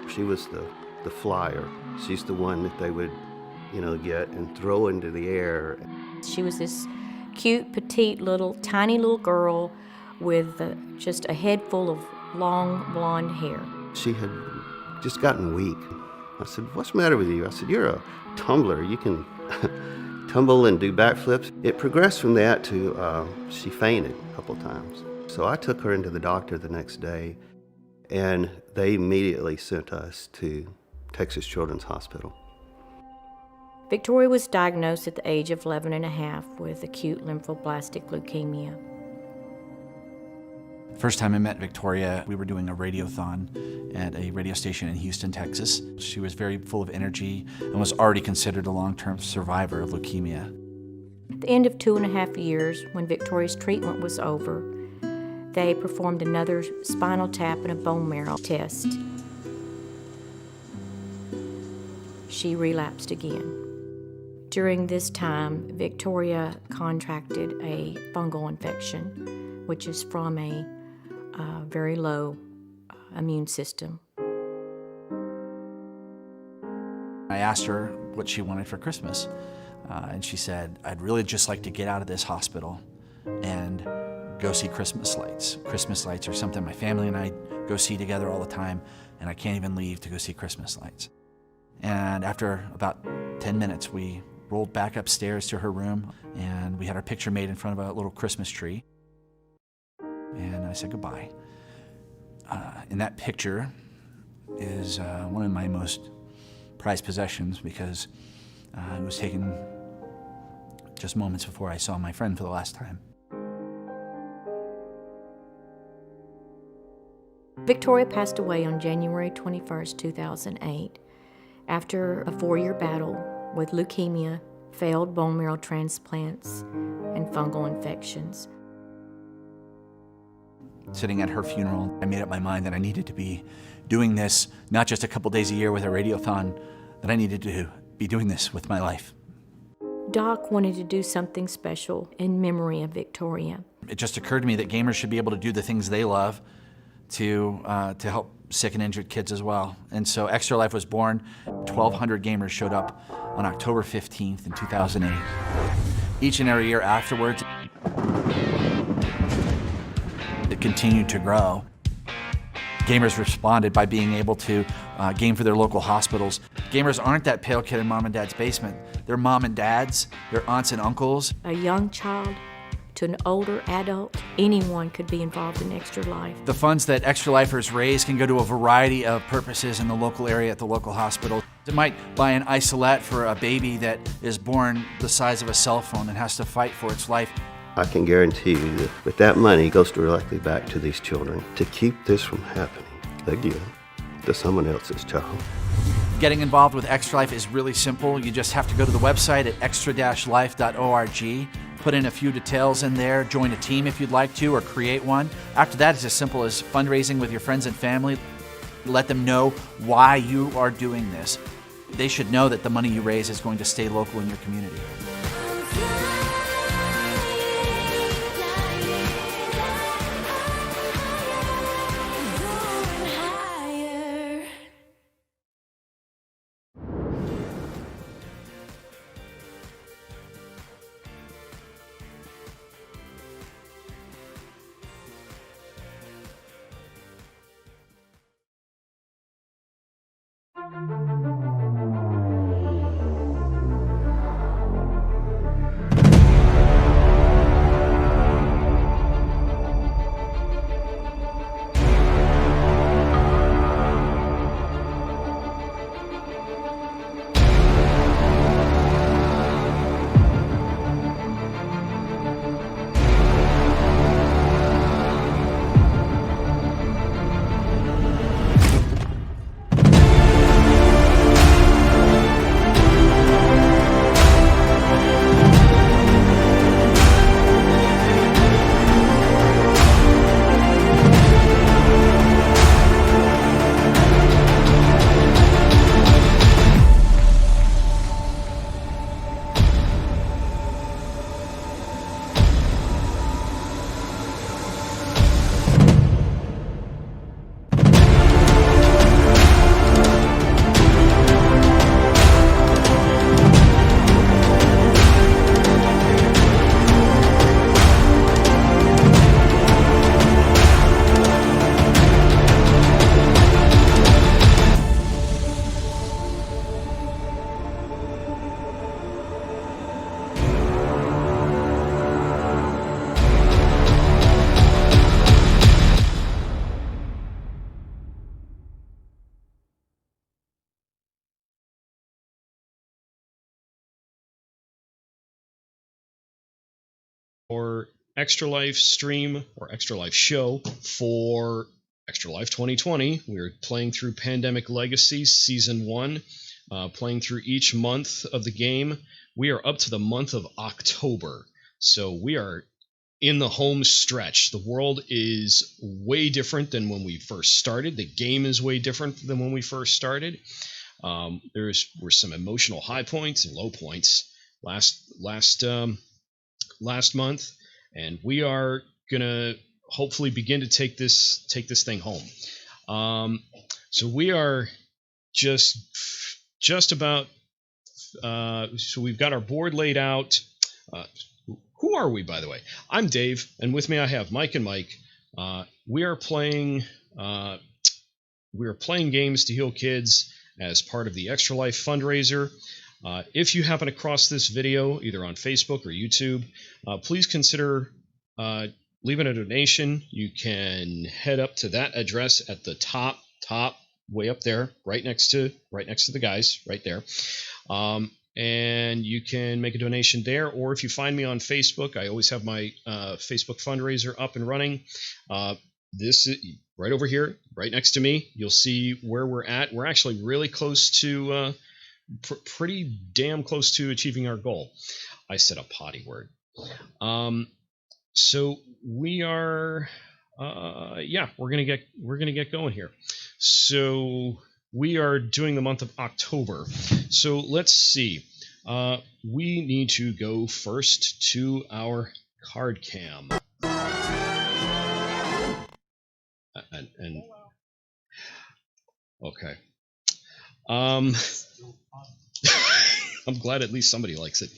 She was the flyer. She's the one that they would, get and throw into the air. She was this cute, petite, tiny little girl with just a head full of long blonde hair. She had just gotten weak. I said, "What's the matter with you?" I said, "You're a tumbler. You can tumble and do backflips." It progressed from that to she fainted a couple times. So I took her into the doctor the next day, and they immediately sent us to Texas Children's Hospital. Victoria was diagnosed at the age of 11 and a half with acute lymphoblastic leukemia. First time I met Victoria, we were doing a radiothon at a radio station in Houston, Texas. She was very full of energy and was already considered a long-term survivor of leukemia. At the end of 2.5 years, when Victoria's treatment was over, they performed another spinal tap and a bone marrow test. She relapsed again. During this time, Victoria contracted a fungal infection, which is from a very low immune system. I asked her what she wanted for Christmas, and she said, "I'd really just like to get out of this hospital and go see Christmas lights. Christmas lights are something my family and I go see together all the time, and I can't even leave to go see Christmas lights." And after about 10 minutes, we rolled back upstairs to her room, and we had our picture made in front of a little Christmas tree. And I said goodbye. In that picture is one of my most prized possessions, because it was taken just moments before I saw my friend for the last time. Victoria passed away on January 21st, 2008, after a 4-year battle with leukemia, failed bone marrow transplants, and fungal infections. Sitting at her funeral, I made up my mind that I needed to be doing this not just a couple days a year with a radiothon, that I needed to be doing this with my life. Doc wanted to do something special in memory of Victoria. It just occurred to me that gamers should be able to do the things they love to help sick and injured kids as well. And so Extra Life was born. 1,200 gamers showed up on October 15th in 2008. Each and every year afterwards, it continued to grow. Gamers responded by being able to game for their local hospitals. Gamers aren't that pale kid in mom and dad's basement. They're mom and dads, they're aunts and uncles. A young child to an older adult, anyone could be involved in Extra Life. The funds that Extra Lifers raise can go to a variety of purposes in the local area at the local hospital. It might buy an isolette for a baby that is born the size of a cell phone and has to fight for its life. I can guarantee you that with that money, it goes directly back to these children to keep this from happening again to someone else's child. Getting involved with Extra Life is really simple. You just have to go to the website at extra-life.org, put in a few details in there, join a team if you'd like to, or create one. After that, it's as simple as fundraising with your friends and family. Let them know why you are doing this. They should know that the money you raise is going to stay local in your community. Extra Life stream or Extra Life show for Extra Life 2020. We're playing through Pandemic Legacy Season 1, playing through each month of the game. We are up to the month of October, so we are in the home stretch. The world is way different than when we first started. The game is way different than when we first started. Were some emotional high points and low points last month, and we are gonna hopefully begin to take this thing home. So we are just about. So we've got our board laid out. Who are we, by the way? I'm Dave, and with me I have Mike and Mike. We are playing games to heal kids as part of the Extra Life fundraiser. If you happen across this video, either on Facebook or YouTube, please consider leaving a donation. You can head up to that address at the top, way up there, right next to the guys, right there. And you can make a donation there, or if you find me on Facebook, I always have my Facebook fundraiser up and running. This is right over here, right next to me. You'll see where we're at. We're actually really close to, pretty damn close to achieving our goal. I said a potty word. So we are, we're gonna get going here. So we are doing the month of October. So let's see. We need to go first to our card cam. And okay. I'm glad at least somebody likes it.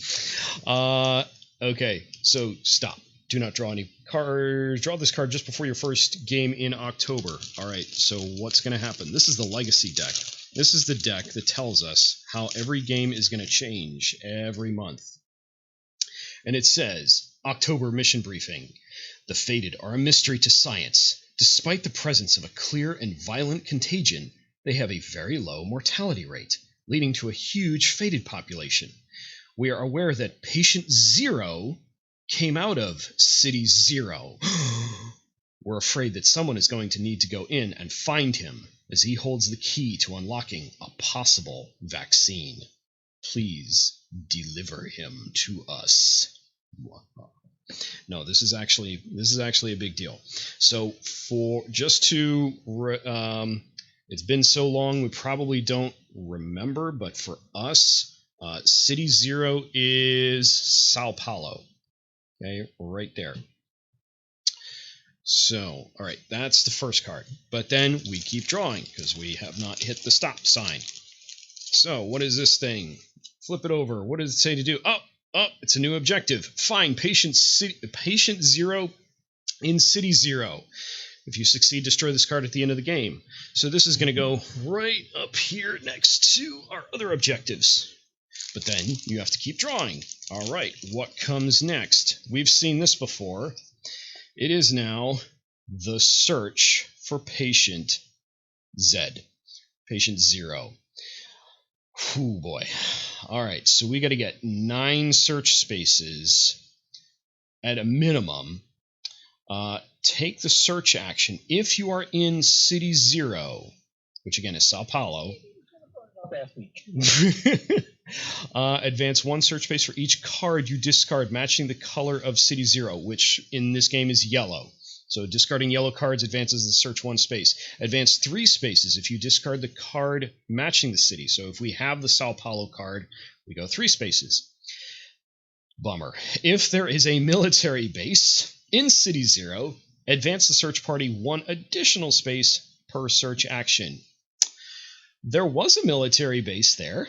Okay, so stop. Do not draw any cards. Draw this card just before your first game in October. All right, so what's going to happen? This is the Legacy deck. This is the deck that tells us how every game is going to change every month. And it says, October Mission Briefing. The Fated are a mystery to science. Despite the presence of a clear and violent contagion, they have a very low mortality rate, leading to a huge Fated population. We are aware that Patient Zero came out of City Zero. We're afraid that someone is going to need to go in and find him, as he holds the key to unlocking a possible vaccine. Please deliver him to us. No, this is actually a big deal. So it's been so long we probably don't remember, but for us, City Zero is Sao Paulo. Okay, right there. So, all right, that's the first card. But then we keep drawing because we have not hit the stop sign. So, what is this thing? Flip it over. What does it say to do? Oh, it's a new objective. Find Patient Zero in City Zero. If you succeed, destroy this card at the end of the game. So this is going to go right up here next to our other objectives. But then you have to keep drawing. All right, what comes next? We've seen this before. It is now the search for Patient Z. Patient Zero. Whew, boy. All right, so we got to get 9 search spaces at a minimum. Take the search action. If you are in City Zero, which again is Sao Paulo, advance 1 search space for each card you discard matching the color of City Zero, which in this game is yellow. So discarding yellow cards advances the search 1 space. Advance 3 spaces if you discard the card matching the city. So if we have the Sao Paulo card, we go 3 spaces. Bummer. If there is a military base in City Zero, advance the search party 1 additional space per search action. There was a military base there.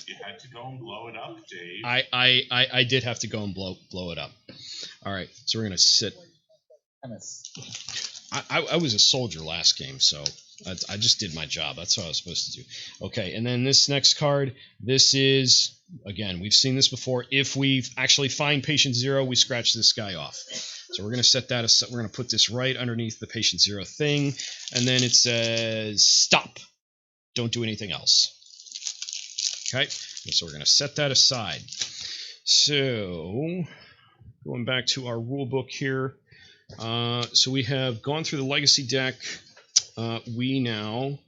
You had to go and blow it up, Dave. I did have to go and blow it up. All right, so we're gonna sit. I was a soldier last game, so I just did my job. That's what I was supposed to do. Okay, and then this next card. This is, again, we've seen this before. If we actually find Patient Zero, we scratch this guy off. So we're gonna set that aside. We're gonna put this right underneath the Patient Zero thing, and then it says stop. Don't do anything else. Okay, so we're going to set that aside. So, going back to our rule book here. So we have gone through the legacy deck. We now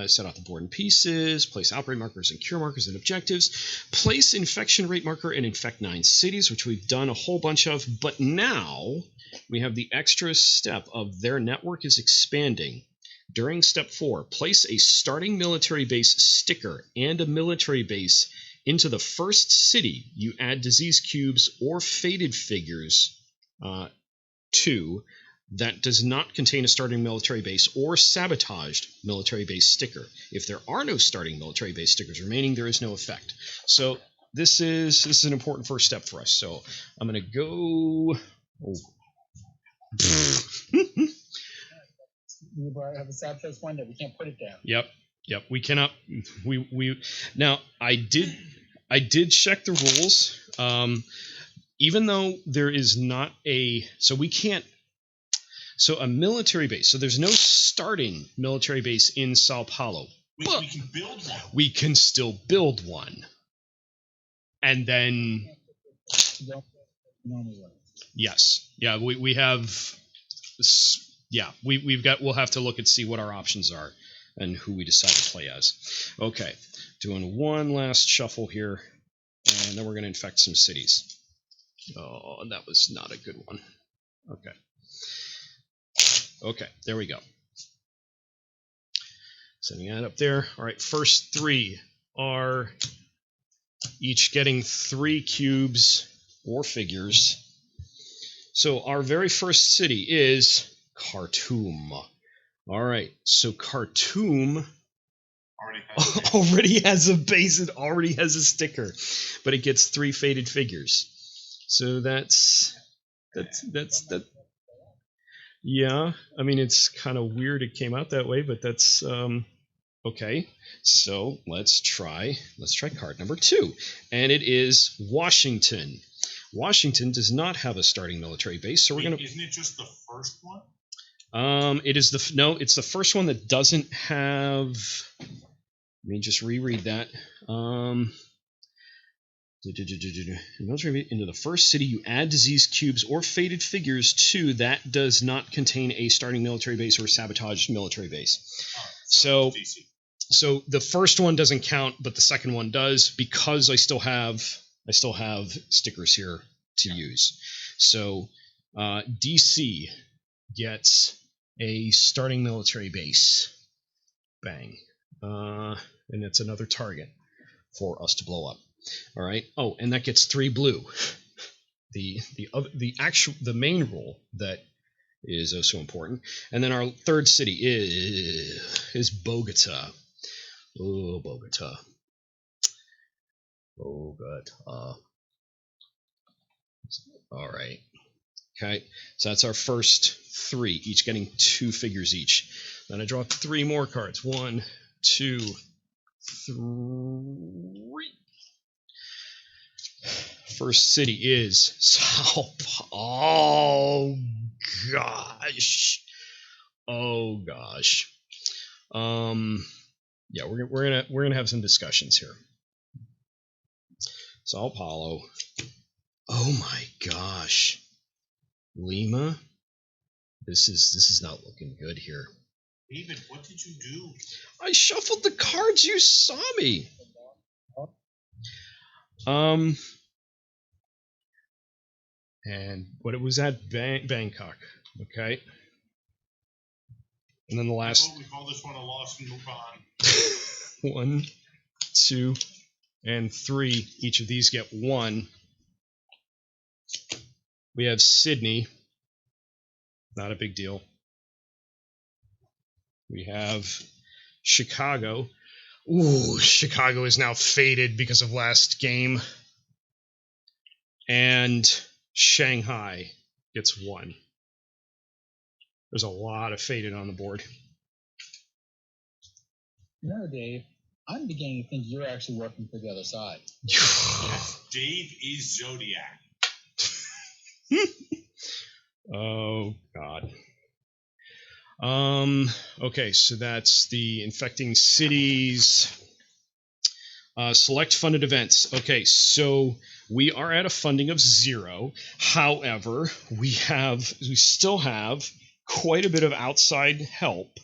set out the board in pieces, place outbreak markers and cure markers and objectives, place infection rate marker and infect 9 cities, which we've done a whole bunch of, but now we have the extra step of their network is expanding. During step 4, place a starting military base sticker and a military base into the first city you add disease cubes or faded figures to that does not contain a starting military base or sabotaged military base sticker. If there are no starting military base stickers remaining, there is no effect. So this is an important first step for us. So I'm going to go... We have a sabotaged window. We can't put it down. Yep. We cannot. We now. I did check the rules. Even though there is not a, so we can't. So a military base. So there's no starting military base in Sao Paulo. We can build one. We can still build one. And then. Yes. Yeah. We have. Yeah. We'll have to look and see what our options are and who we decide to play as. Okay. Doing one last shuffle here. And then we're going to infect some cities. Oh, that was not a good one. Okay. Okay, there we go. Setting that up there. All right, first 3 are each getting 3 cubes or figures. So our very first city is Khartoum. All right, so Khartoum already has a base. It already has a sticker, but it gets 3 faded figures. So that's. Yeah, I mean, it's kind of weird it came out that way, but that's okay. So let's try card number 2, and it is Washington. Washington does not have a starting military base, so we're gonna. Isn't it just the first one? It's the first one that doesn't have. Let me just reread that. Into the first city, you add disease cubes or faded figures to that does not contain a starting military base or sabotaged military base. So the first one doesn't count, but the second one does because I still have stickers here to use. So DC gets a starting military base. Bang. And it's another target for us to blow up. All right. Oh, and that gets 3 blue. The main rule that is also important. And then our third city is Bogota. Oh, Bogota. Bogota. All right. Okay. So that's our first 3, each getting 2 figures each. Then I draw 3 more cards. 1, 2, 3. First city is Sao Paulo. Oh gosh. Yeah, we're gonna have some discussions here. Sao Paulo. Oh my gosh. Lima. This is not looking good here. David, what did you do? I shuffled the cards. You saw me. And what it was at Bangkok, okay. And then the last. We call this one a loss and move on. 1, 2, and 3. Each of these get 1. We have Sydney. Not a big deal. We have Chicago. Ooh, Chicago is now faded because of last game. And Shanghai gets 1. There's a lot of faded on the board. No, Dave. I'm beginning to think you're actually working for the other side. Yes, Dave is Zodiac. Oh, God. Okay, so that's the infecting cities. Select funded events. Okay, so we are at a funding of 0. However, we still have quite a bit of outside help,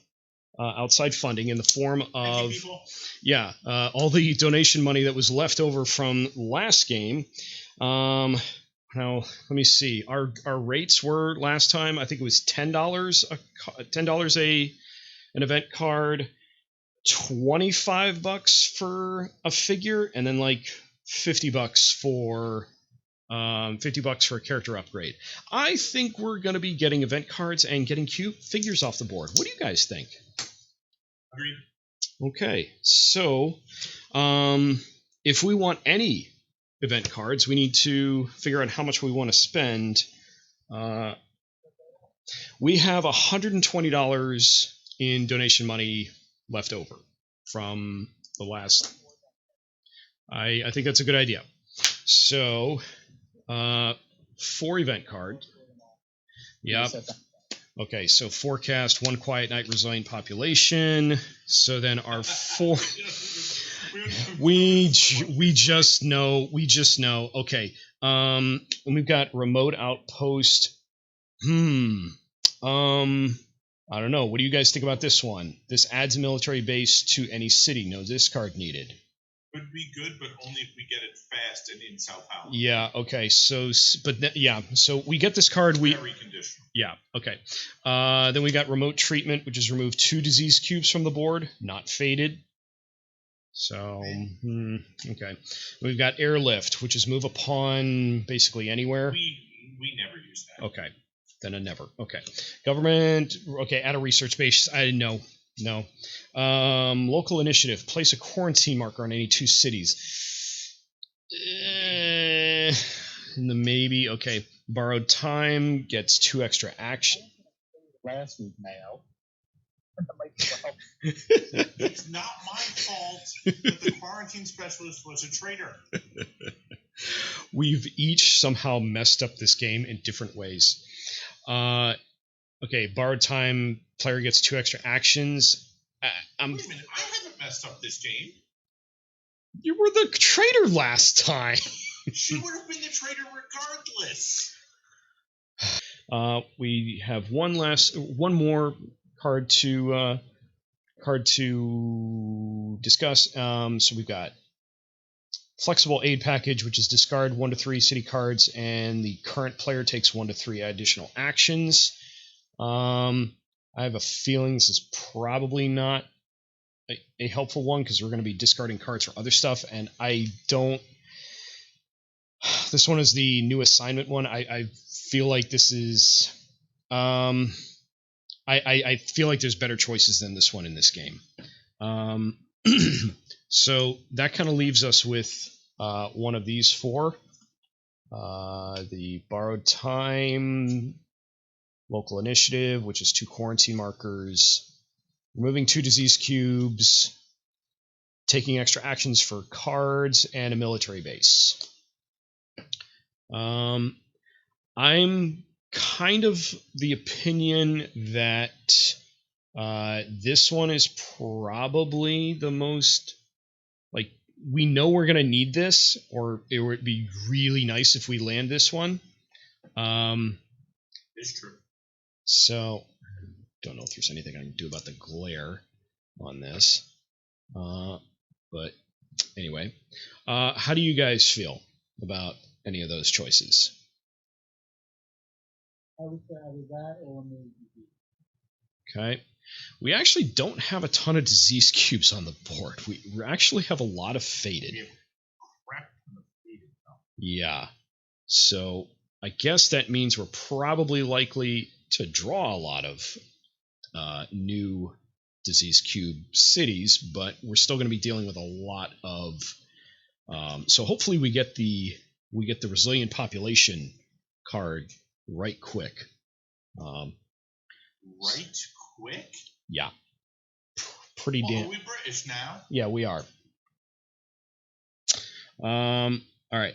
outside funding in the form of all the donation money that was left over from last game. Now let me see. Our rates were last time, I think it was $10 an event card, $25 for a figure, and then like $50 for $50 for a character upgrade. I think we're going to be getting event cards and getting cute figures off the board. What do you guys think? Agreed. Okay, so if we want any event cards, we need to figure out how much we want to spend. We have $120 in donation money left over from the last. I think that's a good idea. So, 4 event cards. Yep. Okay, so forecast 1 quiet night, resilient population. So then our 4. we just know. Okay. And we've got remote outpost. I don't know. What do you guys think about this one? This adds a military base to any city. No discard needed. Would be good, but only if we get it fast and in Sao Paulo. Yeah. Okay. So, So we get this card. Very conditional. Yeah. Okay. Then we got remote treatment, which is remove 2 disease cubes from the board, not faded. So, okay. We've got airlift, which is move upon basically anywhere. We never use that. Okay. Then a never. Okay. Government. Okay. Add a research base. I no. Local initiative. Place a quarantine marker on any 2 cities. Maybe. Okay. Borrowed time gets 2 extra action. Last week now. It's not my fault that the quarantine specialist was a traitor. We've each somehow messed up this game in different ways. Okay, borrowed time, player gets 2 extra actions. Wait a minute, I haven't messed up this game. You were the traitor last time. She would have been the traitor regardless. We have one more card to discuss. So we've got flexible aid package, which is discard 1 to 3 city cards, and the current player takes 1 to 3 additional actions. I have a feeling this is probably not a helpful one because we're going to be discarding cards for other stuff, and I don't. This one is the new assignment one. I feel like this is. I feel like there's better choices than this one in this game. So that kind of leaves us with one of these 4. The borrowed time, local initiative, which is 2 quarantine markers, removing 2 disease cubes, taking extra actions for cards, and a military base. I'm kind of the opinion that this one is probably the most, like, we know we're going to need this, or it would be really nice if we land this one. It's true. So, don't know if there's anything I can do about the glare on this. But anyway, how do you guys feel about any of those choices? I would say either that or maybe. Okay. We actually don't have a ton of disease cubes on the board. We actually have a lot of faded. Yeah. So I guess that means we're probably likely to draw a lot of new disease cube cities, but we're still going to be dealing with a lot of. So hopefully we get the resilient population card right quick. Right quick? Yeah. Pretty damn. Are we British now? Yeah, we are. All right.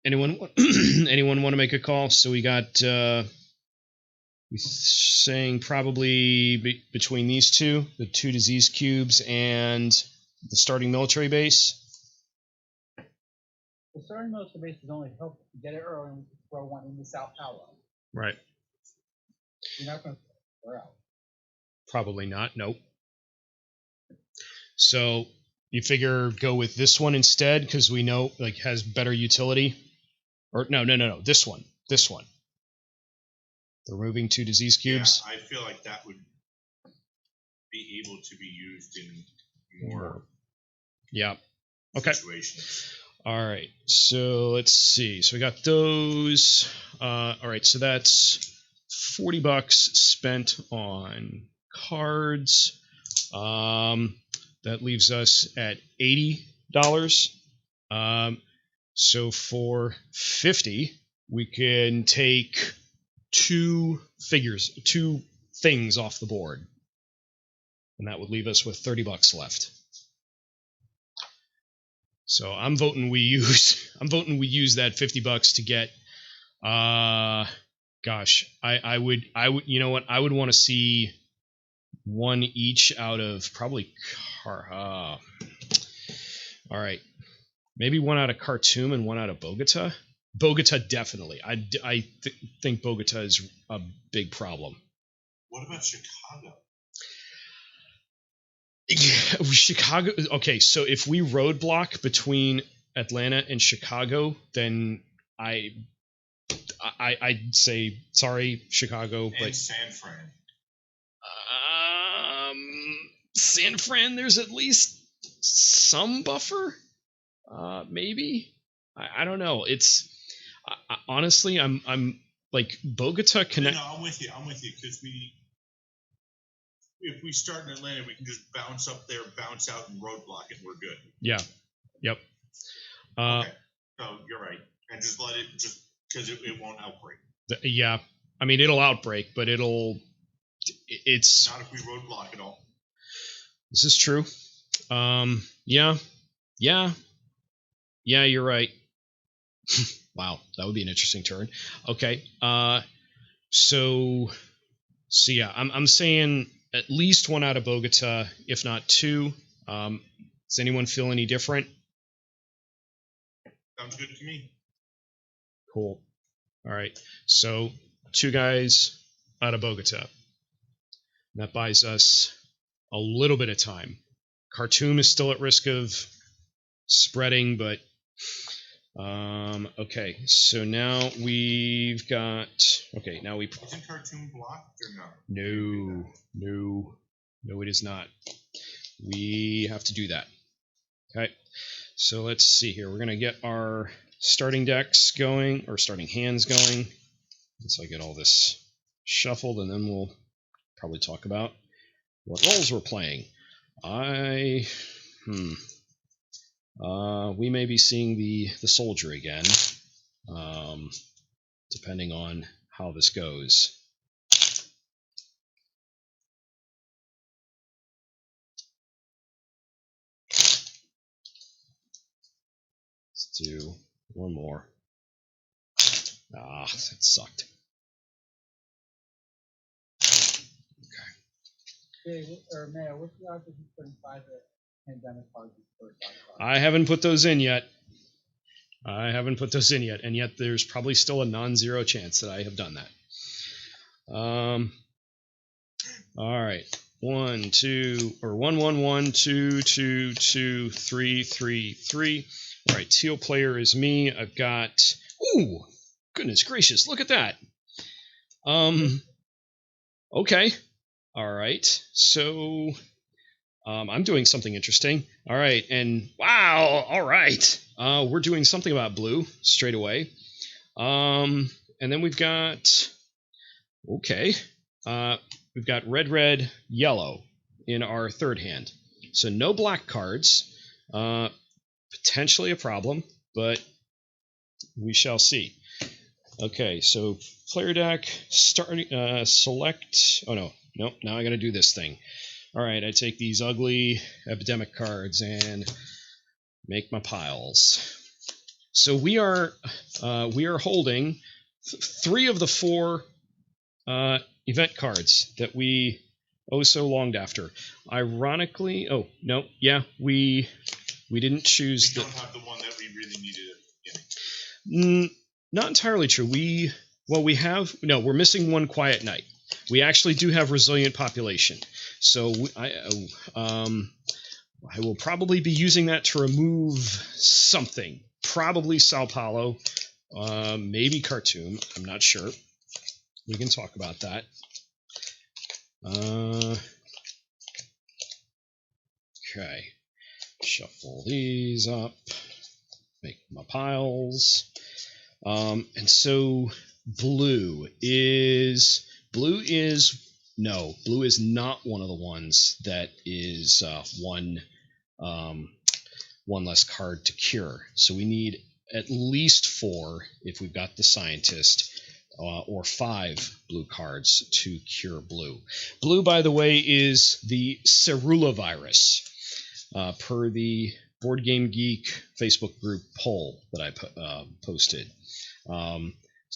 Anyone want to make a call? So we got we're saying probably between these 2, the 2 disease cubes and the starting military base. The starting military bases only help get it early and throw one into South Tower. Right. You're not going to throw out. Probably not. Nope. So you figure go with this one instead because we know like has better utility. Or no. This one. The removing 2 disease cubes. Yeah, I feel like that would be able to be used in more Yeah. Okay. situations. All right. So let's see. So we got those. All right. So that's $40 spent on cards. That leaves us at $80. So for 50, we can take 2 things off the board, and that would leave us with $30 left. So I'm voting we use that $50 to get. Gosh, I would. You know what? I would want to see one each out of probably. All right, maybe one out of Khartoum and one out of Bogota. Bogota definitely. I think Bogota is a big problem. What about Chicago? Chicago. Okay, so if we roadblock between Atlanta and Chicago, then I'd say sorry, Chicago, And but San Fran. San Fran, there's at least some buffer. Maybe I don't know. It's honestly, I'm like Bogota connect. No, I'm with you because if we start in Atlanta, we can just bounce up there, bounce out, and roadblock it. We're good. Yeah. Yep. Okay. So you're right, and just let it because it won't outbreak. Yeah. I mean, it'll outbreak, but it's not if we roadblock it all. This is true. Yeah. You're right. Wow, that would be an interesting turn. Okay. So yeah, I'm saying at least one out of Bogota, if not 2. Does anyone feel any different? Sounds good to me. Cool. All right. So 2 guys out of Bogota. That buys us a little bit of time. Khartoum is still at risk of spreading, but okay. So now we've got. Okay, now we. Isn't Khartoum blocked or not? No, it is not. We have to do that. Okay. So let's see here. We're gonna get our starting decks going, or starting hands going. Once I get all this shuffled, and then we'll probably talk about what roles we're playing. We may be seeing the soldier again, depending on how this goes. Let's do one more. That sucked. Or Mayor, what's the odds of you putting 5 pandemic cards first? I haven't put those in yet. And yet there's probably still a non-zero chance that I have done that. All right. 1 2 or 1 1 1 2 2 2 3 3 3. All right. Teal player is me. I've got. Ooh, goodness gracious! Look at that. Okay. All right. So I'm doing something interesting. All right. And wow. All right. We're doing something about blue straight away. And then we've got. Okay. We've got red, yellow in our third hand. So no black cards. Potentially a problem, but we shall see. Okay, so player deck, select. Oh no, nope. Now I got to do this thing. All right, I take these ugly epidemic cards and make my piles. So we are holding 3 of the 4 event cards that we so longed after. Ironically, we didn't choose We don't have the one that we really needed beginning. Not entirely true. We're missing one quiet night. We actually do have resilient population. So I will probably be using that to remove something. Probably Sao Paulo, maybe Khartoum. I'm not sure. We can talk about that. Okay. Shuffle these up. Make my piles. And so blue is not one of the ones that is one less card to cure. So we need at least 4 if we've got the scientist, or 5 blue cards to cure blue. Blue, by the way, is the Cerula virus, per the Board Game Geek Facebook group poll that I posted.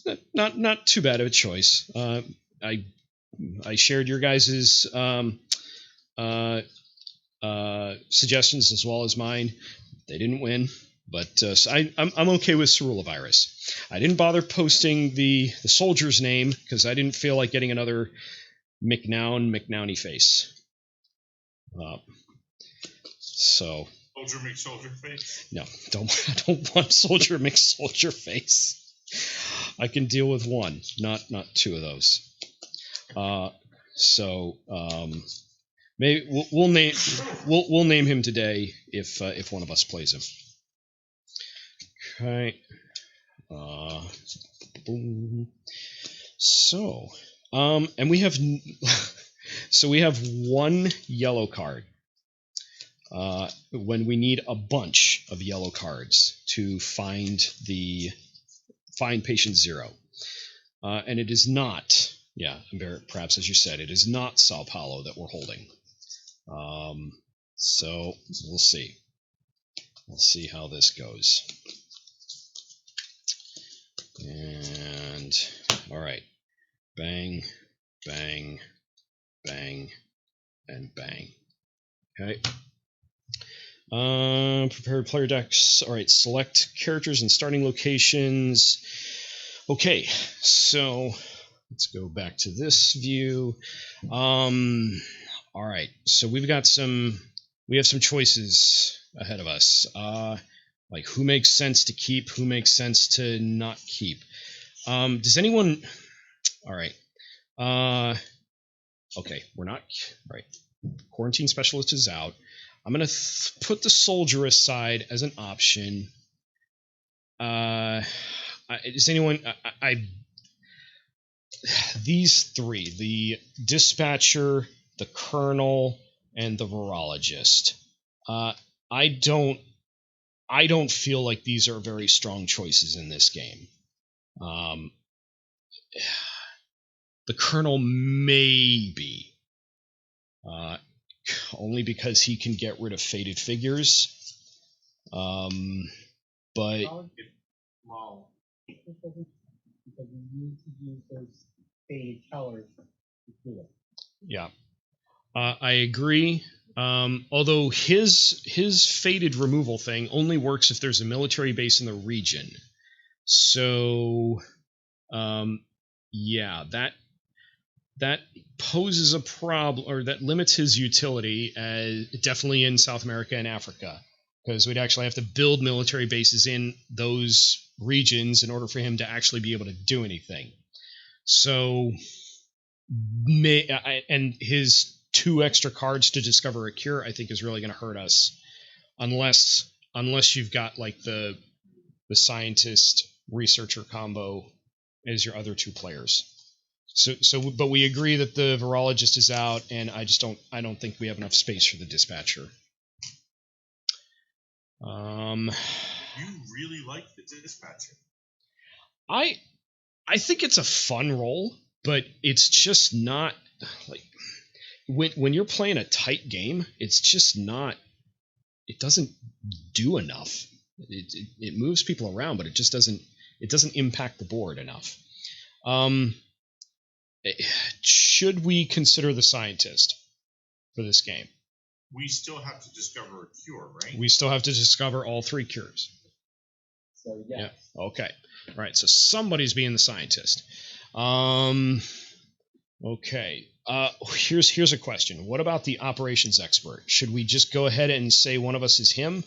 It's not too bad of a choice. I shared your guys's suggestions as well as mine. They didn't win, but so I'm okay with Cerula virus. I didn't bother posting the soldier's name because I didn't feel like getting another McNowny face. So. Soldier McSoldier face? No, I don't want soldier McSoldier face. I can deal with one, not 2 of those. Maybe we'll name him today if one of us plays him. Okay. So, and we have one yellow card. When we need a bunch of yellow cards to find patient 0. And it is not, perhaps as you said, it is not Sao Paulo that we're holding. So we'll see. We'll see how this goes. And, all right. Bang, bang, bang, and bang. Okay. Prepared player decks. All right, select characters and starting locations. Okay, so let's go back to this view. All right, so we have some choices ahead of us. Like who makes sense to keep, who makes sense to not keep. Does anyone? All right. Okay, we're not. All right. Quarantine specialist is out. I'm going to put the soldier aside as an option. Is anyone... these 3, the dispatcher, the colonel, and the virologist. I don't feel like these are very strong choices in this game. The colonel maybe. Only because he can get rid of faded figures. But Well, because we need to use those faded colors to do it. yeah, I agree. Although his faded removal thing only works if there's a military base in the region. So, that poses a problem, or that limits his utility, definitely in South America and Africa, because we'd actually have to build military bases in those regions in order for him to actually be able to do anything. So, and his 2 extra cards to discover a cure, I think, is really going to hurt us, unless you've got like the scientist researcher combo as your other 2 players. But we agree that the virologist is out, and I don't think we have enough space for the dispatcher. You really like the dispatcher. I think it's a fun role, but it's just not like when you're playing a tight game, it's just not. It doesn't do enough. It moves people around, but it just doesn't. It doesn't impact the board enough. Should we consider the scientist for this game? We still have to discover a cure, right? We still have to discover all 3 cures. So yes. Yeah. Okay. All right. So somebody's being the scientist. Okay. Here's a question. What about the operations expert? Should we just go ahead and say one of us is him,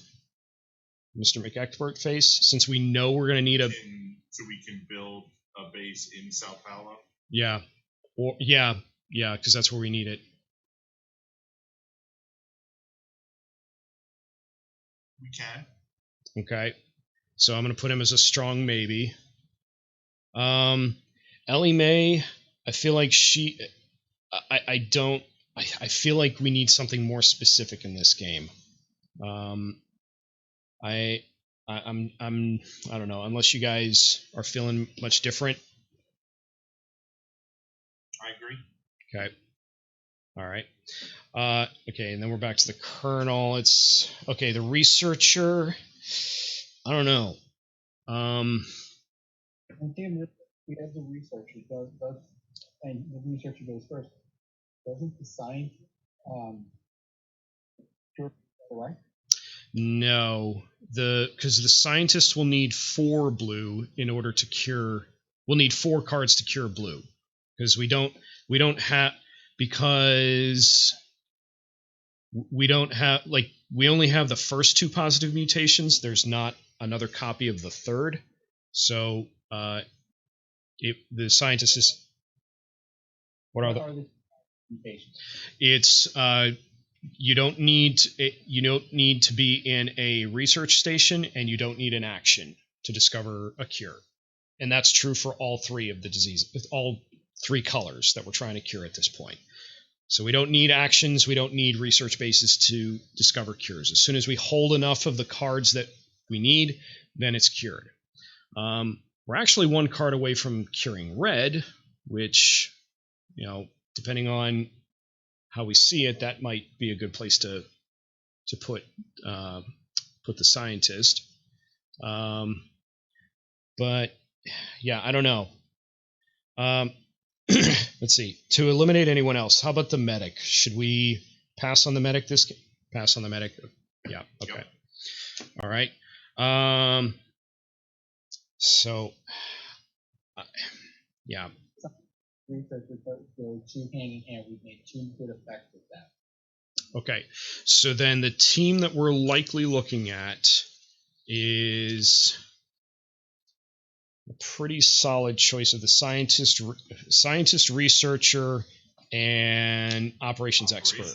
Mr. McExpert Face, since we know we're going to need a so we can build a base in Sao Paulo. yeah, or yeah, because that's where we need it. We can. Okay. So I'm going to put him as a strong maybe. Ellie Mae, I feel like I feel like we need something more specific in this game. I don't know, unless you guys are feeling much different. I agree. Okay. All right. Okay, and then we're back to the Colonel. It's okay. The researcher. I don't know. I think we have the researcher does, and the researcher goes first. Doesn't the science cure, right? No, because the scientist will need 4 blue in order to cure. We'll need 4 cards to cure blue, because we don't have like we only have the first 2 positive mutations. There's not another copy of the third, so the scientist is. What are the mutations? It's you don't need to be in a research station, and you don't need an action to discover a cure, and that's true for all 3 of the diseases, all 3 colors that we're trying to cure at this point. So we don't need actions, we don't need research bases to discover cures. As soon as we hold enough of the cards that we need, then it's cured. We're actually 1 card away from curing red, which, depending on how we see it, that might be a good place to put the scientist. But yeah, I don't know. Let's see. To eliminate anyone else, how about the medic? Should we pass on the medic this game? Pass on the medic? Yeah, okay. Yep. All right. So, yeah. Researchers go 2 hand in hand. We've made 2 good effects with that. Okay. So then the team that we're likely looking at is a pretty solid choice of the scientist, researcher, and operations expert.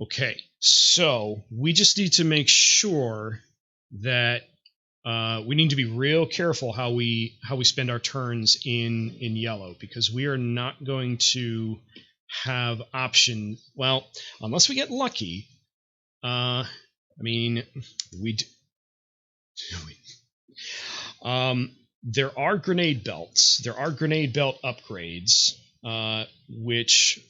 Okay, so we just need to make sure that we need to be real careful how we spend our turns in yellow, because we are not going to have option. Well, unless we get lucky. I mean, there are grenade belts. There are grenade belt upgrades, which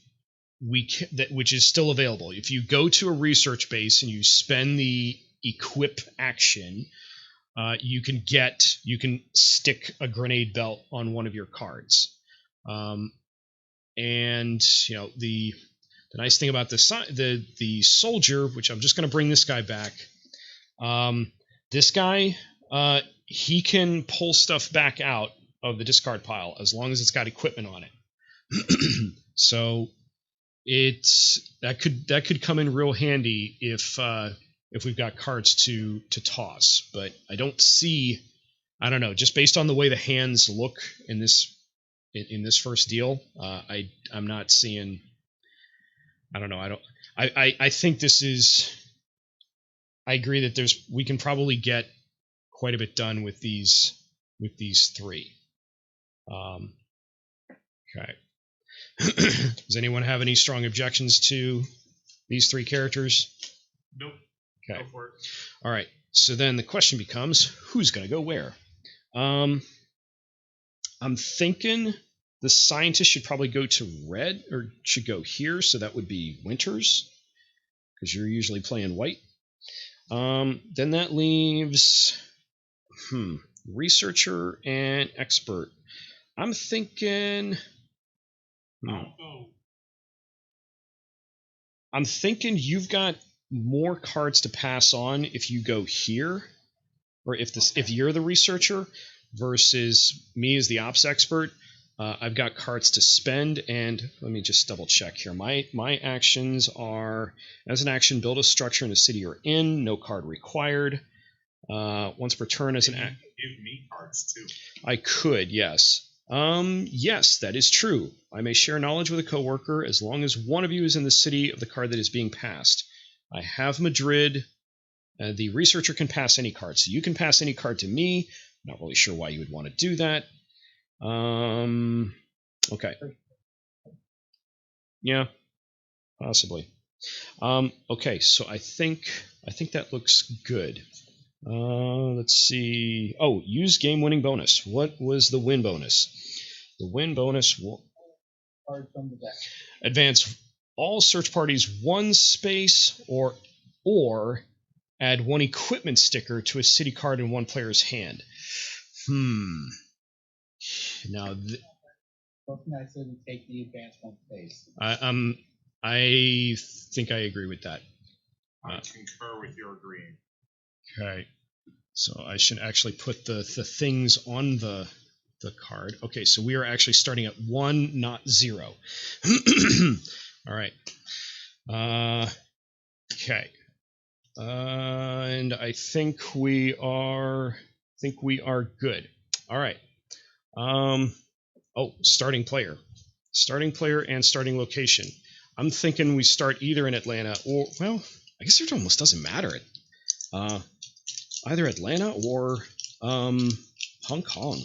is still available. If you go to a research base and you spend the equip action, you can stick a grenade belt on one of your cards. And the nice thing about the soldier, which I'm just going to bring this guy back. This guy. He can pull stuff back out of the discard pile as long as it's got equipment on it. So that could come in real handy if we've got cards to toss. But I don't don't know, just based on the way the hands look in this first deal, I'm not seeing. I don't know. I think this is. I agree that we can probably get quite a bit done with these 3. Okay. Does anyone have any strong objections to these 3 characters? Nope. Okay. Go for it. All right. So then the question becomes, who's going to go where? I'm thinking the scientist should probably go to red, or should go here. So that would be Winters, because you're usually playing white. Then that leaves. Researcher and expert. I'm thinking. I'm thinking you've got more cards to pass on if you go here, or if you're the researcher versus me as the ops expert, I've got cards to spend, and let me just double check here. My actions are, as an action, build a structure in the city you're in, no card required. Once per turn as an act. Give me cards too. I could, yes. Yes, that is true. I may share knowledge with a coworker as long as one of you is in the city of the card that is being passed. I have Madrid. The researcher can pass any card, so you can pass any card to me. Not really sure why you would want to do that. Okay. Yeah, possibly. Okay, so I think that looks good. Let's see. Oh, use game-winning bonus. What was the win bonus? The win bonus will Card from the deck. advance all search parties one space, or add one equipment sticker to a city card in one player's hand. Now, Something I said to take the advanced one space. I think I agree with that. I concur with your agreeing. Okay, so I should actually put the things on the card. Okay, so we are actually starting at 1, not 0. All right. Okay. And I think we are good. All right. Oh, starting player and starting location. I'm thinking we start either in Atlanta or, well, I guess it almost doesn't matter. Either Atlanta or Hong Kong.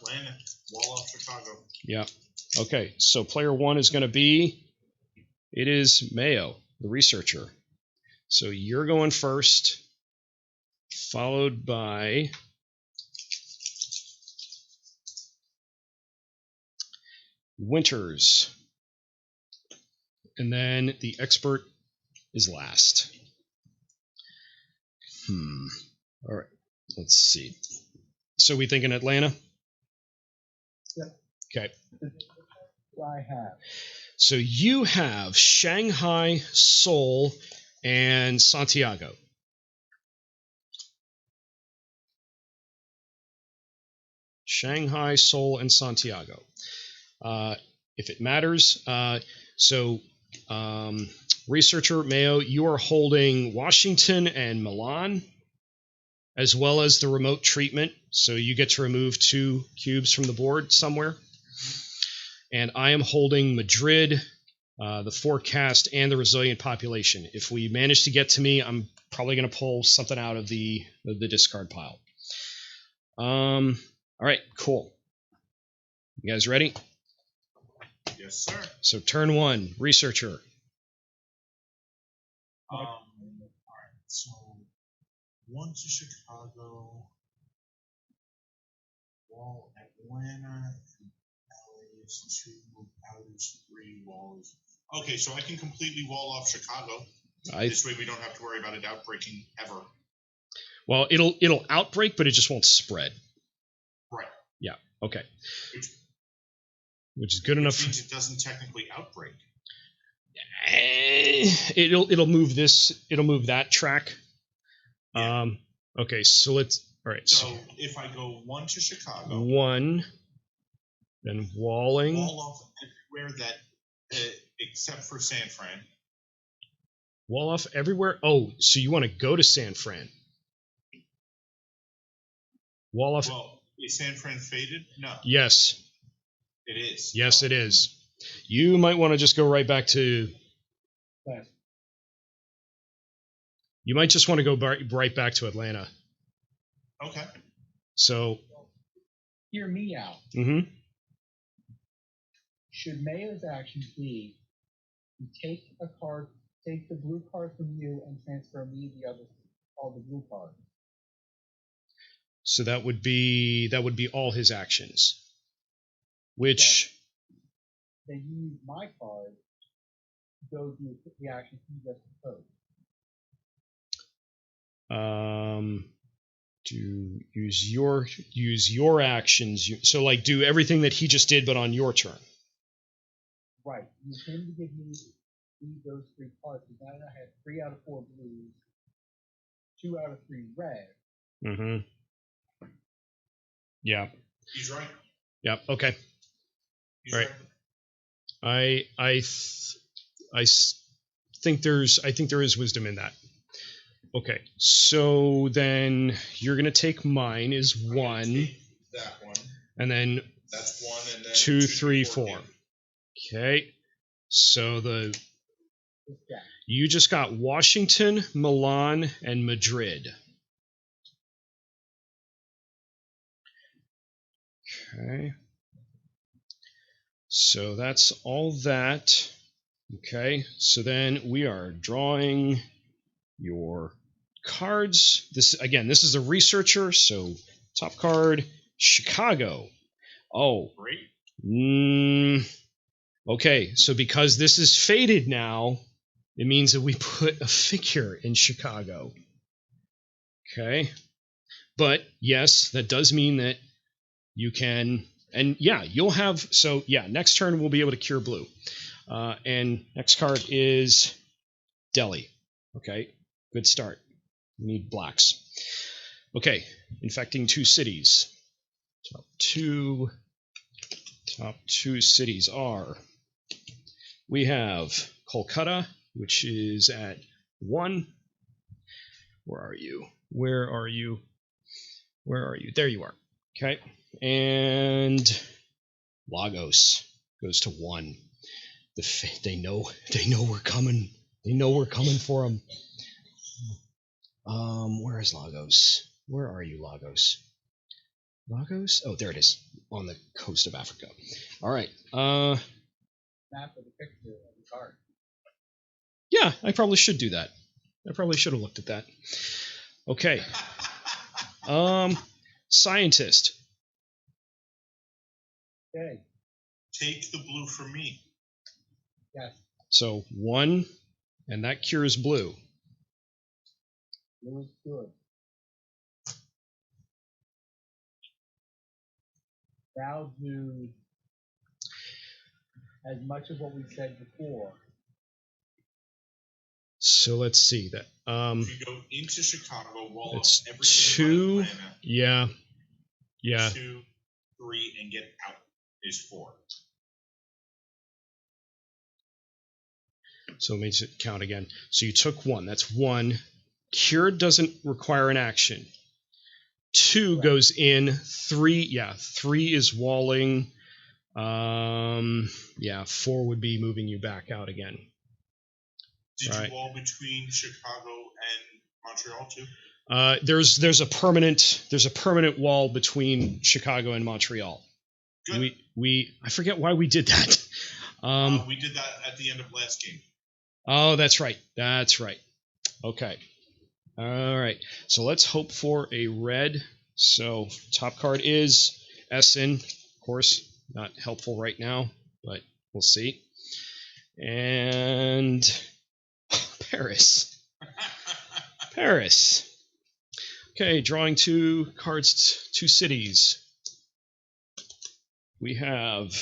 Atlanta, wall off Chicago. Yeah. Okay, so player 1 is going to be, it is Mayo, the researcher. So you're going first, followed by Winters. And then the expert is last. All right, let's see. So we thinking Atlanta? Yep. Okay. I have. So you have Shanghai, Seoul, and Santiago. Shanghai, Seoul, and Santiago. If it matters, researcher Mayo, you are holding Washington and Milan, as well as the remote treatment. So you get to remove 2 cubes from the board somewhere. And I am holding Madrid, the forecast, and the resilient population. If we manage to get to me, I'm probably going to pull something out of the discard pile. All right, cool. You guys ready? Yes, sir. So turn 1, researcher. All right. So 1 to Chicago, wall Atlanta, LA is 2, out is 3, wall is. Okay, so I can completely wall off Chicago. This way we don't have to worry about it outbreaking ever. Well, it'll outbreak, but it just won't spread. Right. Yeah. Okay. Which is good enough. Which means it doesn't technically outbreak. It'll move this. It'll move that track. Yeah. Okay. So let's. All right. So if I go 1 to Chicago, 1, then walling. Wall off everywhere that, except for San Fran. Wall off everywhere. Oh, so you want to go to San Fran? Wall off. Well, is San Fran faded? No. Yes. It is. Yes, it is. You might want to just go right back to. Yes. You might just want to go right back to Atlanta. Okay. So. Hear me out. Mm-hmm. Should Mayo's action be to take a card, take the blue card from you, and transfer me all the blue cards? So that would be all his actions. Which they use my card to go do the action he just proposed. To use your actions. So like do everything that he just did, but on your turn. Right. Use him to give me those 3 cards. Because now I have 3 out of 4 blues. 2 out of 3 red. Mm-hmm. Yeah. He's right. Yep. Okay. He's Right. right. think there is wisdom in that. Okay. So then you're gonna take mine is I'm gonna 1, take that one. and then That's 1, and then 2, 3, 4. again. Okay. So Okay. you just got Washington, Milan, and Madrid. Okay. So that's all that. Okay. So then we are drawing your cards. This is a researcher. So top card, Chicago. Oh. Great. Okay. So because this is faded now, it means that we put a figure in Chicago. Okay. But yes, that does mean that you can, and yeah, you'll have, so yeah, next turn we'll be able to cure blue. And next card is Delhi. Okay, good start. We need blacks. Okay, infecting 2 cities. Top two cities are, we have Kolkata, which is at 1. Where are you? There you are. Okay. And Lagos goes to 1. They know we're coming. They know we're coming for them. Where is Lagos? Where are you, Lagos? Lagos? Oh, there it is, on the coast of Africa. All right. Map of the picture of the card. Yeah, I probably should do that. I probably should have looked at that. Okay. Scientist. Okay. Take the blue from me. Yes. So 1, and that cures blue. Blue is good. Now do as much of what we said before. So let's see that. If you go into Chicago, wall It's up everything 2. but Atlanta, Yeah. 2, 3, and get out is 4. So it makes it count again. So you took 1. That's 1. Cure doesn't require an action. 2 Right. goes in. 3. Yeah. 3 is walling. 4 would be moving you back out again. Did Right. you wall between Chicago and Montreal too? There's a permanent wall between Chicago and Montreal. Good. I forget why we did that. We did that at the end of last game. Oh, that's right. That's right. Okay. All right. So let's hope for a red. So top card is Essen. Of course, not helpful right now, but we'll see. And Paris. Paris. Okay, drawing 2 cards, 2 cities. We have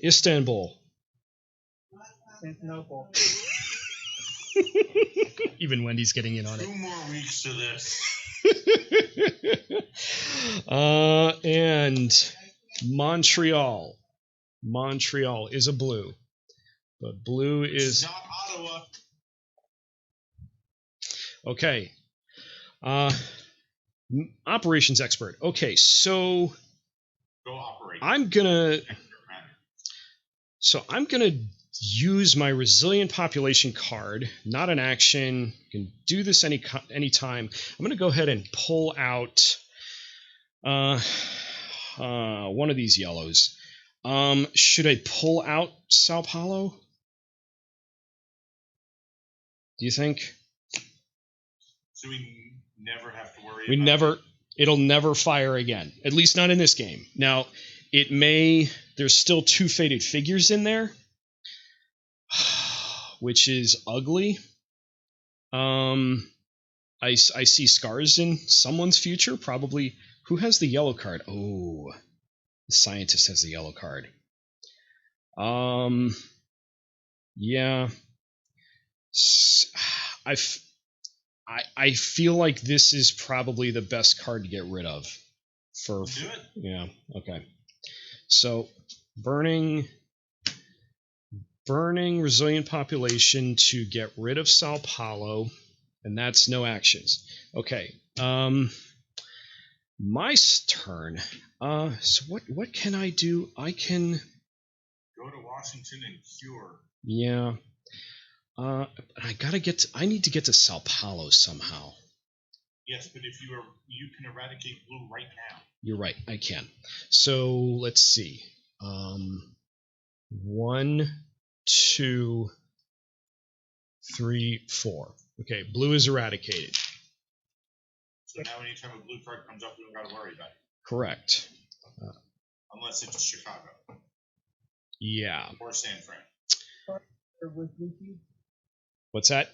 Istanbul. Constantinople. Even Wendy's getting in on 2 more weeks to this. it. And Montreal. Montreal is a blue, but blue It's is not Ottawa. okay. Operations expert. Okay, so Go operate. I'm gonna use my resilient population card, not an action. You can do this anytime. I'm gonna go ahead and pull out one of these yellows. Should I pull out Sao Paulo? Do you think? So we never have to worry We about never. It'll never fire again. At least not in this game. Now, it may. There's still 2 faded figures in there, which is ugly. I see scars in someone's future. Probably. Who has the yellow card? Oh, the scientist has the yellow card. Yeah. I feel like this is probably the best card to get rid of. Do it. Yeah. Okay. So burning resilient population to get rid of Sao Paulo, and that's no actions. Okay. My turn. So what can I do? I can Go to Washington and cure. Yeah. I need to get to Sao Paulo somehow. Yes, but if you can eradicate blue right now. You're right, I can. So let's see. 1, 2, 3, 4. Okay, blue is eradicated. So now anytime a blue card comes up, we don't got to worry about it. Correct. Unless it's Chicago. Yeah. Or San Fran. With blue cube? What's that?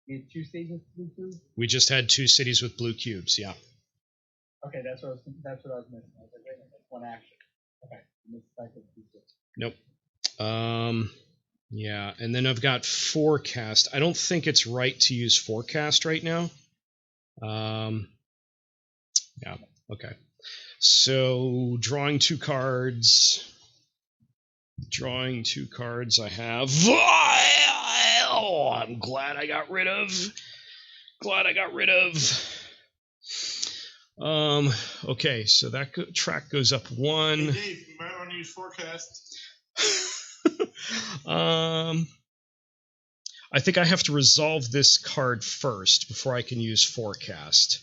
You had 2 stages with blue cube? We just had 2 cities with blue cubes, yeah. Okay, that's what I was missing. I was like, wait a minute, that's 1 action. Okay, missed back with blue cube. Nope. Yeah, and then I've got forecast. I don't think it's right to use forecast right now. Yeah, okay. So drawing 2 cards. I have. Oh, I'm glad I got rid of. Okay, so that track goes up 1. Hey Dave, you might want to use forecast. I think I have to resolve this card first before I can use forecast.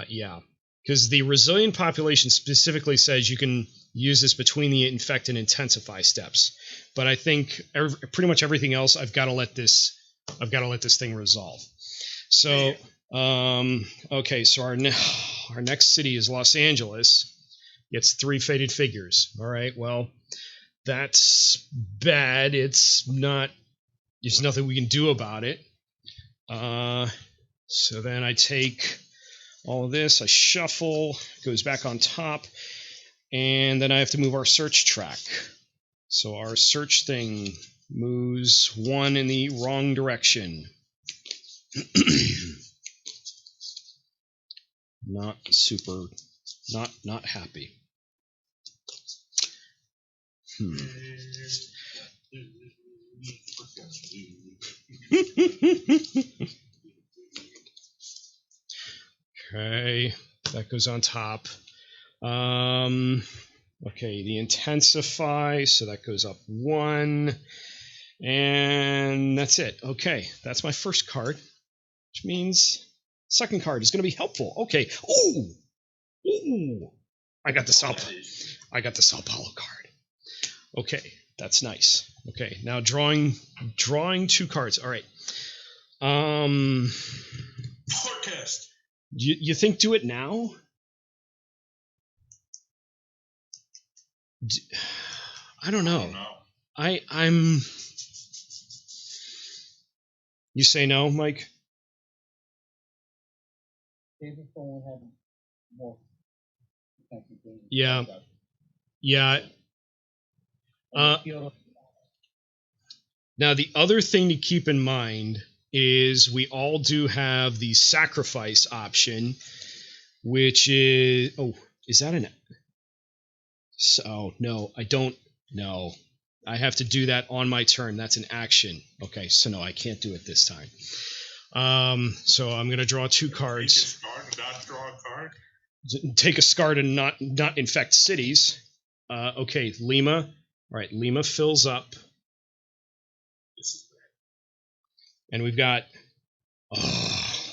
Yeah, because the resilient population specifically says you can use this between the infect and intensify steps. But I think pretty much everything else I've got to let this thing resolve. So okay, so our next city is Los Angeles. Gets 3 faded figures. All right, well, that's bad. There's nothing we can do about it. So then I take all of this, I shuffle, goes back on top, and then I have to move our search track. So our search thing moves 1 in the wrong direction. Not happy. Okay, that goes on top. Okay, the intensify, so that goes up 1, and that's it. Okay, that's my first card, which means second card is going to be helpful. Okay. Ooh, I got the Sao Paulo card. Okay, that's nice. Okay, now drawing 2 cards. All right. Forecast. You think do it now? I don't know. I'm. You say no, Mike? David Bowen had more. Yeah. Now the other thing to keep in mind is we all do have the sacrifice option, which is is that an? So no, I don't know. I have to do that on my turn. That's an action. Okay, so no, I can't do it this time. So I'm gonna draw 2 cards. Take a scar to not infect cities. Okay, Lima. All right, Lima fills up. And we've got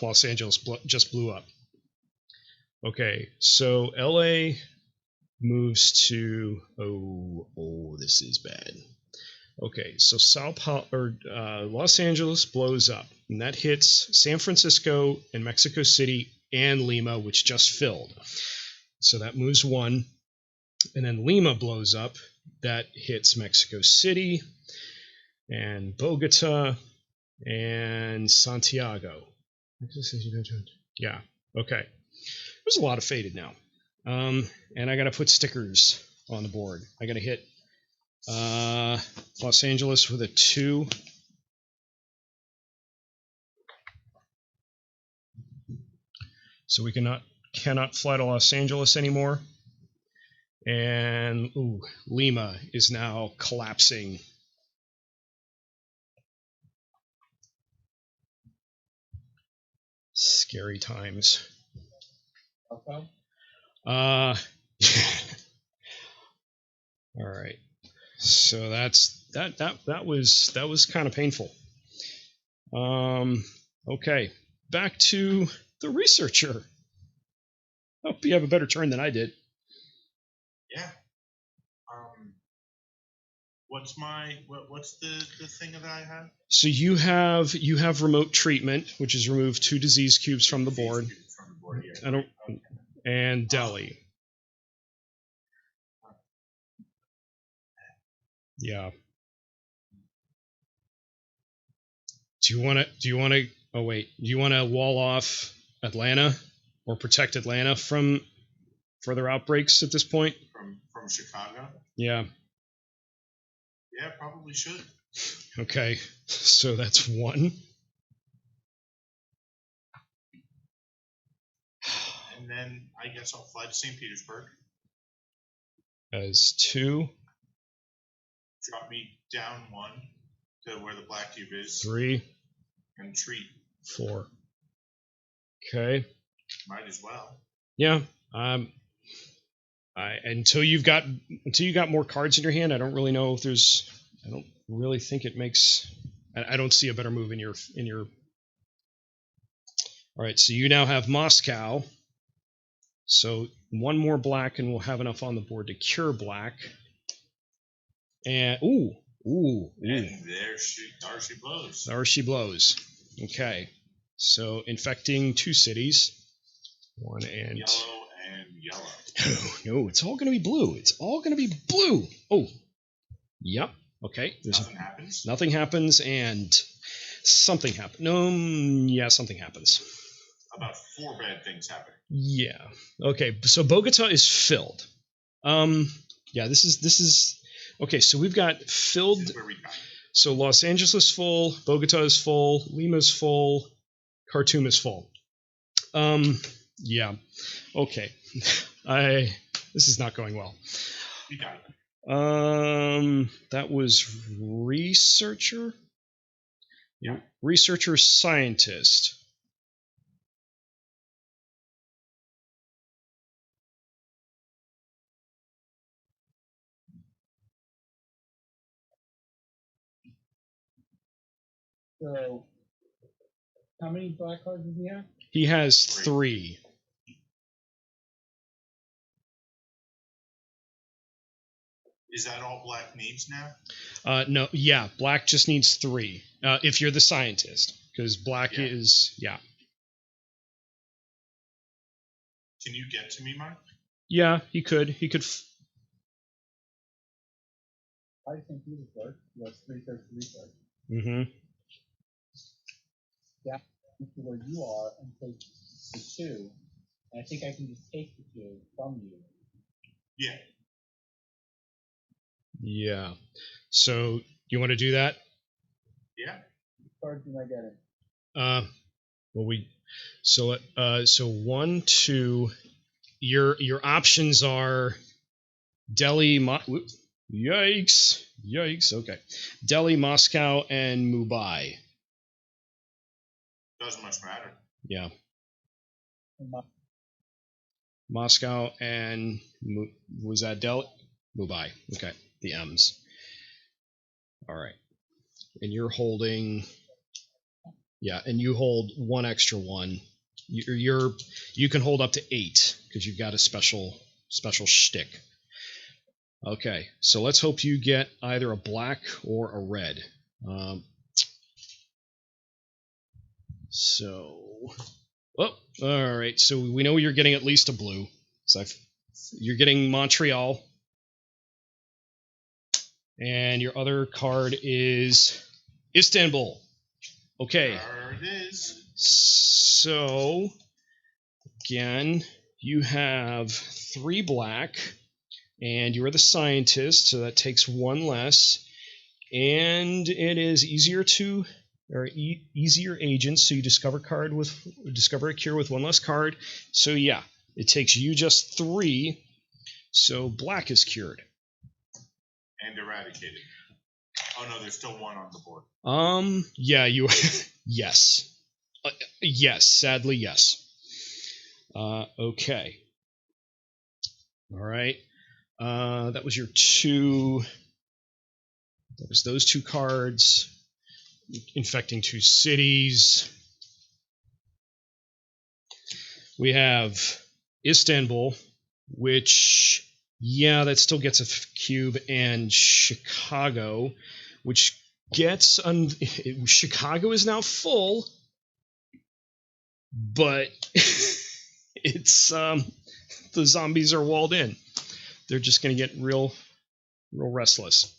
Los Angeles just blew up. Okay, so LA moves to this is bad. Okay, so Los Angeles blows up, and that hits San Francisco and Mexico City and Lima, which just filled. So that moves 1, and then Lima blows up. That hits Mexico City and Bogota and Santiago. Yeah, okay. There's a lot of faded now. And I got to put stickers on the board. I got to hit Los Angeles with a 2. So we cannot fly to Los Angeles anymore. And Lima is now collapsing. Scary times. Okay. All right. So that was kind of painful. Okay. Back to the researcher. Hope you have a better turn than I did. Yeah. What's the thing that I have? So you have remote treatment, which is remove 2 disease cubes from the board. Yeah. I don't, and Delhi. Yeah. Do you want to wall off Atlanta or protect Atlanta from further outbreaks at this point? From Chicago? Yeah. Yeah, probably should. Okay. So that's 1. And then I guess I'll fly to St. Petersburg. As 2. Drop me down 1 to where the black cube is. 3. And treat. 4. Okay. Might as well. Yeah. Until you got more cards in your hand, I don't really know if there's. I don't really think it makes. I don't see a better move in your. All right, so you now have Moscow. So 1 more black, and we'll have enough on the board to cure black. And ooh. And there she blows. There she blows. Okay, so infecting 2 cities. 1 and yellow and yellow. No, it's all going to be blue. It's all going to be blue. Oh, yep. Okay. Nothing happens, and something happens. No, yeah, something happens. About 4 bad things happen. Yeah. Okay. So Bogota is filled. Yeah. This is. Okay. So we've got filled. This is where we got it. So Los Angeles is full. Bogota is full. Lima is full. Khartoum is full. Yeah. Okay. This is not going well. You got it. That was researcher. Yeah. Researcher scientist. So, how many black cards does he have? He has 3. Is that all black needs now? No, yeah, black just needs 3. If you're the scientist, because black is Can you get to me, Mike? Yeah, he could. I think he would work. That's research. Mm-hmm. Yeah, to where you are and take the 2. And I think I can just take the 2 from you. Yeah. Yeah. So you want to do that? Yeah. Cards am I getting? So 1, 2. Your options are Delhi. Yikes! Okay, Delhi, Moscow, and Mumbai. Doesn't much matter. Yeah. Moscow and was that Delhi? Mumbai. Okay, the M's. All right, and you're holding. Yeah, and you hold 1 extra 1. You can hold up to 8 because you've got a special shtick. Okay, so let's hope you get either a black or a red. All right. So we know you're getting at least a blue. So you're getting Montreal, and your other card is Istanbul. Okay. There it is. So again, you have 3 black. And you are the scientist, so that takes 1 less. And it is easier to There are easier agents, so you discover a cure with one less card. So yeah, it takes you just 3. So black is cured. And eradicated. Oh no, there's still 1 on the board. Yeah, you. Yes. Yes. Sadly, yes. Okay. All right. That was your 2. That was those 2 cards. Infecting 2 cities. We have Istanbul, which, yeah, that still gets a cube, and Chicago, which gets Chicago is now full, but it's the zombies are walled in. They're just going to get real restless.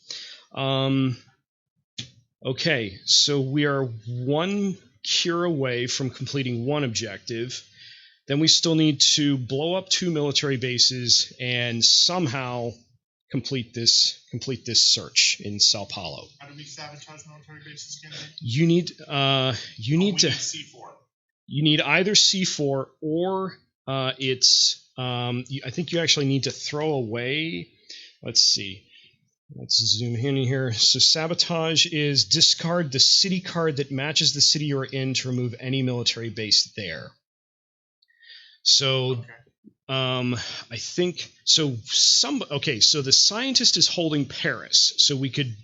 Okay, so we are 1 cure away from completing 1 objective. Then we still need to blow up 2 military bases and somehow complete this search in Sao Paulo. How do we sabotage military bases, Kennedy? You need need C4. You need either C4 or I think you actually need to throw away. Let's see. Let's zoom in here. So sabotage is discard the city card that matches the city you're in to remove any military base there. So, okay. I think so. Okay, so the scientist is holding Paris. So we could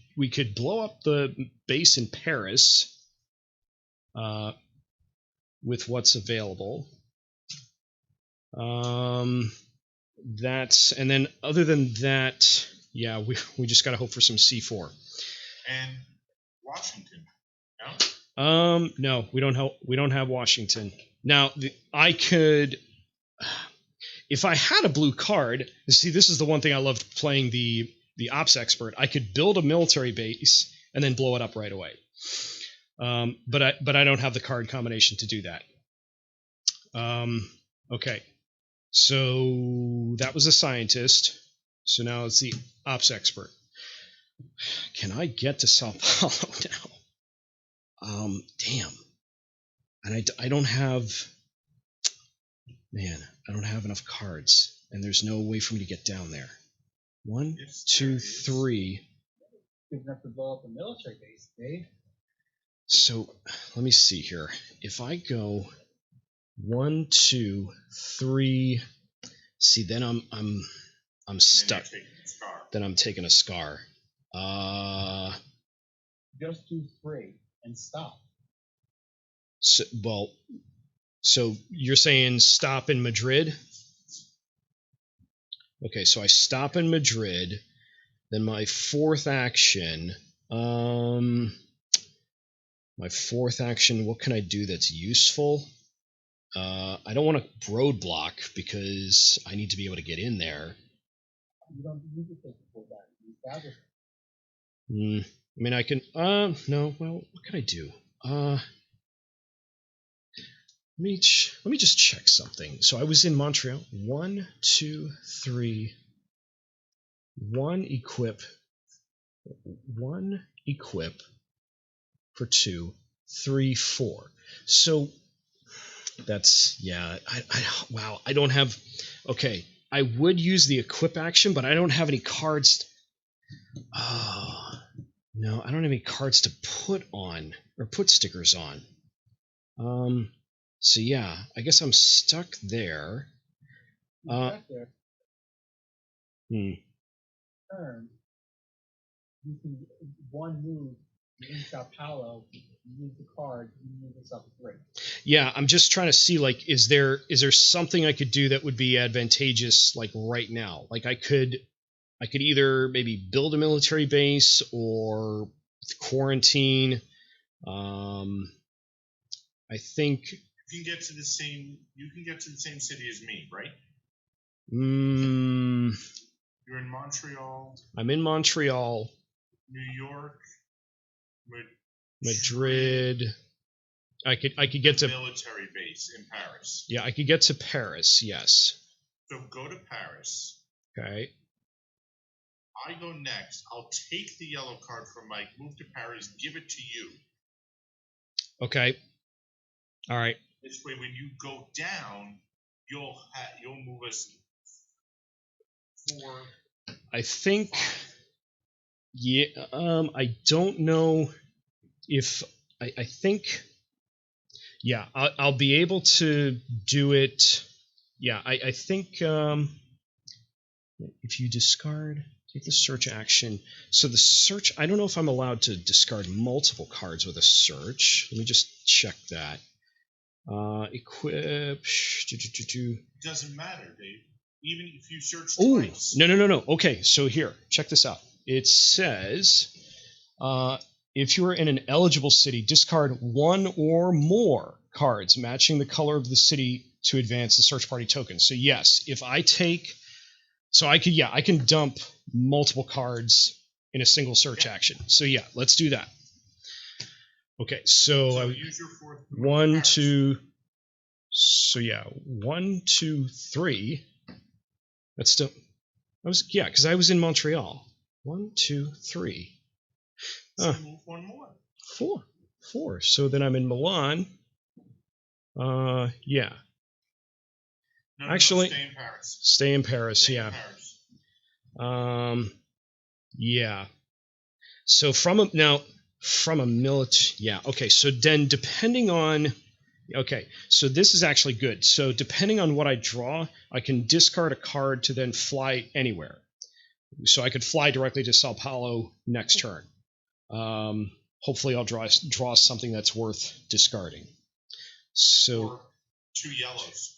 blow up the base in Paris, with what's available. And then other than that. Yeah, we just gotta hope for some C4. And Washington, no? No, we don't have Washington. Now, I could, if I had a blue card. See, this is the one thing I loved playing the ops expert. I could build a military base and then blow it up right away. But I don't have the card combination to do that. Okay, so that was a scientist. So now it's the ops expert. Can I get to Sao Paulo now? Damn. And I don't have... Man, I don't have enough cards. And there's no way for me to get down there. 1, 2, 3. Good enough to blow up a military base, Dave. So, let me see here. If I go 1, 2, 3... See, then I'm stuck. Then I'm taking a scar. Just do 3 and stop. So you're saying stop in Madrid? Okay, so I stop in Madrid. Then my 4th action. What can I do that's useful? I don't want to roadblock because I need to be able to get in there. You don't need to take the full back. I mean, I can. No. Well, what can I do? Let me just check something. So I was in Montreal. 1, 2, 3. 1 equip. 1 equip for 2, 3, 4. So that's wow. I don't have. Okay. I would use the equip action, but I don't have any cards. Oh, no, I don't have any cards to put on or put stickers on. So yeah, I guess I'm stuck there. Turn. You can 1 move in Sao Paulo. You use the card. You move this up 3. Yeah, I'm just trying to see, like, is there something I could do that would be advantageous, like right now? Like I could either maybe build a military base or quarantine. I think you can get to the same city as me, right? You're in Montreal. I'm in Montreal. New York. Madrid. I could get to military base in Paris. Yeah, I could get to Paris. Yes. So go to Paris. Okay. I go next. I'll take the yellow card from Mike, move to Paris, give it to you. Okay. All right. This way, when you go down, you'll move us 4. I think. Yeah. I don't know if I think. Yeah, I'll be able to do it. Yeah, I think if you discard, take the search action. So the search, I don't know if I'm allowed to discard multiple cards with a search. Let me just check that. Equip. Doesn't matter, Dave. Even if you search Oh, twice. no. Okay, so here, check this out. It says, if you're in an eligible city, discard 1 or more cards matching the color of the city to advance the search party token. So yes, if I take, so I can dump multiple cards in a single search action. So yeah, let's do that. Okay, so use your 4th. 1, 2. So yeah, 1, 2, 3. That's still. Because I was in Montreal. 1, 2, 3. So move 1 more. 4. So then I'm in Milan. Yeah. No, Actually, stay in Paris. Stay in Paris. Stay Yeah. in Paris. Yeah. So from a military. Yeah. Okay. So then depending on. Okay. So this is actually good. So depending on what I draw, I can discard a card to then fly anywhere. So I could fly directly to Sao Paulo next turn. Hopefully I'll draw something that's worth discarding. So or 2 yellows.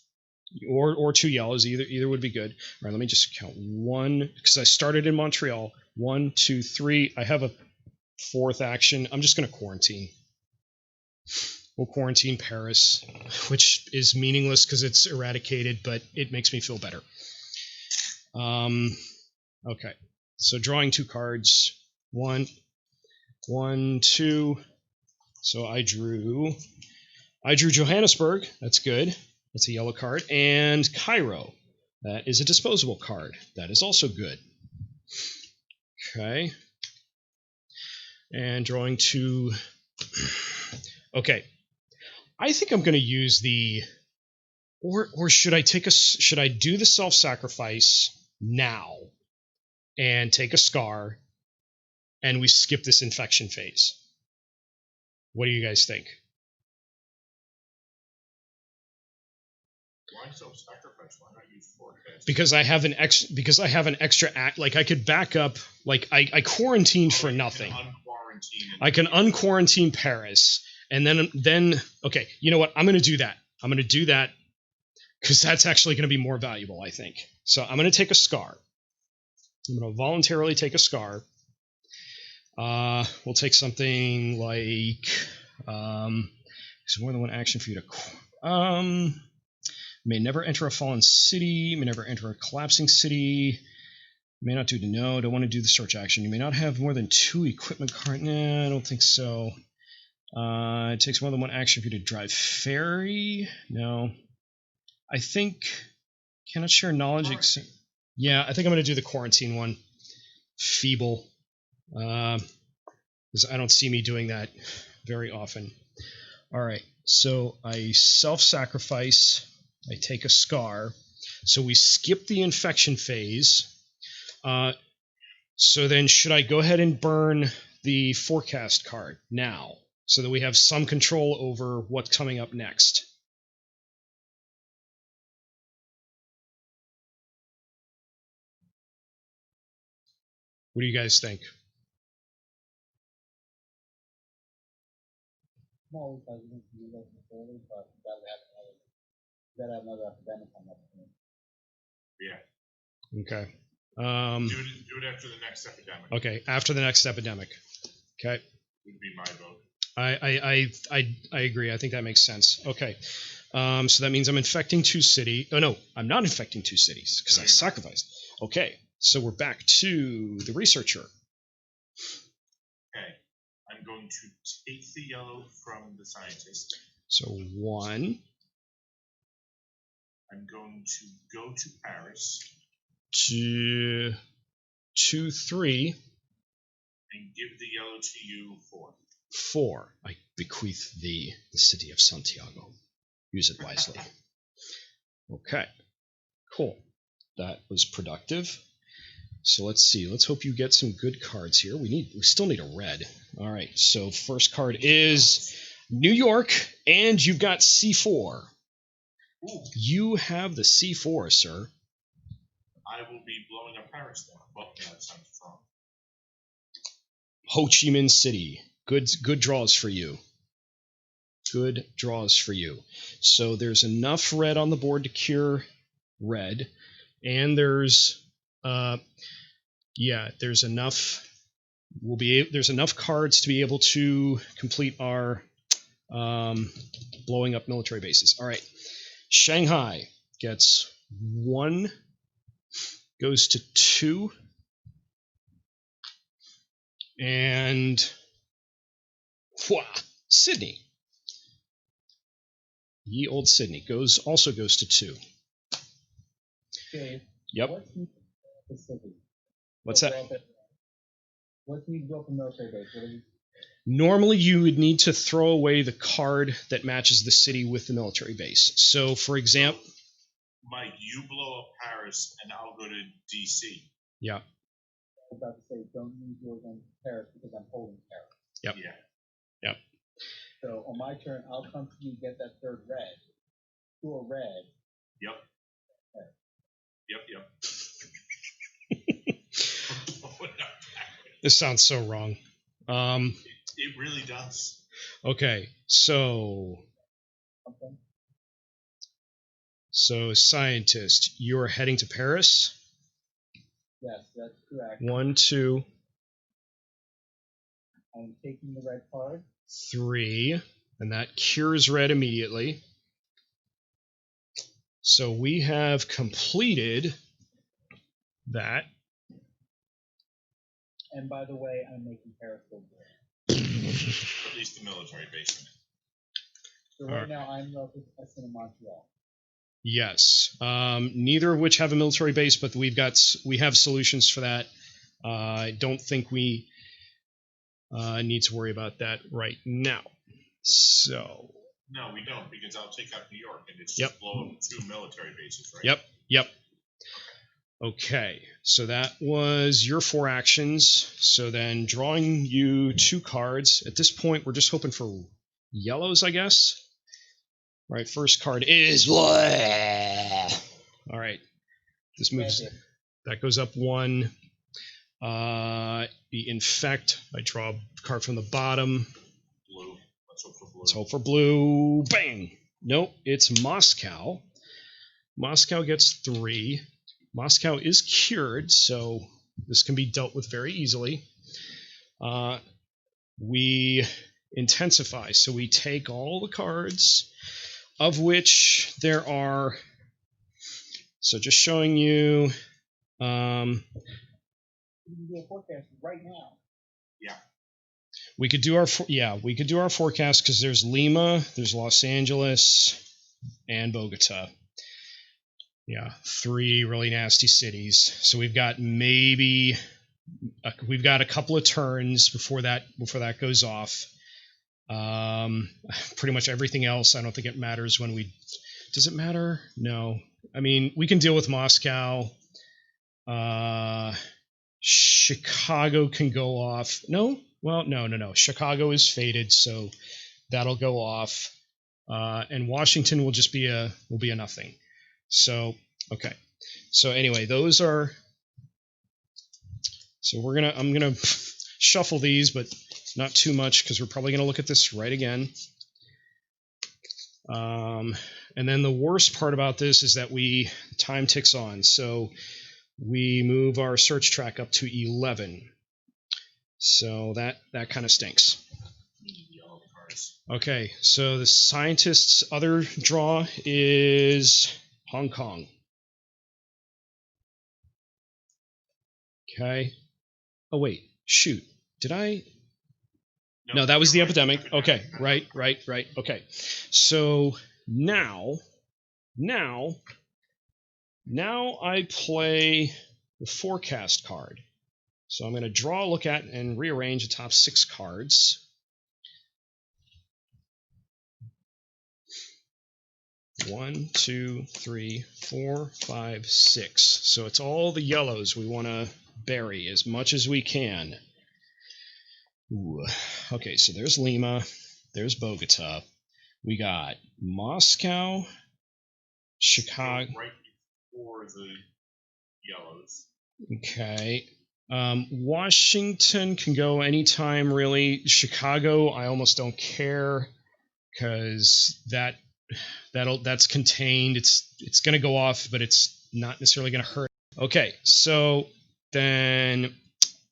Or 2 yellows, either would be good. All right, let me just count 1 because I started in Montreal. 1, 2, 3. I have a 4th action. I'm just going to quarantine. We'll quarantine Paris, which is meaningless because it's eradicated, but it makes me feel better. Okay, so drawing 2 cards. 1, 2. So I drew Johannesburg. That's good. That's a yellow card. And Cairo. That is a disposable card. That is also good. Okay. And drawing 2. Okay. I think I'm going to use the. Or should I do the self-sacrifice now and take a scar and we skip this infection phase? What do you guys think? Why self-sacrifice? Why not use forecast? Because I have an extra act. Like I could back up. Like I quarantined for nothing. I can unquarantine Paris, and then okay. You know what? I'm going to do that. I'm going to do that because that's actually going to be more valuable, I think. So I'm going to take a scar. I'm going to voluntarily take a scar. We'll take something like there's more than one action for you to. May never enter a fallen city. May never enter a collapsing city. May not do to know. Don't want to do the search action. You may not have more than 2 equipment cards. Nah, I don't think so. It takes more than one action for you to drive ferry. No. I think cannot share knowledge. Yeah, I think I'm going to do the quarantine one. Feeble. Because I don't see me doing that very often. All right. So I self-sacrifice. I take a scar. So we skip the infection phase. So then should I go ahead and burn the forecast card now so that we have some control over what's coming up next? What do you guys think? No, because you can do that before, but you gotta have another epidemic on that point. Yeah. Okay. Do it after the next epidemic. Okay, after the next epidemic. Okay. Would be my vote. I agree. I think that makes sense. Okay. So that means I'm infecting 2 cities. Oh no, I'm not infecting 2 cities because I sacrificed. Okay. So we're back to the researcher. Okay. I'm going to take the yellow from the scientist. So 1. I'm going to go to Paris. 2, 3. And give the yellow to you 4. 4. I bequeath thee the city of Santiago. Use it wisely. Okay. Cool. That was productive. So let's see. Let's hope you get some good cards here. We still need a red. All right. So first card is New York, and you've got C4. Ooh, You have the C4, sir. I will be blowing up Paris then. Well, yeah, that sounds strong. Ho Chi Minh City. Good draws for you. Good draws for you. So there's enough red on the board to cure red, and there's there's enough. There's enough cards to be able to complete our blowing up military bases. All right, Shanghai gets 1, goes to 2, and Sydney. Ye old Sydney also goes to 2. Okay. Yep. What's the Pacific? What's that? What do you go for military base? What do you? Normally, you would need to throw away the card that matches the city with the military base. So, for example, Mike, you blow up Paris, and I'll go to DC. yeah, I was about to say, don't use yours on Paris because I'm holding Paris. Yep. Yeah. So on my turn, I'll come to you, get that third red. To a red. Yep. this sounds so wrong. It really does. Okay, so Okay. Scientist, you are heading to Paris. Yes, that's correct. 1, 2, I'm taking the red card. 3, and that cures red immediately. So we have completed that. And by the way, I'm making Paris go blue. At least the military base in it. So right now, I'm located in Montreal. Yes. Neither of which have a military base, but we have solutions for that. I don't think we need to worry about that right now. So. No, we don't, because I'll take out New York, and it's Yep. just blow up 2 military bases, right? Yep. Okay, so that was your 4 actions. So then drawing you 2 cards. At this point, we're just hoping for yellows, I guess. All right, first card is... All right, this moves... That goes up 1. The Infect. I draw a card from the bottom. Blue. Let's hope for blue. Let's hope for blue. Bang! Nope, it's Moscow. Moscow gets 3. Moscow is cured, so this can be dealt with very easily. We intensify, so we take all the cards, of which there are... So just showing you... You can do a forecast right now. Yeah. We could do our forecast because there's Lima, there's Los Angeles, and Bogota. Yeah, 3 really nasty cities. So we've got a couple of turns before that goes off. Pretty much everything else, I don't think it matters when we. Does it matter? No. I mean, we can deal with Moscow. Chicago can go off. No. Well, no. Chicago is faded, so that'll go off, and Washington will just be a nothing. So okay. So anyway, those are. So I'm gonna shuffle these, but not too much because we're probably gonna look at this right again. And then the worst part about this is that time ticks on. So we move our search track up to 11. So that kind of stinks. Yellow cards. Okay, so the scientist's other draw is Hong Kong. Okay. Oh, wait. Shoot. Did I? No, that was the epidemic. Okay, right. Okay. So now I play the forecast card. So I'm going to draw, look at, and rearrange the top 6 cards. 1, 2, 3, 4, 5, 6. So it's all the yellows we want to bury as much as we can. Ooh. Okay, so there's Lima. There's Bogota. We got Moscow, Chicago. Right before the yellows. Okay. Washington can go anytime, really. Chicago, I almost don't care because that's contained. It's going to go off, but it's not necessarily going to hurt. Okay, so then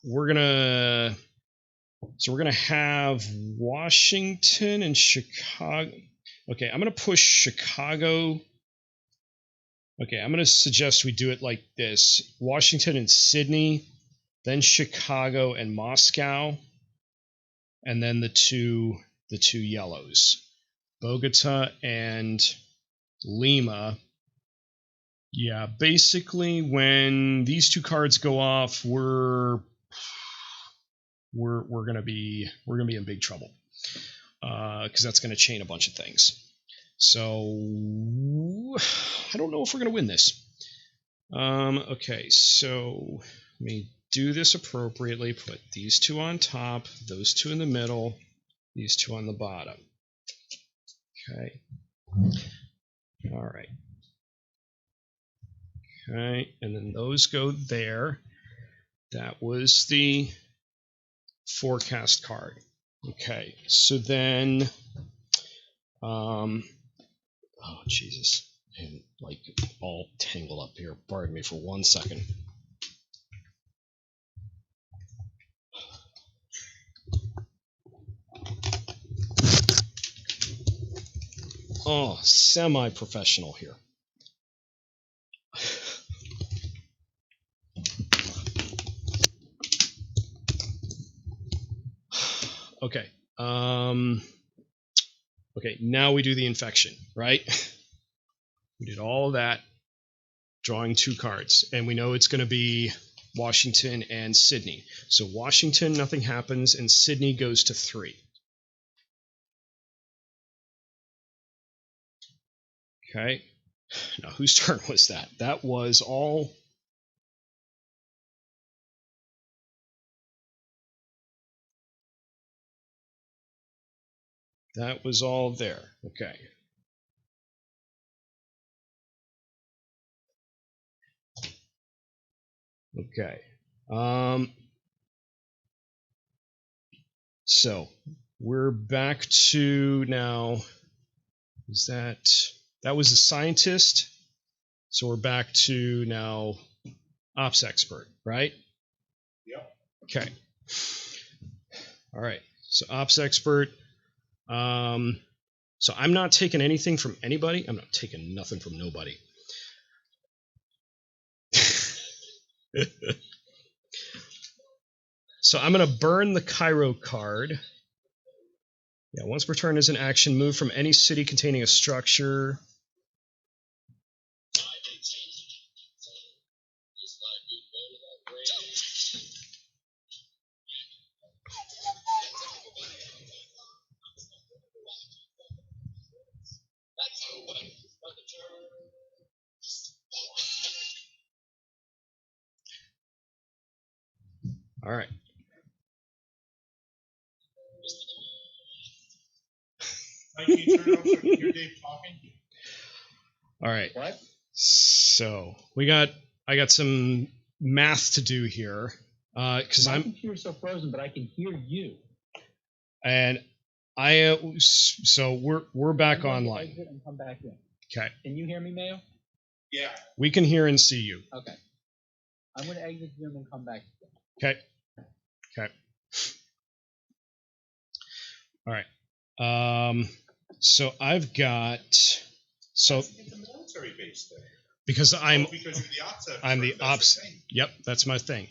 we're gonna have Washington and Chicago. Okay, I'm gonna push Chicago. Okay, I'm gonna suggest we do it like this: Washington and Sydney, then Chicago and Moscow, and then the two yellows, Bogota and Lima. Yeah, basically when these two cards go off, we're gonna be in big trouble because that's gonna chain a bunch of things. So I don't know if we're gonna win this. Okay, so let me do this appropriately. Put these two on top, those two in the middle, these two on the bottom. Okay. All right. Okay, and then those go there. That was the forecast card. Okay, so then, oh Jesus, I'm like all tangled up here. Pardon me for 1 second. Oh, semi-professional here. Okay. Okay, now we do the infection, right? We did all of that, drawing two cards, and we know it's going to be Washington and Sydney. So Washington, nothing happens, and Sydney goes to 3. Okay. Now, whose turn was that? That was all... That was all there. Okay. Okay. So we're back to now. Is that was the scientist? So we're back to now ops expert, right? Yep. Okay. All right. So ops expert. So I'm not taking anything from anybody. I'm not taking nothing from nobody. So I'm going to burn the Cairo card. Yeah, once per turn is an action, move from any city containing a structure. All right. Can you turn it off so I can hear Dave talking? All right. What? So I got some math to do here because My computer's so frozen, but I can hear you. And so we're back online. Exit and come back in. Okay. Can you hear me, Mayo? Yeah. We can hear and see you. Okay. I'm going to exit Zoom and come back in. Okay. Okay. All right. So I've got Get the military base there. because I'm Because you're the ops expert, I'm the that's ops. the thing. Yep, that's my thing.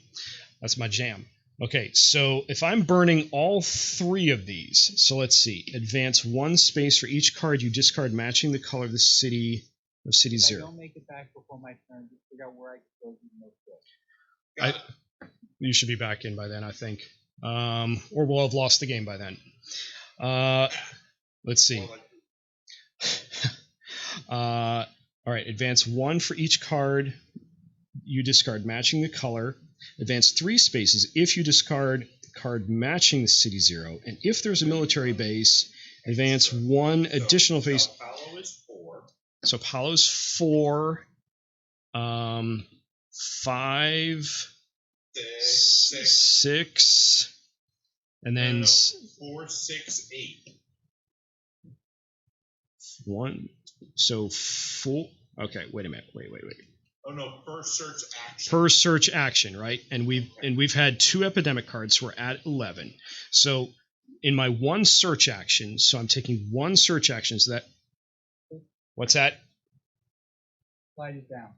That's my jam. Okay, so if I'm burning all 3 of these, so let's see. Advance 1 space for each card you discard matching the color of the city of city If I 0. don't make it back before my turn, just figure out where I can go to the most good. You should be back in by then, I think. Or we'll have lost the game by then. Let's see. Or like, All right, advance 1 for each card you discard matching the color. Advance 3 spaces if you discard the card matching the city 0. And if there's a military base, advance 1 additional base. Sao Paulo is 4. So Paulo's 4. 5. 6. And then 4, 6, 8. 1. So 4. Okay, wait a minute. Wait. Oh no, per search action. Per search action, right? And we've had 2 epidemic cards, so we're at 11. So in my 1 search action, so I'm taking 1 search action. So that, what's that? Slide it down.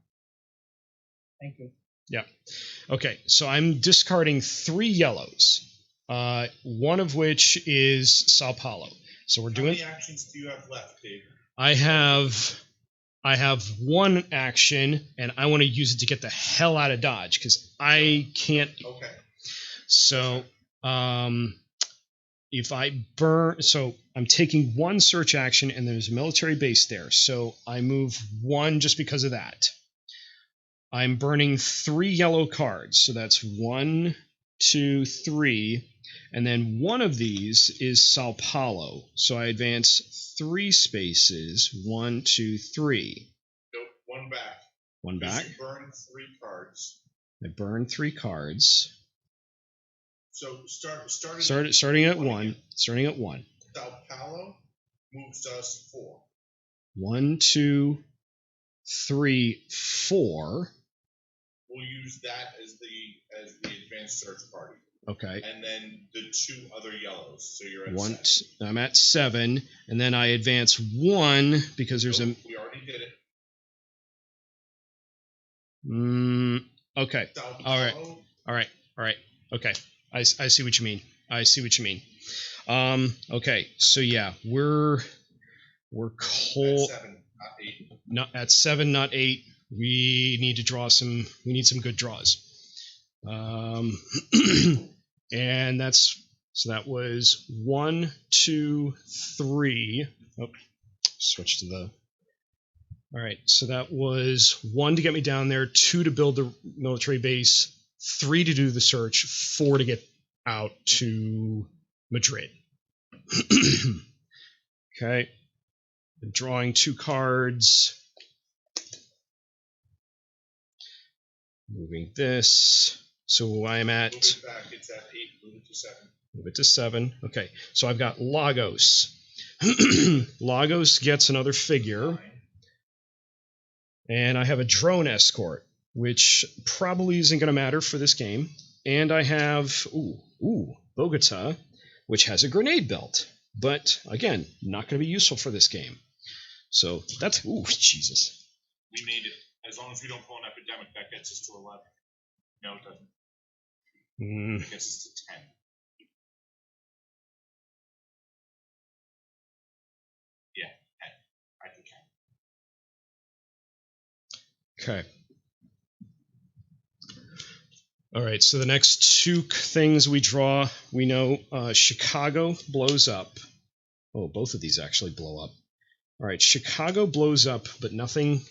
Thank you. Yeah. Okay, so I'm discarding 3 yellows. One of which is Sao Paulo. So we're doing. How many actions do you have left, Dave? I have 1 action, and I want to use it to get the hell out of Dodge because I can't. Okay. So, if I burn, so I'm taking 1 search action, and there's a military base there. So I move 1 just because of that. I'm burning 3 yellow cards. So that's 1, 2, 3. And then one of these is Sao Paulo. So I advance 3 spaces. 1, 2, 3. Nope, 1 back. 1 back. You burn 3 cards. I burn 3 cards. So Starting at 1. Starting at 1. Sao Paulo moves us 4. 1, 2, 3, 4. We'll use that as the advanced search party. Okay. And then the 2 other yellows. So you're at 1. 7. I'm at 7, and then I advance 1 because there's We already did it. Okay. Sao All right. Okay. I see what you mean. Okay. So yeah, we're cold. At 7, not 8. Not at 7, not 8. We need to draw some. We need some good draws. And that was 1, 2, 3. Oh, switch to the. All right, so that was 1 to get me down there, 2 to build the military base, 3 to do the search, 4 to get out to Madrid. Okay, drawing 2 cards. Moving this. So I am at. Move it back. It's at 8. Move it to 7. Move it to 7. Okay, so I've got Lagos. Lagos gets another figure. 9. And I have a drone escort, which probably isn't going to matter for this game. And I have, Bogota, which has a grenade belt. But, again, not going to be useful for this game. So that's, Jesus. We made it. As long as we don't pull an epidemic, that gets us to 11. No, it doesn't. It gets us to 10. Yeah, 10. I can count. Okay. All right, so the next 2 things we draw, we know Chicago blows up. Oh, both of these actually blow up. All right, Chicago blows up, but nothing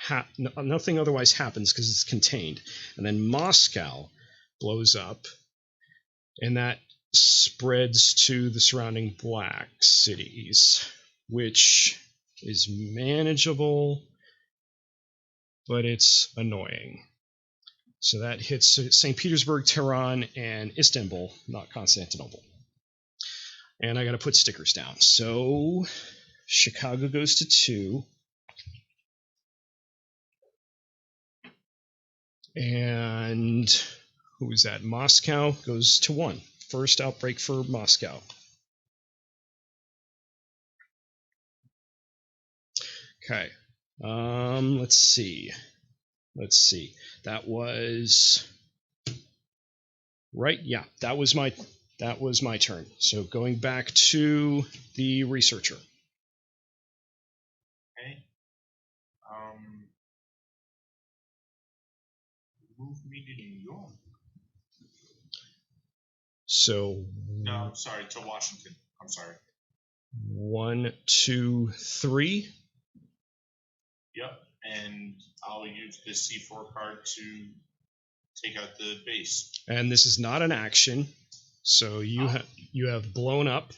otherwise happens because it's contained. And then Moscow blows up, and that spreads to the surrounding black cities, which is manageable, but it's annoying. So that hits St. Petersburg, Tehran, and Istanbul, not Constantinople. And I got to put stickers down. So Chicago goes to 2. And who is that? Moscow goes to 1. First outbreak for Moscow. Okay. Let's see. That was right. Yeah, that was my turn. So going back to the researcher. Okay. Move me to New York. So No, sorry, to Washington. I'm sorry. 1, 2, 3. Yep, and I'll use the C4 card to take out the base. And this is not an action, so you have blown up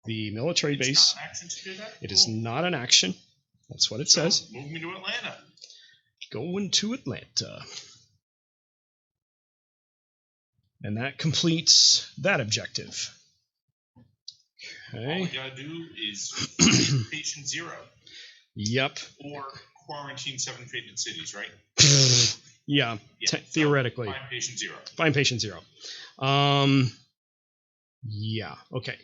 the military It's base. not an action to do that? It is not an action. That's what it says. Move me to Atlanta. Going to Atlanta. And that completes that objective. All Okay. we gotta do is patient 0 Yep. or quarantine 7 fated cities, right? Yeah. Yeah, Theoretically. So find patient 0. Find patient 0. Yeah. Okay.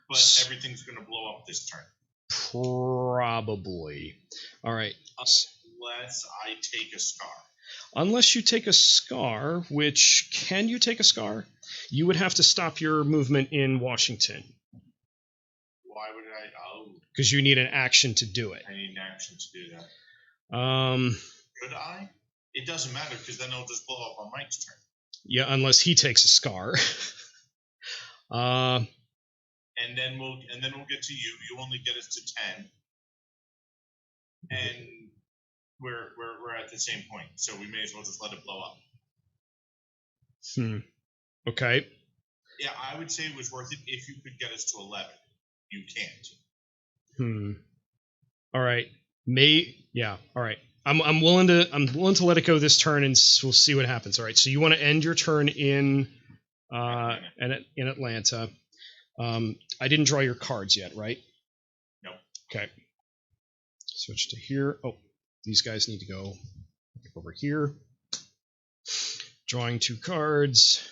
But everything's gonna blow up this turn. Probably. All right. Unless I take a scar. Unless you take a scar, which, can you take a scar? You would have to stop your movement in Washington Why would I? Oh, because you need an action to do it. I need an action to do that. Um, Could I? It doesn't matter because then it'll just blow up on Mike's turn. yeah, unless he takes a scar. And then we'll get to you. You only get us to 10, and we're at the same point. So we may as well just let it blow up. Okay. Yeah, I would say it was worth it if you could get us to 11. You can't. All right. Yeah. All right. I'm willing to let it go this turn, and we'll see what happens. All right. So you want to end your turn in Atlanta. I didn't draw your cards yet, right? No. Okay. Switch to here. Oh, these guys need to go over here. Drawing 2 cards.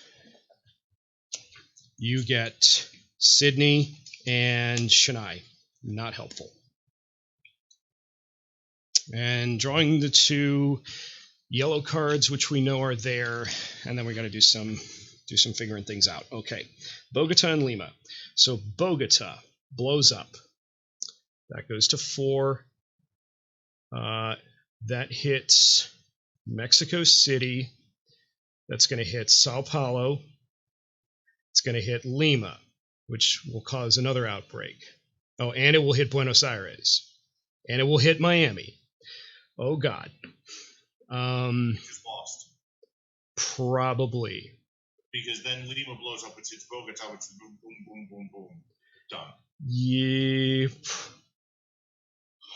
You get Sydney and Shania. Not helpful. And drawing the 2 yellow cards, which we know are there, and then we got to do some figuring things out. Okay, Bogota and Lima. So Bogota blows up. That goes to 4. That hits Mexico City. That's going to hit Sao Paulo. It's going to hit Lima, which will cause another outbreak. Oh, and it will hit Buenos Aires. And it will hit Miami. Oh, God. We just lost. Probably. Because then Lima blows up, which hits Bogota, which is boom, boom, boom, boom, boom. Done. Yeah.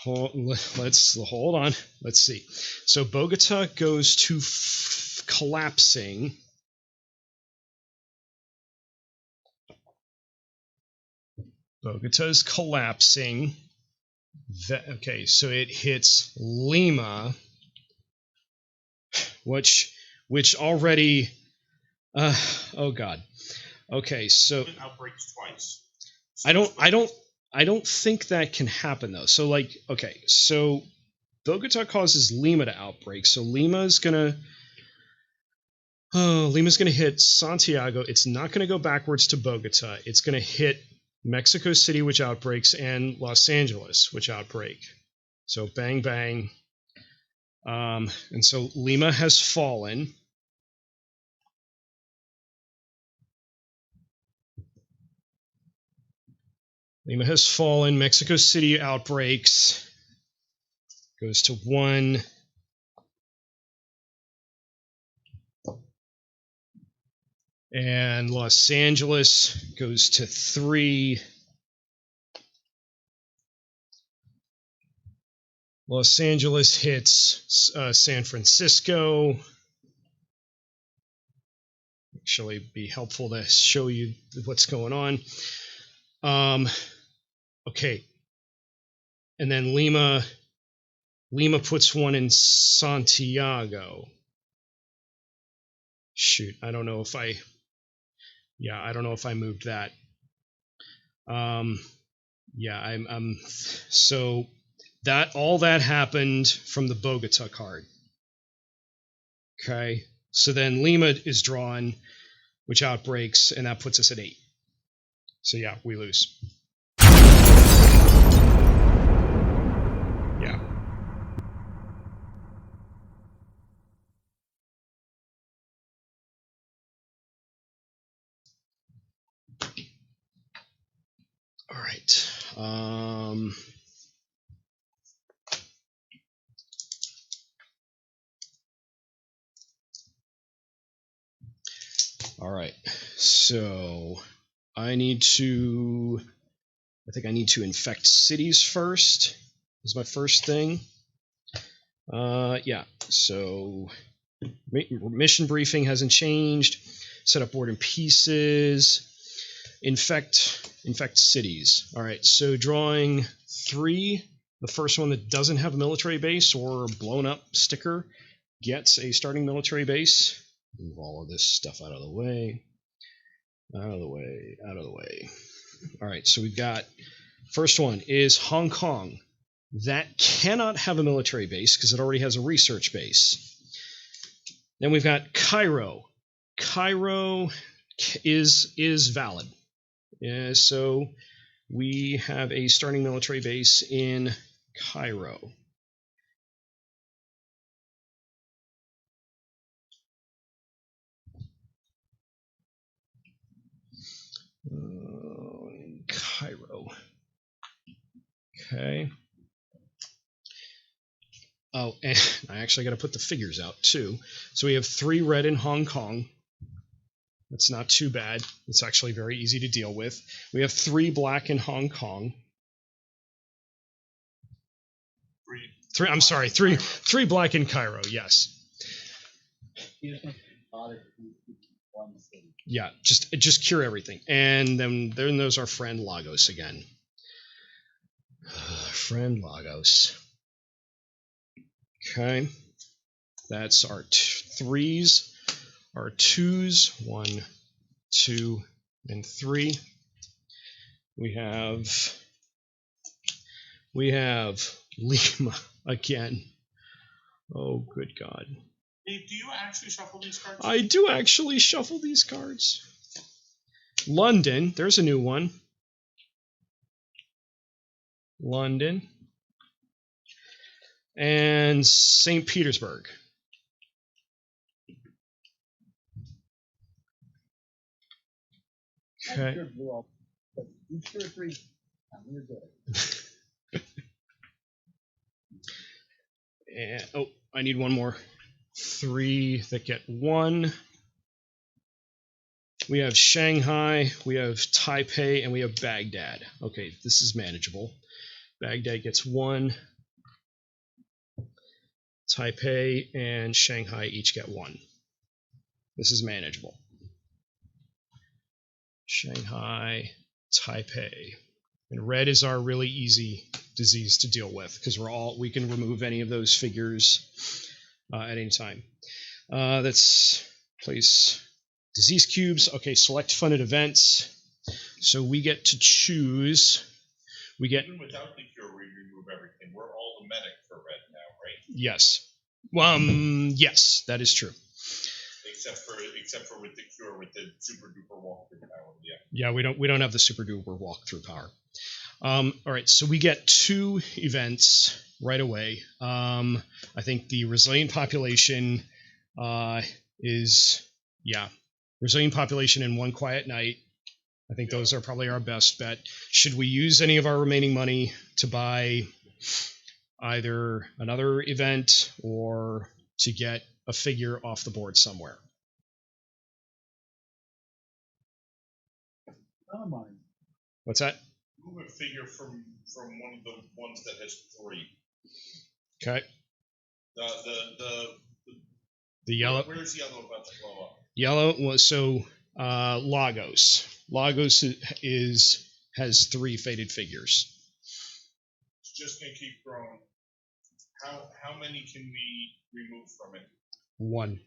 Hold on. Let's see. So Bogota goes to collapsing. Bogota's collapsing. Okay, so it hits Lima, which already. Oh God. Okay, so It outbreaks twice. I don't think that can happen though. So okay, so Bogota causes Lima to outbreak. So Lima's gonna hit Santiago. It's not gonna go backwards to Bogota. It's gonna hit Mexico City, which outbreaks, and Los Angeles, which outbreak. So bang bang. And so Lima has fallen. Lima has fallen. Mexico City outbreaks. Goes to 1. And Los Angeles goes to 3. Los Angeles hits San Francisco. Actually, be helpful to show you what's going on. Okay. And then Lima puts 1 in Santiago. Shoot, I don't know if I moved that. So that all that happened from the Bogota card. Okay. So then Lima is drawn, which outbreaks, and that puts us at 8. So yeah, we lose. Yeah. All right. All right. So I think I need to infect cities first. Is my first thing. Yeah. So mission briefing hasn't changed. Set up board in pieces. Infect cities. All right. So drawing 3. The first one that doesn't have a military base or blown up sticker gets a starting military base. Move all of this stuff out of the way. Out of the way. Out of the way. All right. So we've got first one is Hong Kong. That cannot have a military base because it already has a research base. Then we've got Cairo. Cairo is valid. So we have a starting military base in Cairo. In Cairo. Okay. Oh, and I actually got to put the figures out too. So we have 3 red in Hong Kong. That's not too bad. It's actually very easy to deal with. We have 3 black in Hong Kong. Three black in Cairo. Yes. Yeah, just cure everything, and then there's our friend Lagos again. Friend Lagos. Okay, that's our 3s, our 2s, 1, 2, and 3. We have Lima again. Oh, good God. Dave, do you actually shuffle these cards? I do actually shuffle these cards. London, there's a new one. London. And St. Petersburg. Okay. And, oh, I need one more. 3 that get 1. We have Shanghai, we have Taipei, and we have Baghdad. Okay, this is manageable. Baghdad gets 1. Taipei and Shanghai each get 1. This is manageable. Shanghai, Taipei. And red is our really easy disease to deal with because we can remove any of those figures at any time. Let's place disease cubes. Okay, select funded events. So we get to choose. Even without the cure, we remove everything. We're all the medic for red now, right? Yes. Yes, that is true. Except for with the cure, with the super duper walkthrough power. Yeah, we don't have the super duper walkthrough power. All right, so we get 2 events right away. I think the resilient population resilient population and 1 quiet night. I think those are probably our best bet. Should we use any of our remaining money to buy either another event or to get a figure off the board somewhere? What's that? Move a figure from one of the ones that has 3. Okay. The yellow. Where's yellow about to blow up? Yellow was so Lagos. Lagos has 3 faded figures. It's just gonna keep growing. How many can we remove from it? 1.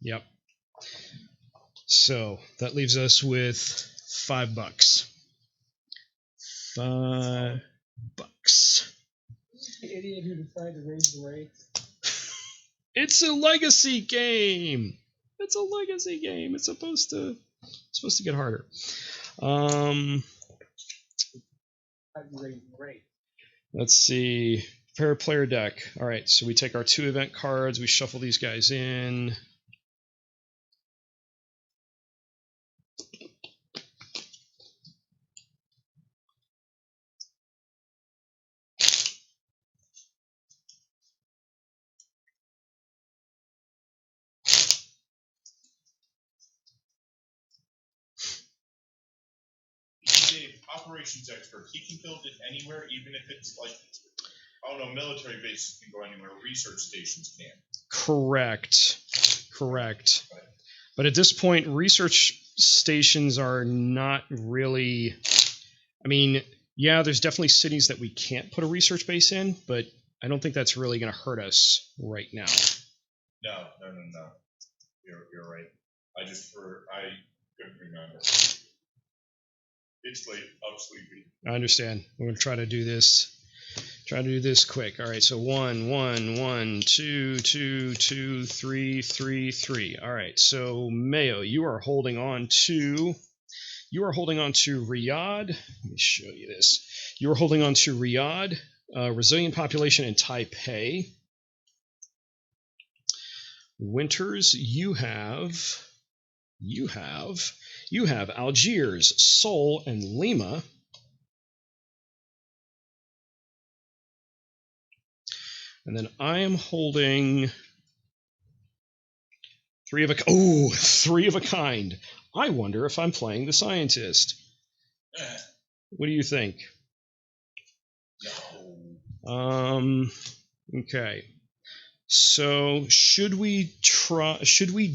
Yep. So that leaves us with $5. $5. The idiot who decided to raise the rates. It's a legacy game. It's a legacy game. It's supposed to get harder. Let's see. Prepare a player deck. All right, so we take our 2 event cards. We shuffle these guys in. operations expert. He can build it anywhere, even if it's like, I don't know, military bases can go anywhere. Research stations can. Correct. But at this point, research stations are not really. I mean, yeah, there's definitely cities that we can't put a research base in, but I don't think that's really going to hurt us right now. No. You're right. I couldn't remember. It's late. I'm sleepy. I understand. We're going to try to do this. Try to do this quick. All right. So 1, 1, 1, 2, 2, 2, 3, 3, 3. All right. So Mayo, you are holding on to Riyadh. Let me show you this. You are holding on to Riyadh, resilient population in Taipei. Winters, you have Algiers, Seoul, and Lima. And then I am holding three of a kind. I wonder if I'm playing the scientist. What do you think? No. Okay. So should we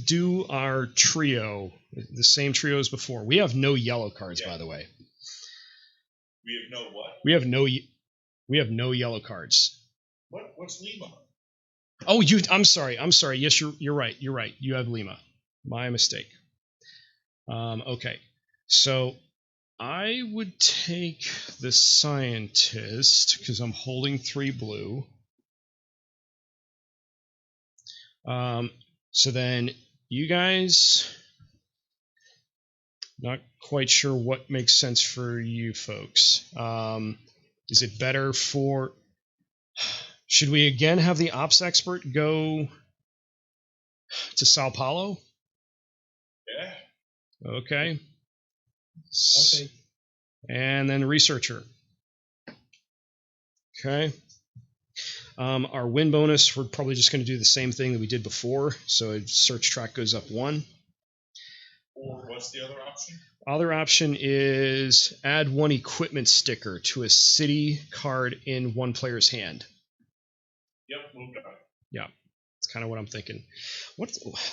do our trio, the same trio as before? We have no yellow cards, by the way. We have no what? We have no yellow cards. What's Lima? Oh, I'm sorry. Yes, you're right. You have Lima. My mistake. Okay. So I would take the scientist because I'm holding 3 blue. So then you guys, not quite sure what makes sense for you folks. Is it better for, should we again have the ops expert go to Sao Paulo? Yeah. Okay. Okay. And then researcher. Okay. Our win bonus, we're probably just going to do the same thing that we did before. So search track goes up 1. Or what's the other option? Other option is add 1 equipment sticker to a city card in one player's hand. Yep, moved on. Yeah, that's kind of what I'm thinking.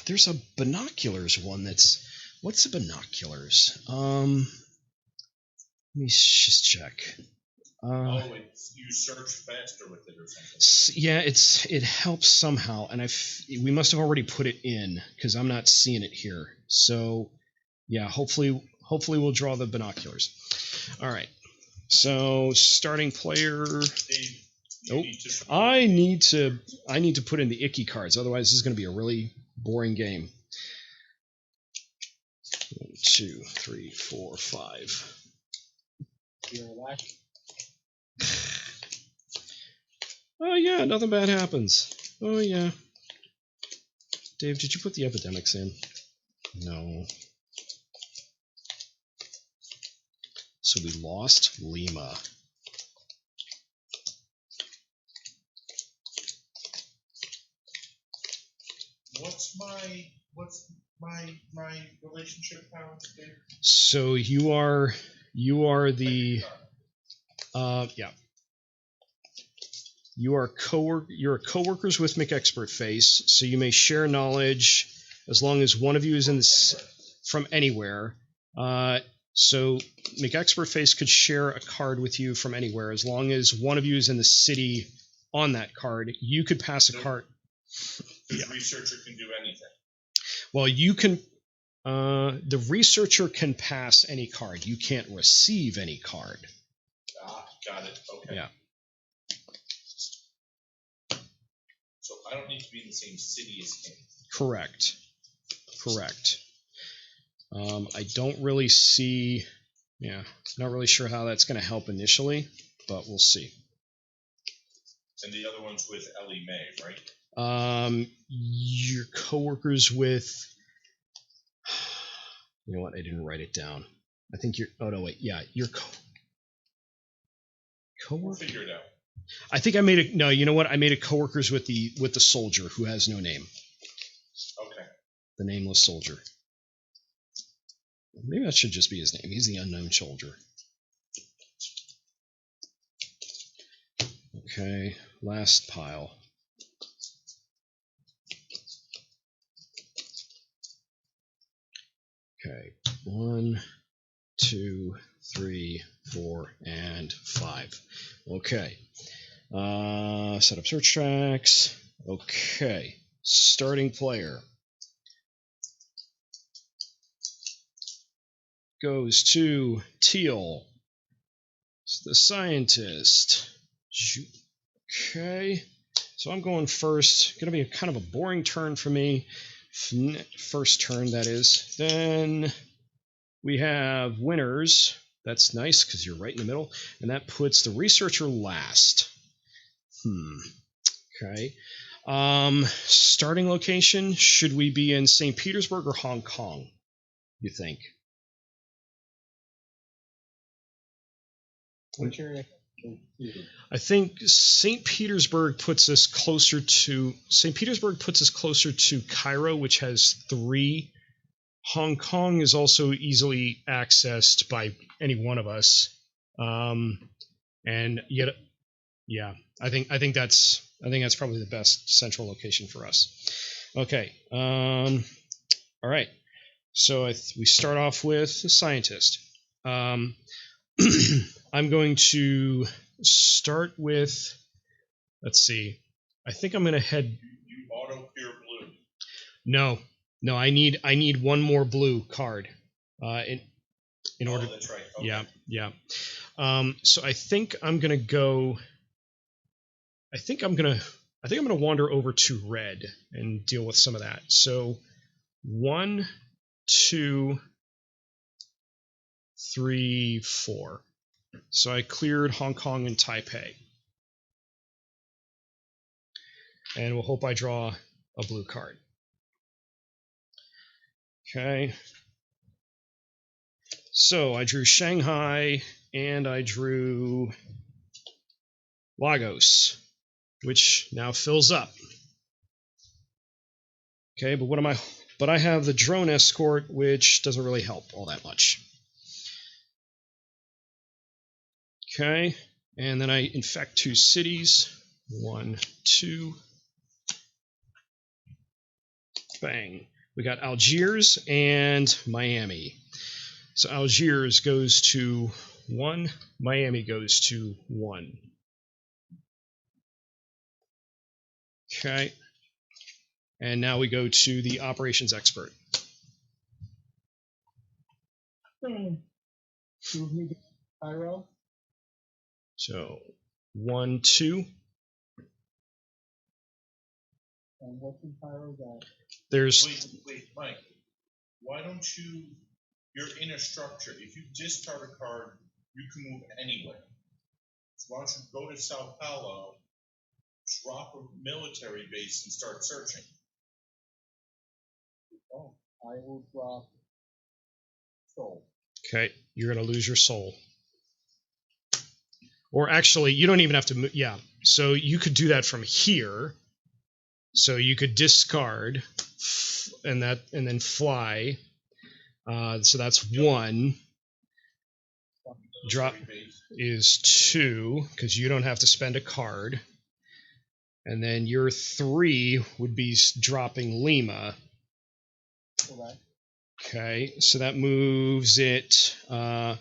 There's a binoculars one that's. What's the binoculars? Let me just check. You search faster with it or something. Yeah, it helps somehow, and we must have already put it in because I'm not seeing it here. So, yeah, hopefully we'll draw the binoculars. All right. So starting player. Nope. I need to put in the icky cards. Otherwise, this is going to be a really boring game. 1, 2, 3, 4, 5. You're relaxed. Oh yeah, nothing bad happens. Oh yeah. Dave, did you put the epidemics in? No. So we lost Lima. What's my relationship power today? So you are the yeah. You're co-workers with McExpertface, so you may share knowledge as long as one of you is in this from anywhere. So McExpertface could share a card with you from anywhere as long as one of you is in the city on that card. You could pass a card. The researcher can do anything. Well, you can. The researcher can pass any card. You can't receive any card. Got it. Okay. Yeah. So I don't need to be in the same city as him. Correct. I don't really see. Yeah, not really sure how that's going to help initially, but we'll see. And the other one's with Ellie Mae, right? Your coworkers with. You know what? I didn't write it down. I think you're. Oh no, wait. Yeah, your coworker. We'll figure it out. I think I made it. No, you know what? I made it coworkers with the soldier who has no name. Okay. The nameless soldier. Maybe that should just be his name. He's the unknown soldier. Okay, last pile. Okay, 1, 2, 3, 4, and 5. Okay. Set up search tracks. Okay. Starting player goes to Teal, the scientist. Shoot. Okay. So I'm going first. Going to be a kind of a boring turn for me. First turn, that is. Then we have winners. That's nice because you're right in the middle. And that puts the researcher last. Okay. Starting location, should we be in St. Petersburg or Hong Kong, you think? What's your I think St. Petersburg puts us closer to Cairo, which has 3. Hong Kong is also easily accessed by any one of us. And yet, yeah, I think that's probably the best central location for us. Okay. All right. So we start off with the scientist. I'm going to start with. Let's see. I think I'm going to head. You auto clear blue. No. I need one more blue card. In order. That's right. Okay. Yeah. So I think I'm gonna go. I think I'm gonna wander over to red and deal with some of that. So 1, 2, 3, 4. So I cleared Hong Kong and Taipei, and we'll hope I draw a blue card. Okay. So I drew Shanghai and I drew Lagos, which now fills up. Okay, but I have the drone escort, which doesn't really help all that much. Okay, and then I infect 2 cities. 1, 2. Bang. We got Algiers and Miami. So Algiers goes to 1, Miami goes to 1. Okay. And now we go to the operations expert. Cairo. So 1, 2. And what's in Cairo that? There's. Wait, Mike. Why don't you? You're in a structure. If you discard a card, you can move anywhere. So why don't you go to Sao Paulo, drop a military base, and start searching? Oh, I will drop Seoul. Okay, you're going to lose your soul. Or actually, you don't even have to move. Yeah, so you could do that from here. So you could discard and then fly. So that's 1. Drop is 2 because you don't have to spend a card. And then your 3 would be dropping Lima. Correct. Okay, so that moves it 1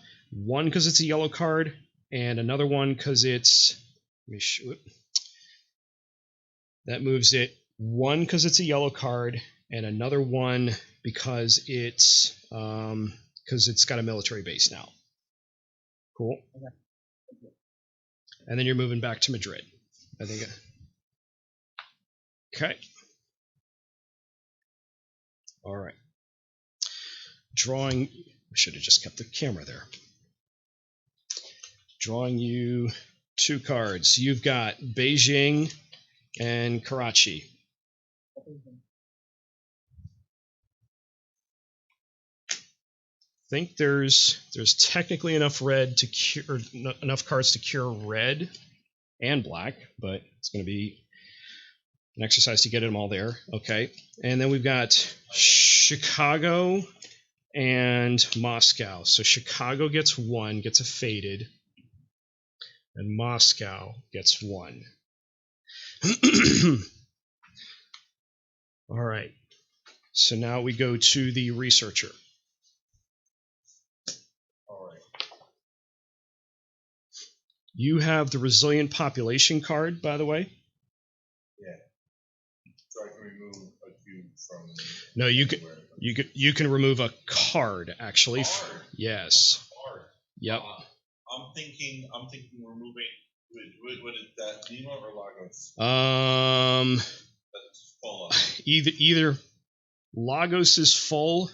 because it's a yellow card, and another 1 because it's. Let me show it. That moves it 1 because it's a yellow card, and another 1 because it's got a military base now. Cool. And then you're moving back to Madrid, I think. Okay. All right. Drawing. I should have just kept the camera there. Drawing you 2 cards. You've got Beijing and Karachi. I think there's technically enough red to cure, enough cards to cure red and black, but it's going to be an exercise to get them all there. Okay, and then we've got Chicago and Moscow. So Chicago gets 1, gets a faded. And Moscow gets 1. All right. So now we go to the researcher. All right. You have the resilient population card, by the way. Yeah. So I can remove a cube from. No, you can. anywhere. You can remove a card actually. Card? Yes. Hard. Yep. I'm thinking removing. What is that? Lima or Lagos? That's full up. Either Lagos is full.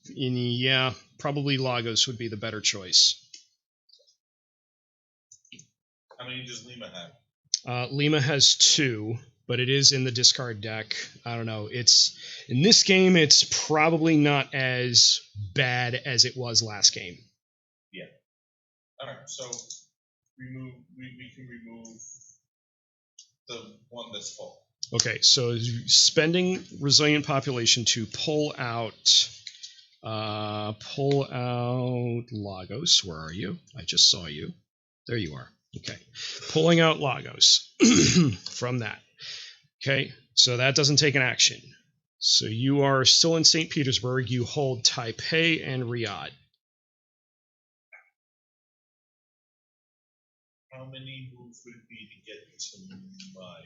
Yeah, probably Lagos would be the better choice. How many does Lima have? Lima has 2, but it is in the discard deck. I don't know. It's in this game. It's probably not as bad as it was last game. Yeah. All right. So remove. We can remove the one that's full. Okay, so spending resilient population to pull out Lagos. Where are you? I just saw you. There you are. Okay, pulling out Lagos from that. Okay, so that doesn't take an action. So you are still in St. Petersburg. You hold Taipei and Riyadh. How many moves would it be to get to my?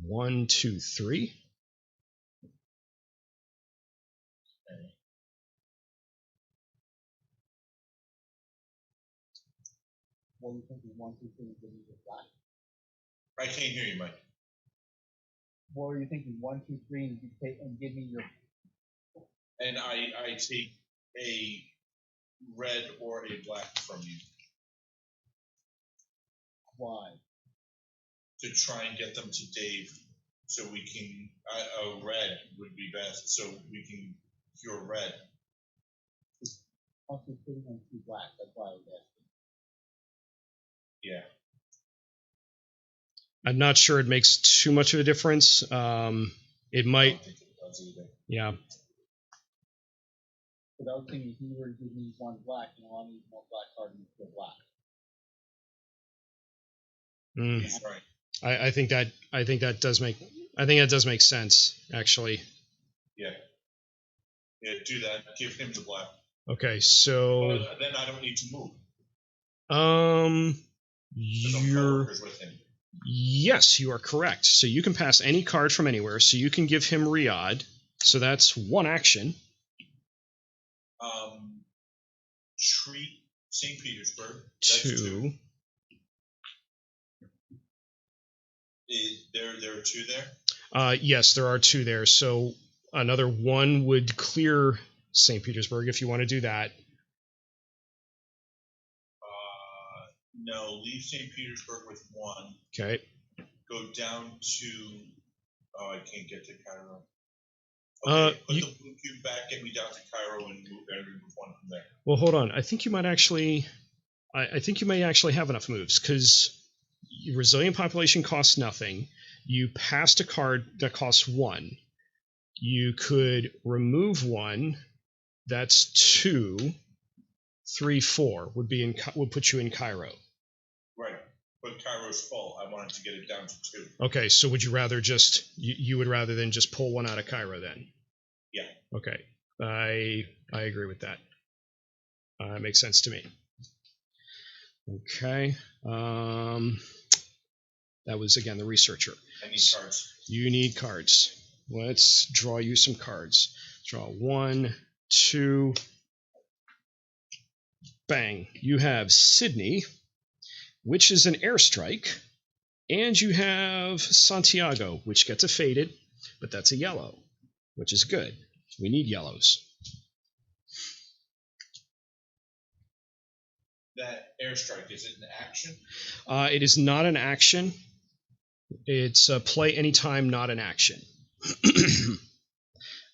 1, 2, 3. What do you think? 1, 2, 3, and give me your black. I can't hear you, Mike. What were you thinking? 1, 2, 3, and you take and give me your. And I take a red or a black from you Why? to try and get them to Dave, so we can. A red would be best, so we can cure red. 1, 2, 3, and 2 black. That's why I was asking. Yeah. I'm not sure it makes too much of a difference. It I might. don't think it does either. Yeah. But I was thinking if you were to give me 1 black and allow me to use 1 black card and still black. Mm. He's right. I think that does make sense, actually. Yeah. Yeah, do that. Give him the black. Okay, so But then I don't need to move. 'Cause I'm you're coworkers with him. yes, you are correct. So you can pass any card from anywhere. So you can give him Riyadh. So that's 1 action. Treat St. Petersburg. That's 2. There are 2 there. Yes, there are 2 there. So another 1 would clear St. Petersburg if you want to do that. No, leave St. Petersburg with 1. Okay. Go down to. Oh, I can't get to Cairo. Uh, Okay, put you- the blue cube back, get me down to Cairo, and remove 1 from there. Well, hold on. I think you might actually. I think you may actually have enough moves because resilient population costs nothing. You passed a card that costs 1. You could remove 1. That's 2. 3, 4 would put you in Cairo. Right, but Cairo's full. I wanted to get it down to 2. Okay, so would you rather just you would rather than just pull 1 out of Cairo then? Yeah. Okay, I agree with that. Makes sense to me. Okay, that was again the researcher. I need cards. You need cards. Let's draw you some cards. Draw 1, 2. Bang. You have Sydney, which is an airstrike, and you have Santiago, which gets a faded, but that's a yellow, which is good. We need yellows. That airstrike, is it an action? It is not an action. It's a play anytime, not an action.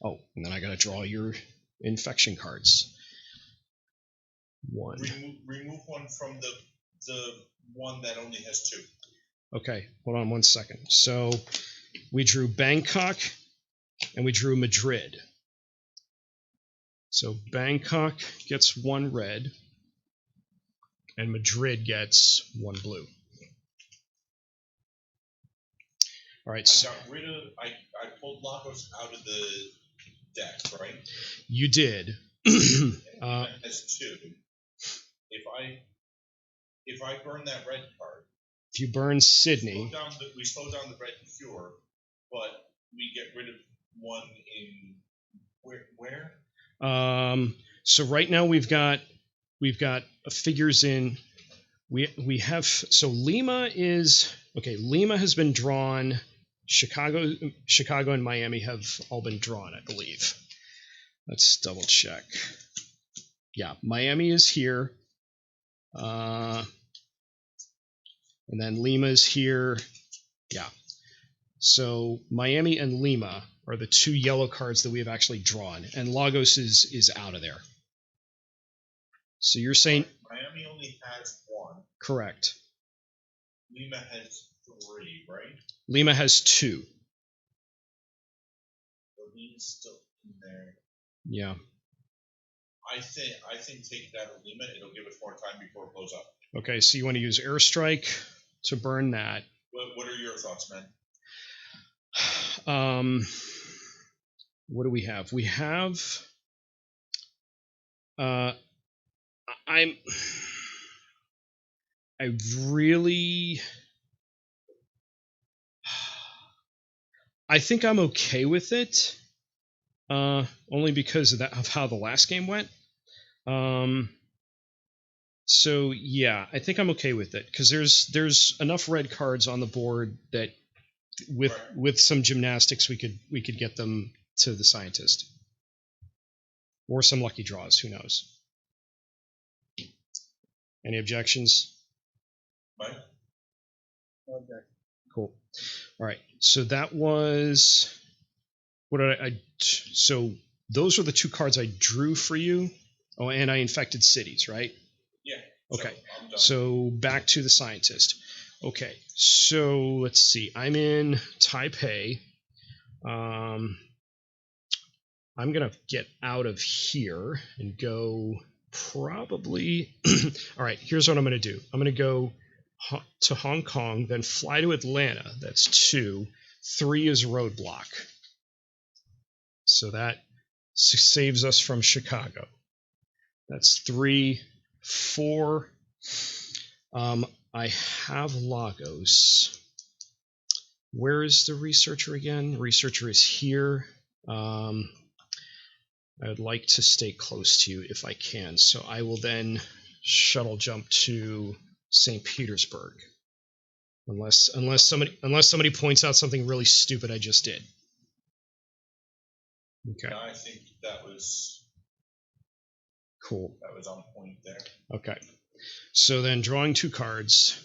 Oh, and then I gotta draw your infection cards. 1. Remove 1 from the one that only has 2. Okay, hold on 1 second. So we drew Bangkok and we drew Madrid. So Bangkok gets 1 red. and Madrid gets 1 blue. All right, I so got rid of. I pulled Lagos out of the deck, right? you did. That has 2. If I burn that red card, If you burn Sydney, we slow down the red cure, but we get rid of 1 in where? So right now we've got figures in. We have, so Lima is okay. Lima has been drawn. Chicago and Miami have all been drawn, I believe. Let's double check. Yeah, Miami is here. And then Lima is here. Yeah. So Miami and Lima are the 2 yellow cards that we have actually drawn, and Lagos is out of there. So you're saying Miami only has 1. correct. Lima has 3, right? Lima has 2. So Lima's still in there. Yeah. I think take it out of Lima. It'll give us more time before it blows up. Okay, so you want to use airstrike to burn that. What are your thoughts, man? What do we have? We have. I really. I think I'm okay with it. Only because of how the last game went. So yeah, I think I'm okay with it because there's enough red cards on the board that with some gymnastics we could get them to the scientist, or some lucky draws. Who knows? Any objections? Mike? Okay. Cool. All right. So that was what did I so those were the 2 cards I drew for you. Oh, and I infected cities, right? Yeah. Okay. I'm done. So back to the scientist. Okay. So let's see. I'm in Taipei. I'm going to get out of here and go probably. All right. Here's what I'm going to do. I'm going to go to Hong Kong, then fly to Atlanta. That's 2. 3 is roadblock. So that saves us from Chicago. That's 3, 4. I have Lagos. Where is the researcher again? Researcher is here. I would like to stay close to you if I can. So I will then shuttle jump to St. Petersburg. Unless somebody points out something really stupid I just did. Okay. No, I think that was Cool. That was on point there. Okay. So then drawing 2 cards.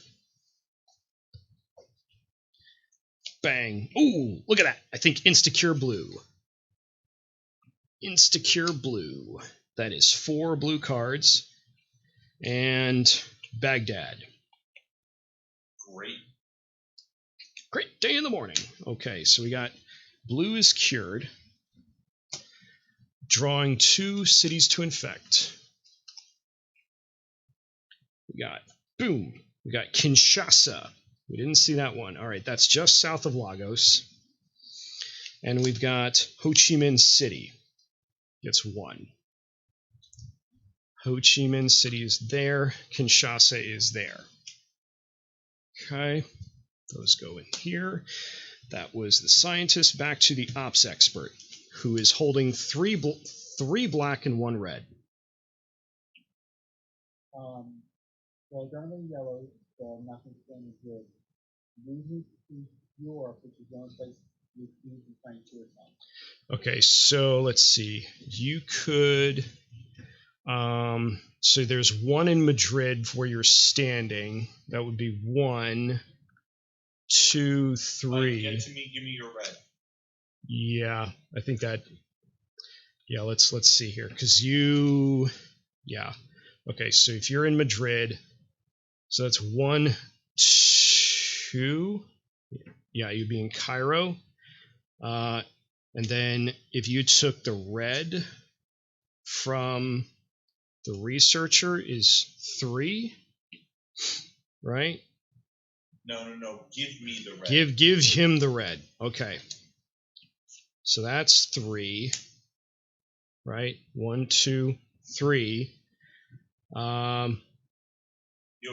Bang. Ooh, look at that. I think Instacure blue. Instacure blue. That is 4 blue cards. And Baghdad. Great day in the morning. Okay, so we got blue is cured. Drawing 2 cities to infect. We got, boom, we got Kinshasa. We didn't see that one. All right, that's just south of Lagos. And we've got Ho Chi Minh City. Gets 1. Ho Chi Minh City is there. Kinshasa is there. Okay, those go in here. That was the scientist. Back to the ops expert, who is holding 3 black and 1 red. Well, down in yellow, so nothing's going to good. Losing to Europe, which is the only place you can be playing suicide. Okay, so let's see. You could. So there's 1 in Madrid where you're standing. That would be 1, 2, 3. Get to me. Give me your red. Yeah, I think that. Yeah, let's see here, because you. Yeah. Okay, so if you're in Madrid, so that's 1, 2. Yeah, you'd be in Cairo. And then if you took the red from the researcher is 3. right? No. Give me the red. Give him the red. Okay. So that's 3. Right? 1, 2, 3. You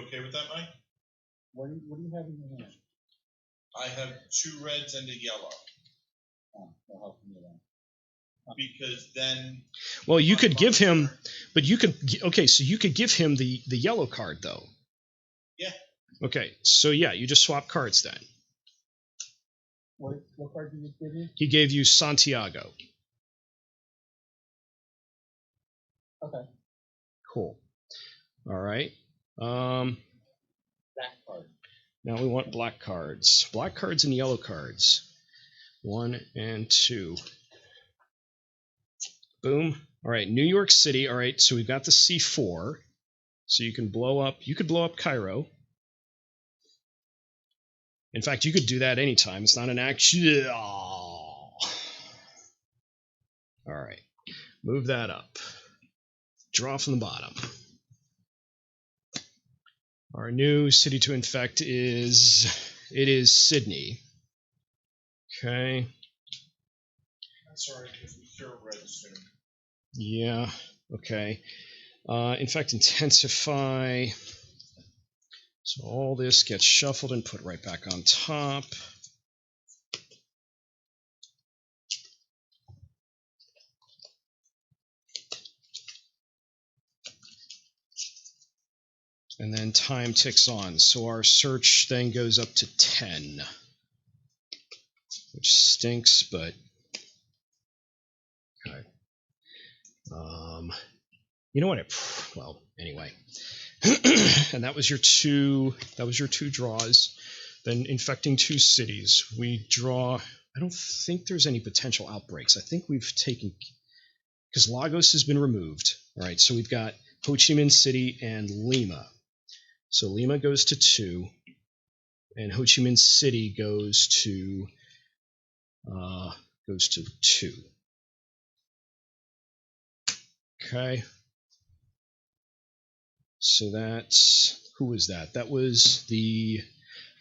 okay with that, Mike? What do you have in your hand? I have 2 reds and a yellow. Oh, that'll help me then. Because then. Well, you could give him, but you could. Okay, so you could give him the yellow card though. Yeah. Okay, so yeah, you just swap cards then. What card did you give me? He gave you Santiago. Okay. Cool. All right. That card. Now we want black cards. Black cards and yellow cards. 1 and 2. Boom. All right, New York City. All right, so we've got the C4. So you can blow up. You could blow up Cairo. In fact, you could do that anytime. It's not an action. All right. Move that up. Draw from the bottom. Our new city to infect is Sydney. Okay. That's alright, because we cure red soon. Yeah. Okay. Infect intensify. So all this gets shuffled and put right back on top. And then time ticks on. So our search then goes up to 10. Which stinks, but okay. You know what? Well, anyway. And that was your 2 draws. Then infecting 2 cities. We draw. I don't think there's any potential outbreaks. I think we've taken, because Lagos has been removed. All right, so we've got Ho Chi Minh City and Lima. So Lima goes to 2, and Ho Chi Minh City goes to 2. Okay. So that's, who was that? That was the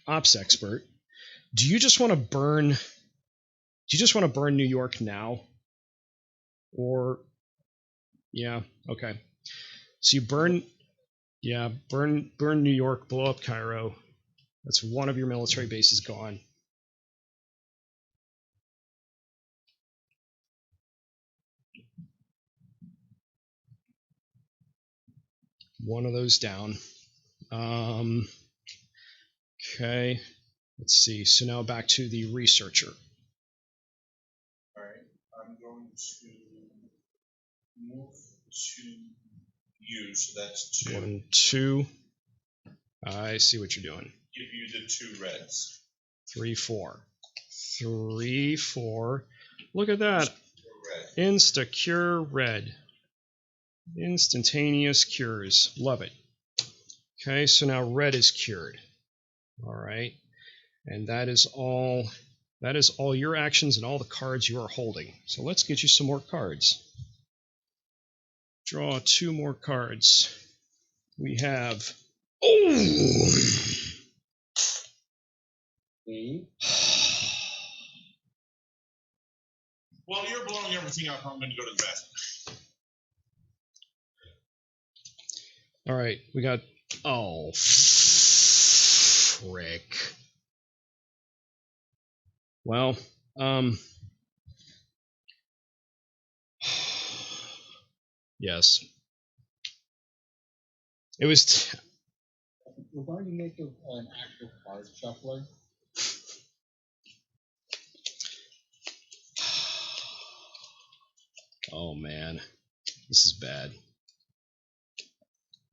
ops expert. Do you just want to burn New York now? Or yeah, okay. So you burn New York, blow up Cairo. That's one of your military bases gone. One of those down. Okay. Let's see. So now back to the researcher. Alright, I'm going to move to you, so that's 2. 1, 2. I see what you're doing. Give you the 2 reds. 3, 4. 3, 4. Look at that. Red. Insta cure red. Instantaneous cures. Love it. Okay, so now red is cured. All right. And that is all your actions and all the cards you are holding. So let's get you some more cards. Draw 2 more cards. We have While you're blowing everything up, I'm going to go to the bathroom. all right, we got frick. Well, yes. It was We're going to make an actual card shuffler. oh man. This is bad.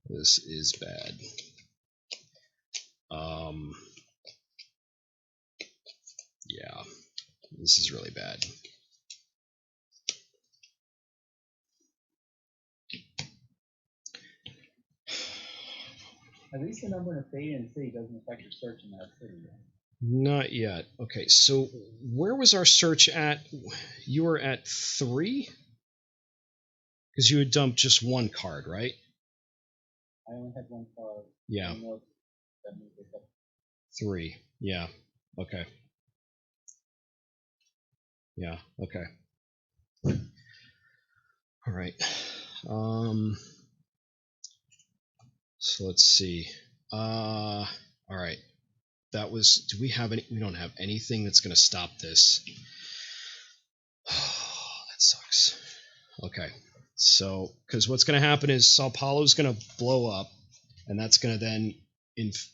This is bad. Yeah. This is really bad. At least the number in a fade and city doesn't affect your search in that city yet. Not yet. Okay, so where was our search at? You were at 3? Because you had dumped just 1 card, right? I only had 1 card. Yeah. I don't know if That means it's up 3. Yeah. Okay. Yeah. Okay. All right. So let's see. All right. That was. Do we have any? We don't have anything that's going to stop this. That sucks. Okay. So, because what's going to happen is Sao Paulo's going to blow up, and that's going to then,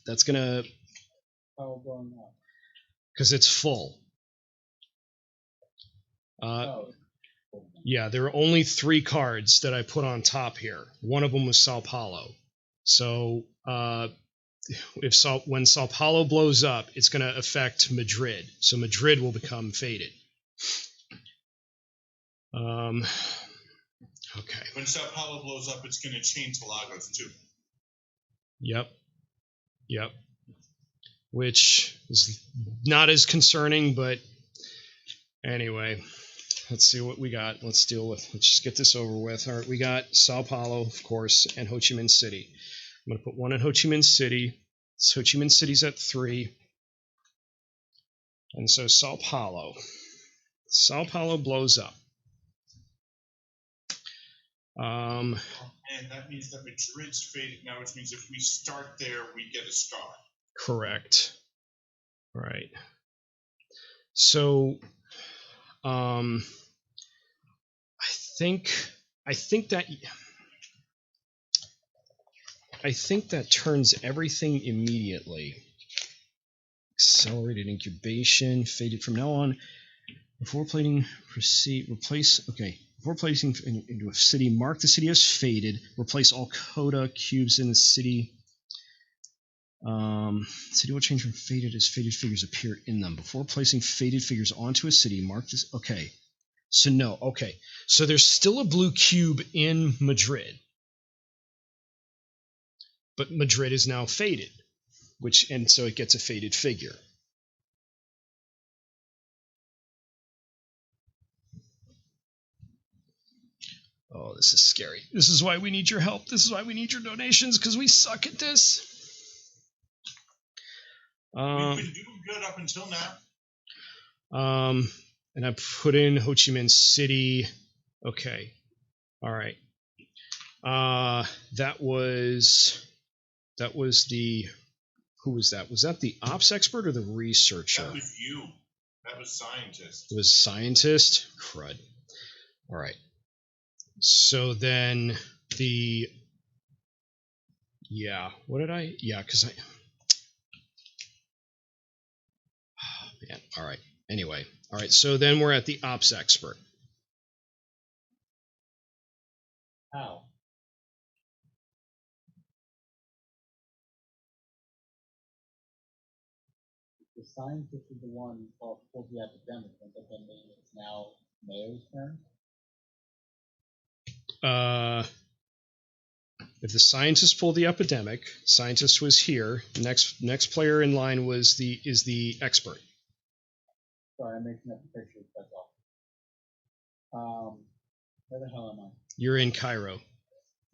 that's going to, power going up. because it's full. Oh, Yeah, there are only 3 cards that I put on top here. One of them was Sao Paulo. So, when Sao Paulo blows up, it's going to affect Madrid. So Madrid will become faded. Okay. When Sao Paulo blows up, it's going to change Lagos too. Yep. Which is not as concerning, but anyway, let's see what we got. Let's just get this over with. All right, we got Sao Paulo, of course, and Ho Chi Minh City. I'm going to put one in Ho Chi Minh City. So Ho Chi Minh City's at 3. And so Sao Paulo blows up. And that means that Madrid's faded now, which means if we start there, we get a scar. Correct. Right. So, I think that turns everything immediately. Accelerated incubation, faded from now on. Before placing, before placing into a city, mark the city as faded. Replace all coda cubes in the city. City will change from faded as faded figures appear in them. Before placing faded figures onto a city, mark this. Okay. So no. Okay. So there's still a blue cube in Madrid. But Madrid is now faded, and so it gets a faded figure. Oh, this is scary. This is why we need your help. This is why we need your donations, because we suck at this. We've been doing good up until now. And I put in Ho Chi Minh City. Okay. All right. That was the, who was that? Was that the ops expert or the researcher? That was you. That was scientist. It was scientist? Crud. All right. So then what did I, because I, oh, man. All right. Anyway. All right. So then we're at the ops expert. how? The scientist is the one who pulled the epidemic, but then it's now Mayo's turn. If the scientist pulled the epidemic, scientist was here. Next player in line is the expert. Sorry, I'm making up the picture. That's all. Where the hell am I? You're in Cairo.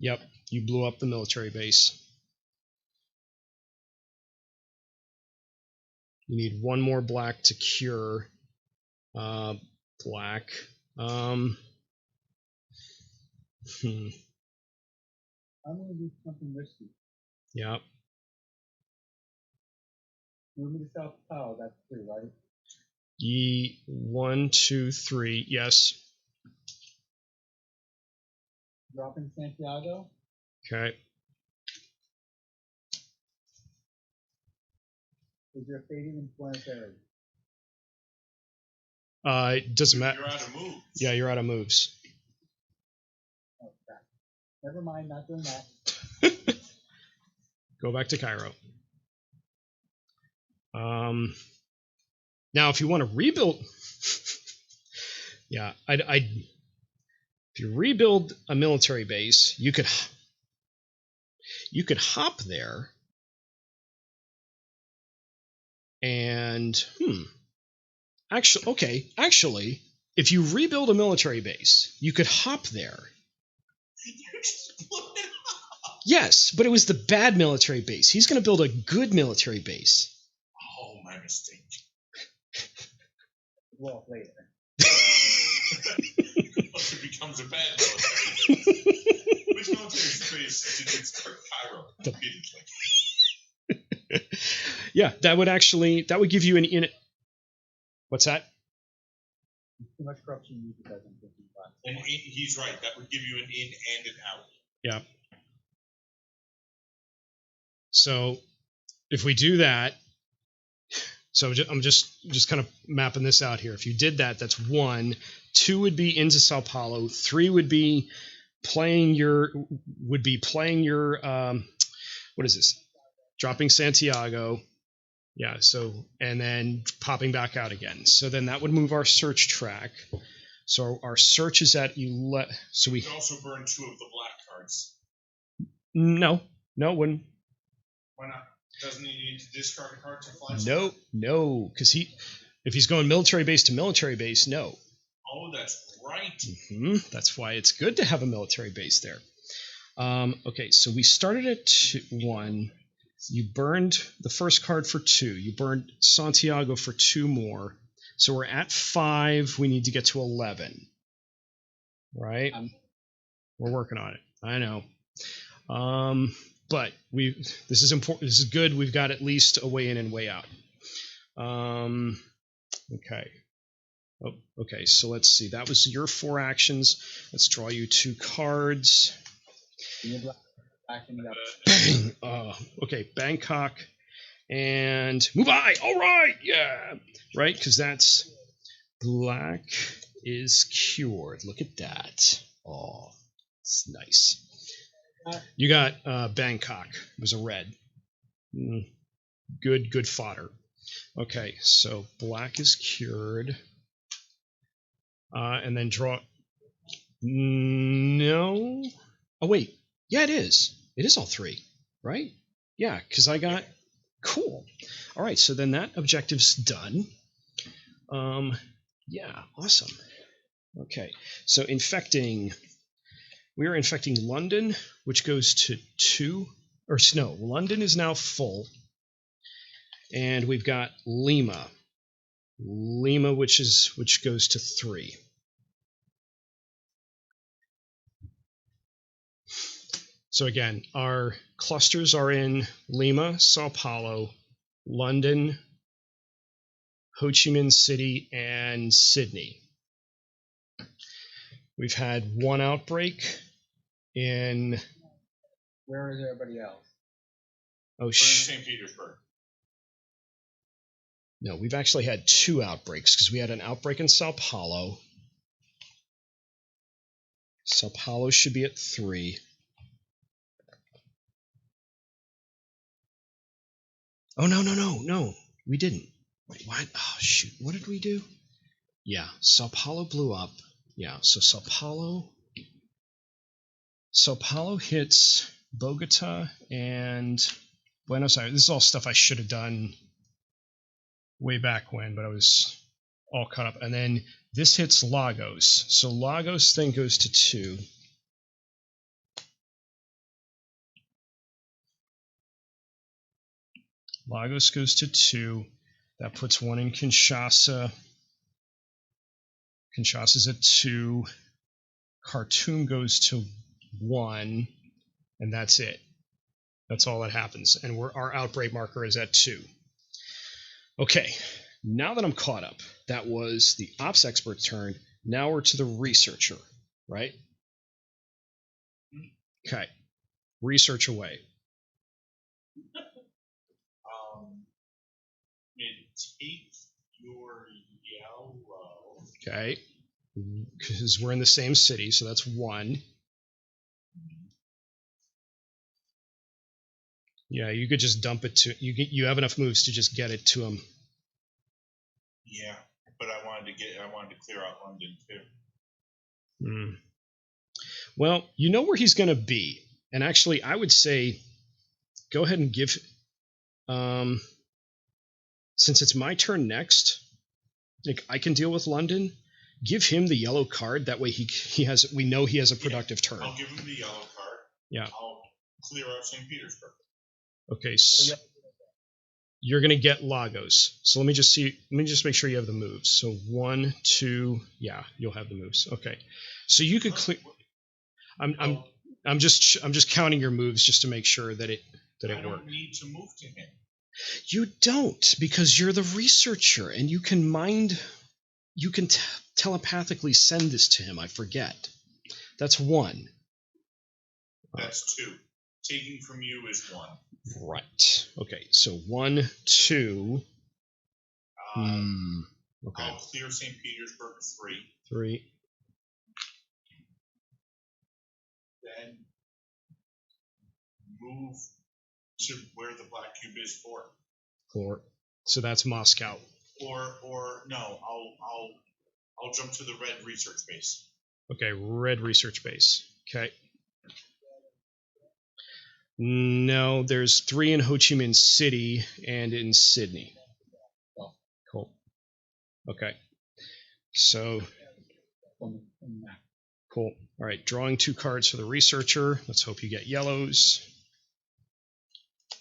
Yep, you blew up the military base. You need one more black to cure. Black. I'm going to do something risky. Yep. Move me to South Paulo. That's 3, right? 1, 2, 3. Yes. Dropping Santiago. Okay. Is there fading in Buenos Aires? It doesn't matter. You're out of moves. Yeah, you're out of moves. Oh, crap. Never mind, not doing that. Go back to Cairo. Now, if you want to rebuild, yeah, if you rebuild a military base, you could hop there, and actually, if you rebuild a military base, you could hop there. You just blew it up. Yes, but it was the bad military base. He's going to build a good military base. Oh, my mistake. Well, later. Once it becomes a bad military. Which military space did it start Cairo? Repeatedly. Yeah, that would give you an in. What's that? Too much corruption in 2055. And he's right. That would give you an in and an out. Yeah. So if we do that, so I'm just kind of mapping this out here. If you did that, that's 1. 2 would be into Sao Paulo. 3 would be playing your what is this? Dropping Santiago. Yeah, so and then popping back out again. So then that would move our search track. So our search is at 11. So we could also burn 2 of the black cards. No, it wouldn't. Why not? Doesn't he need to discard a card to fly? No, because if he's going military base to military base, no. Oh, that's right. That's why it's good to have a military base there. Okay, so we started at 1. You burned the first card for 2. You burned Santiago for 2 more. So we're at 5. We need to get to 11. Right? We're working on it. I know. But this is important. This is good. We've got at least a way in and way out. Okay. Oh, okay. So let's see. That was your 4 actions. Let's draw you 2 cards. Bang. Okay. Bangkok and Mumbai. All right. Yeah. Right. Because that's black is cured. Look at that. Oh, it's nice. You got Bangkok. It was a red. Good fodder. Okay, so black is cured. And then draw. No. Oh, wait. Yeah, it is. It is all 3, right? Yeah, because I got. Cool. All right, so then that objective's done. Yeah, awesome. Okay, so infecting. We are infecting London, which goes to 2. Or no, London is now full. And we've got Lima. Which goes to 3. So again, our clusters are in Lima, Sao Paulo, London, Ho Chi Minh City, and Sydney. We've had 1 outbreak in. Where is everybody else? Oh, St. Petersburg. No, we've actually had 2 outbreaks because we had an outbreak in Sao Paulo. Sao Paulo should be at 3. Oh, no. We didn't. Wait, what? Oh, shoot. What did we do? Yeah, Sao Paulo blew up. Yeah, so Sao Paulo hits Bogota and Buenos Aires. This is all stuff I should have done way back when, but I was all caught up. And then this hits Lagos. So Lagos then goes to 2. Lagos goes to 2. That puts 1 in Kinshasa. Kinshasa's at 2. Khartoum goes to 1. And that's it. That's all that happens. And our outbreak marker is at 2. Okay, now that I'm caught up, that was the ops expert's turn. Now we're to the researcher, right? Okay, research away. Take your yellow. Okay, because we're in the same city, so that's 1. Yeah, you could just dump it to you have enough moves to just get it to him. Yeah, but I wanted to clear out London too. Well, you know where he's going to be, and actually, I would say, go ahead and give. Since it's my turn next, like I can deal with London. Give him the yellow card. That way, we know he has a productive turn. I'll give him the yellow card. Yeah. clear out St. Petersburg. Okay, so you're gonna get Lagos. So let me just make sure you have the moves. So 1, 2, yeah, you'll have the moves. Okay, so you could clear. I'm just counting your moves just to make sure that it I works. don't need to move to him. You don't, because you're the researcher and you can telepathically send this to him. I forget. That's 1. That's 2. Taking from you is 1. Right. Okay. So 1, 2. Okay. I'll clear St. Petersburg 3. 3. Then move to where the black cube is 4. 4. So that's Moscow. Or no, I'll jump to the red research base. Okay. Red research base. Okay. No, there's 3 in Ho Chi Minh City and in Sydney. Cool. Okay. So, cool. All right, drawing 2 cards for the researcher. Let's hope you get yellows.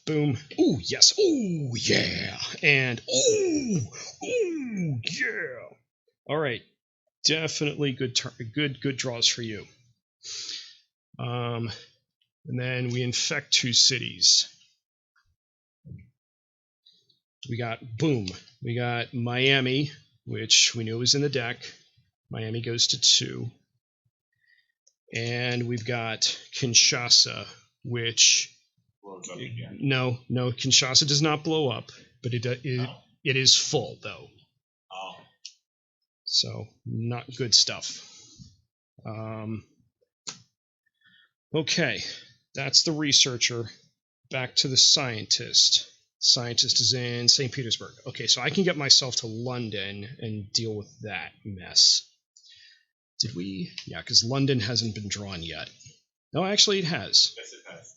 Boom. Ooh, yes. Ooh, yeah. And ooh, yeah. All right. Definitely good draws for you. And then we infect 2 cities. We got, boom, we got Miami, which we knew was in the deck. Miami goes to 2. And we've got Kinshasa, which... Blows up again. No, Kinshasa does not blow up, but it is full, though. Oh. So, not good stuff. Okay. That's the researcher. Back to the scientist. Scientist is in St. Petersburg. Okay, so I can get myself to London and deal with that mess. Did we? Yeah, because London hasn't been drawn yet. No, actually it has. Yes, it has.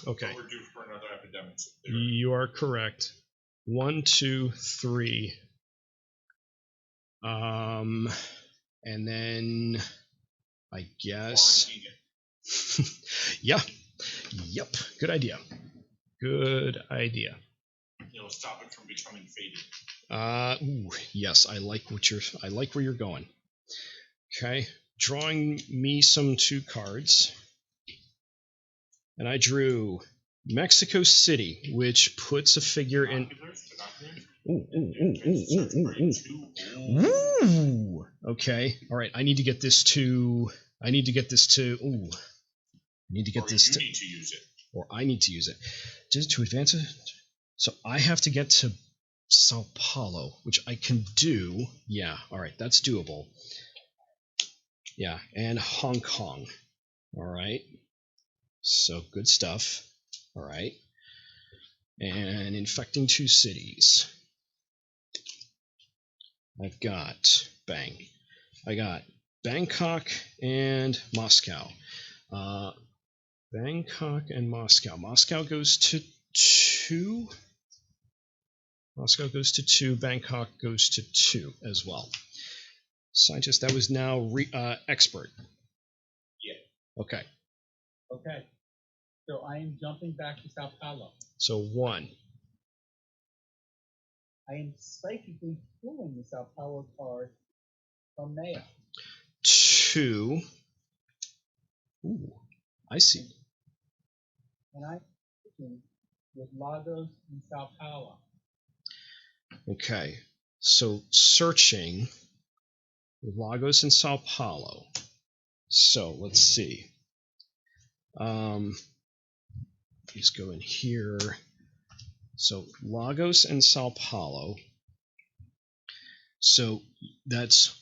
Okay. But we're due for another epidemic. You are correct. 1, 2, 3. And then I guess... yeah. Yep. Good idea. Good idea. It'll stop it from becoming faded. Ooh, yes, I like where you're going. Okay. Drawing me some 2 cards. And I drew Mexico City, which puts a figure in. Ooh. Okay. All right. I need to get this to. Ooh. I need to get this to. Need to use it. Or I need to use it. Just to advance it. So I have to get to Sao Paulo, which I can do. Yeah. All right. That's doable. Yeah. And Hong Kong. All right. So good stuff. All right. And infecting 2 cities. I've got I got Bangkok and Moscow. Bangkok and Moscow. Moscow goes to 2. Moscow goes to 2. Bangkok goes to 2 as well. Scientist, that was now expert. Yeah. Okay. Okay. So I am jumping back to Sao Paulo. So 1. I am psychically pulling the Sao Paulo card from Mayo. 2. Ooh, I see. And I'm sticking with Lagos and Sao Paulo. Okay. So searching with Lagos and Sao Paulo. So let's see. Just go in here. So Lagos and Sao Paulo. So that's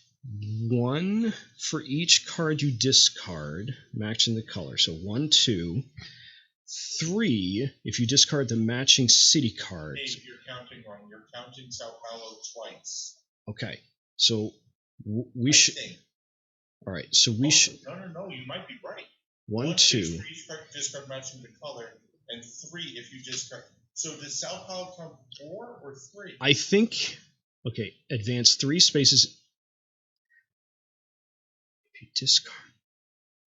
1 for each card you discard, matching the color. So 1, 2, 3 if you discard the matching city cards. Hey, you're counting wrong. You're counting Sao Paulo twice. Okay. So we should. All right. So we should. No. You might be right. 1, 2. For each card you discard matching the color, and 3 if you discard. So does Sao Paulo count 4 or 3? I think. Okay. Advance 3 spaces. If you discard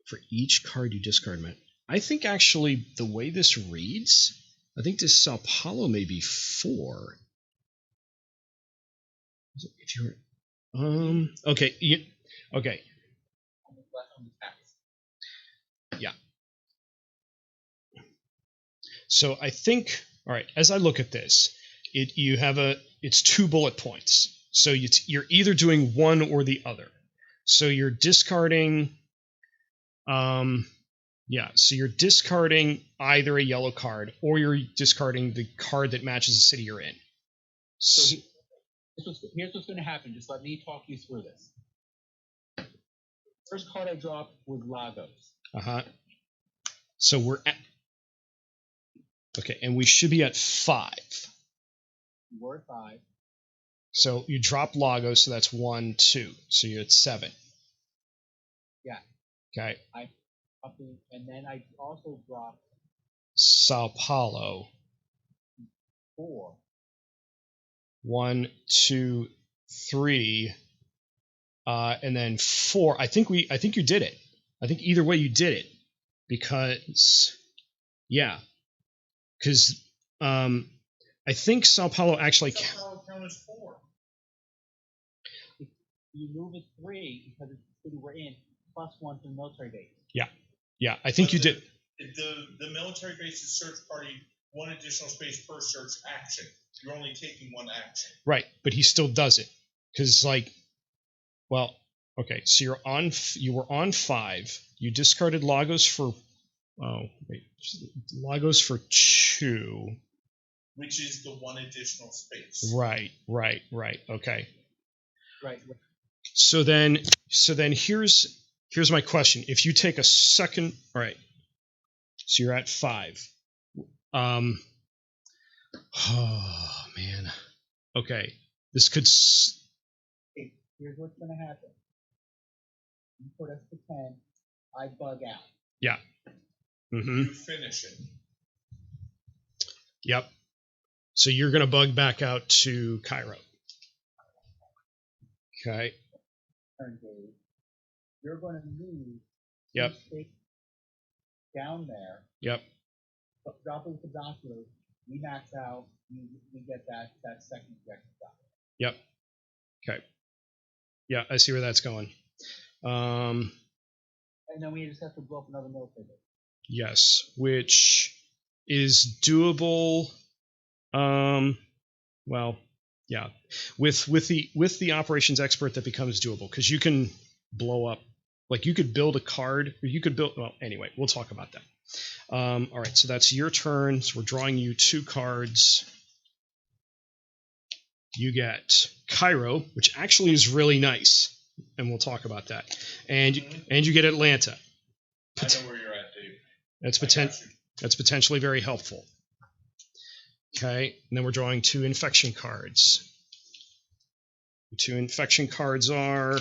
for each card you discard, I think actually the way this reads, I think this Sao Paulo may be 4. If you're okay, okay, On the left on the text. yeah. So I think, all right, as I look at this, it's 2 bullet points. So you're either doing one or the other. So you're discarding, so you're discarding either a yellow card or you're discarding the card that matches the city you're in. So here's what's going to happen. Just let me talk you through this. First card I dropped was Lagos. So we're at, okay, and we should be at 5. You were at 5. So you drop Lagos, so that's 1, 2. So you're at 7. Yeah. Okay. And then I also dropped Sao Paulo. 4. 1, 2, 3, and then 4. I think you did it. I think either way you did it, because I think Sao Paulo actually. Sao Paulo count as 4. You move it 3 because it's the city we're in, +1 to the military base. Yeah, I think you did. The military base's search party, 1 additional space per search action. You're only taking 1 action. Right, but he still does it because, okay. So you were on 5. You discarded Lagos for. Oh wait, Lagos for 2. Which is the 1 additional space. Right. Okay. Right. So then here's my question. If you take a second, all right. So you're at 5. Oh man. Okay. This could. Here's what's going to happen. You put us to 10. I bug out. Yeah. Mm-hmm. You finish it. Yep. So you're going to bug back out to Cairo. Okay. Turn, Dave. You're going to move. Yep. Down there. Yep. Drop it with the binoculars. We max out. We get that second objective done. Yep. Okay. Yeah, I see where that's going. And then we just have to blow up another military base. Yes, which is doable. Well, yeah, with the operations expert that becomes doable, because you can blow up, like you could build a card, or you could build. Well, anyway, we'll talk about that. All right, so that's your turn. So we're drawing you 2 cards. You get Cairo, which actually is really nice, and we'll talk about that. And you get Atlanta. I know where you're at, Dave. That's potentially very helpful. Okay, and then we're drawing 2 infection cards. The 2 infection cards are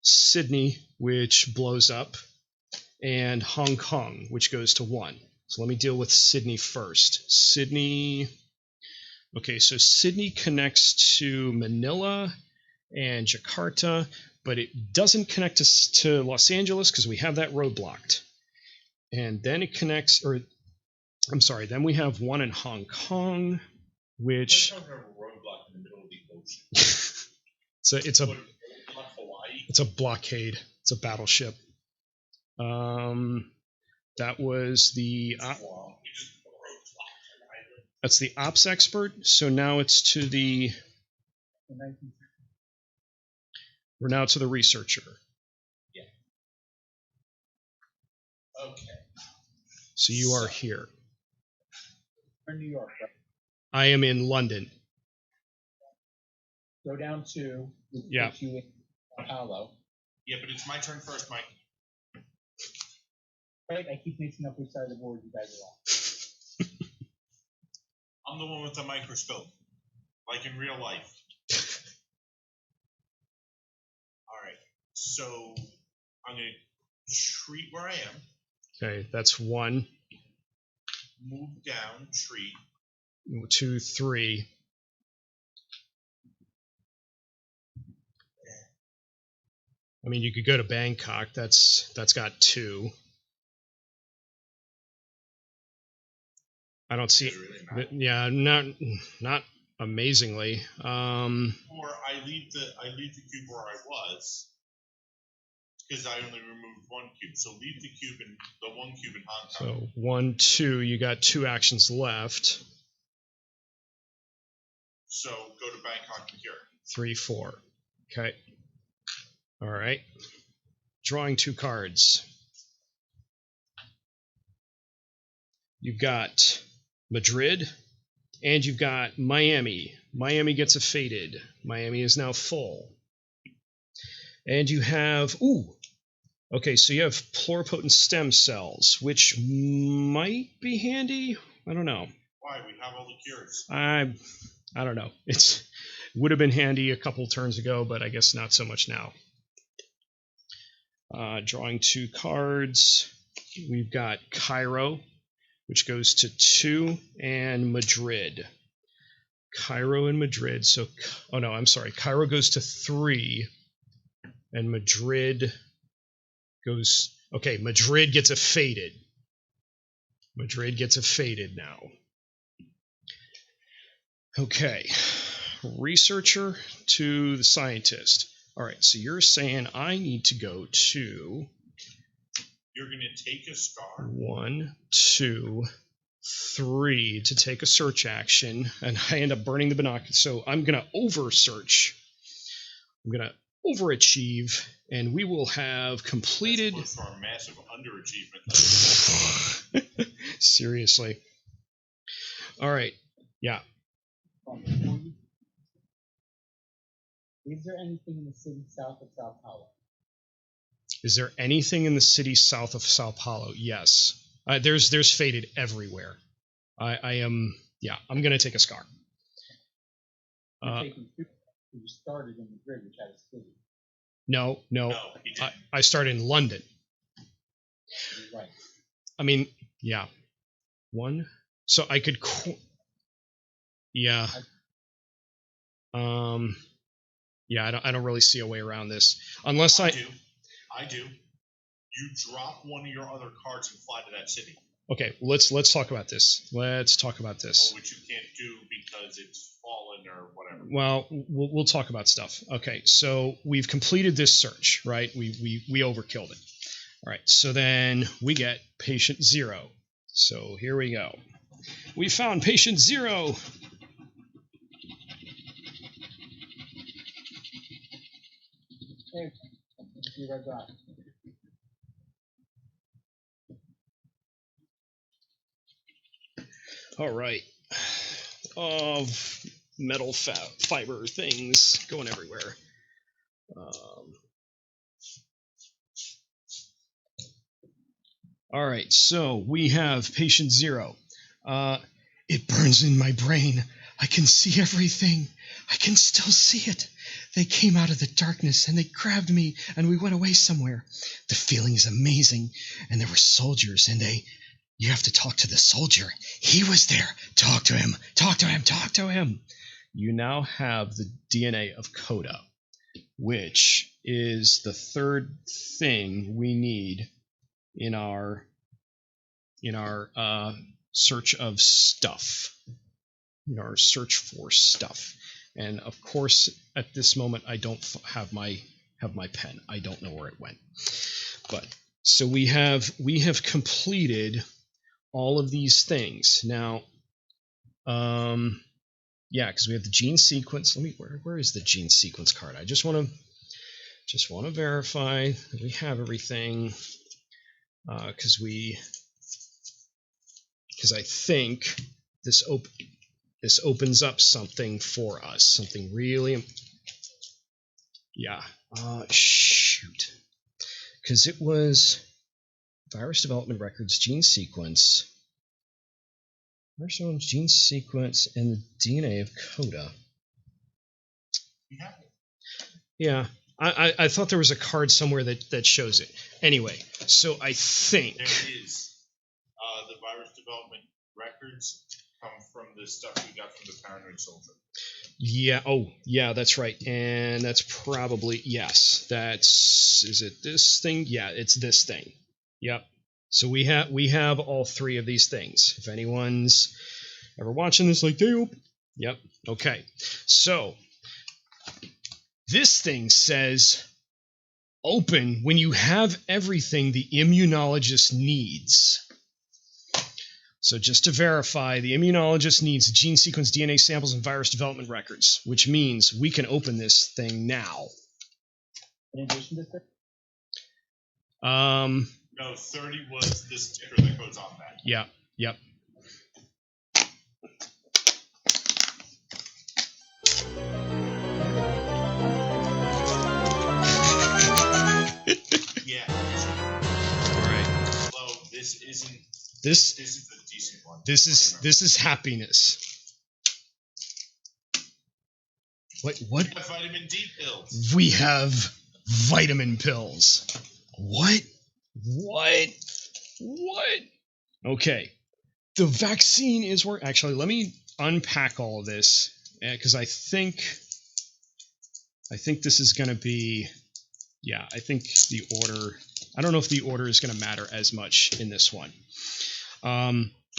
Sydney, which blows up, and Hong Kong, which goes to 1. So let me deal with Sydney first. Sydney. Okay, so Sydney connects to Manila and Jakarta, but it doesn't connect us to Los Angeles because we have that road blocked. And then it connects, then we have 1 in Hong Kong, which I don't have a roadblock in the middle of the ocean. it's a blockade. It's a battleship. That was the that's the ops expert. So now it's to the we're now to the researcher. Yeah. Okay. So you are here. We're in New York, right? I am in London. Go down to Yeah. you in Sao Paulo. Yeah, but it's my turn first, Mike. Right? I keep mixing up which side of the board you guys are on. I'm the one with the microscope, like in real life. All right, so I'm going to treat where I am. Okay, that's 1, Move down, treat. 2, 3. I mean, you could go to Bangkok. That's got 2. I don't see. Does it really matter? Yeah, not amazingly. Or I leave the cube where I was because I only removed one cube. So leave the cube in the one cube in Hong Kong. So 1, 2. You got 2 actions left. So go to Bangkok and here. 3, 4. Okay. All right. Drawing 2 cards. You've got Madrid, and you've got Miami. Miami gets a faded. Miami is now full. And you have, okay, so you have pluripotent stem cells, which might be handy. I don't know. Why? We have all the cures. I don't know. It would have been handy a couple turns ago, but I guess not so much now. Drawing 2 cards. We've got Cairo, which goes to 2, and Madrid. Cairo and Madrid. So, oh no, I'm sorry. Cairo goes to 3, and Madrid goes. Okay, Madrid gets a faded. Madrid gets a faded now. Okay, researcher to the scientist. All right, so you're saying I need to go to. You're going to take a scar. 1, 2, 3 to take a search action, and I end up burning the binoculars. So I'm going to over search. I'm going to overachieve, and we will have completed. That's close to our massive underachievement. Seriously. All right. Yeah. Is there anything in the city south of Sao Paulo? Is there anything in the city south of Sao Paulo? Yes. There's faded everywhere. I am. Yeah. I'm going to take a scar. You're taking 2. You started in Madrid, which had a city. No. No, he didn't. I started in London. You're right. I mean, yeah. 1. So I could. Yeah. Yeah. I don't really see a way around this unless I do. You drop one of your other cards and fly to that city. Okay. Let's talk about this. Let's talk about this. Which you can't do because it's fallen or whatever. Well, we'll talk about stuff. Okay. So we've completed this search, right? We overkilled it. All right. So then we get patient 0. So here we go. We found patient 0. Hey, you right back. All right. Of metal fiber things going everywhere. All right. So we have patient 0. It burns in my brain. I can see everything. I can still see it. They came out of the darkness and they grabbed me and we went away somewhere. The feeling is amazing. And there were soldiers and you have to talk to the soldier. He was there. Talk to him. Talk to him. Talk to him. You now have the DNA of Coda, which is the third thing we need in our search of stuff. In our search for stuff. And of course, at this moment, I don't have my pen. I don't know where it went. But so we have completed all of these things now. Yeah, because we have the gene sequence. Where is the gene sequence card? I just want to verify that we have everything. Because I think this opens up something for us, something really. Yeah. Shoot. Because it was virus development records, gene sequence. Virus development gene sequence and the DNA of Coda. Yeah. I thought there was a card somewhere that shows it. Anyway, so I think There is the virus development records come from the stuff we got from the Paranoid Soldier. Yeah. Oh, yeah, that's right. And that's probably, yes. Is it this thing? Yeah, it's this thing. Yep. So we have all three of these things. If anyone's ever watching this, like, yep, okay. So this thing says open when you have everything the immunologist needs. So just to verify, the immunologist needs gene sequence, DNA samples, and virus development records, which means we can open this thing now. In addition to 30? No, 30 was the sticker that goes on that. Yeah, yep. Yeah. All right. Although this isn't. This is a decent one. this is happiness. Wait, what? We have vitamin D pills. We have vitamin pills. What? Okay. The vaccine is where. Actually, let me unpack all of this because I think this is going to be. Yeah, I think the order. I don't know if the order is going to matter as much in this one.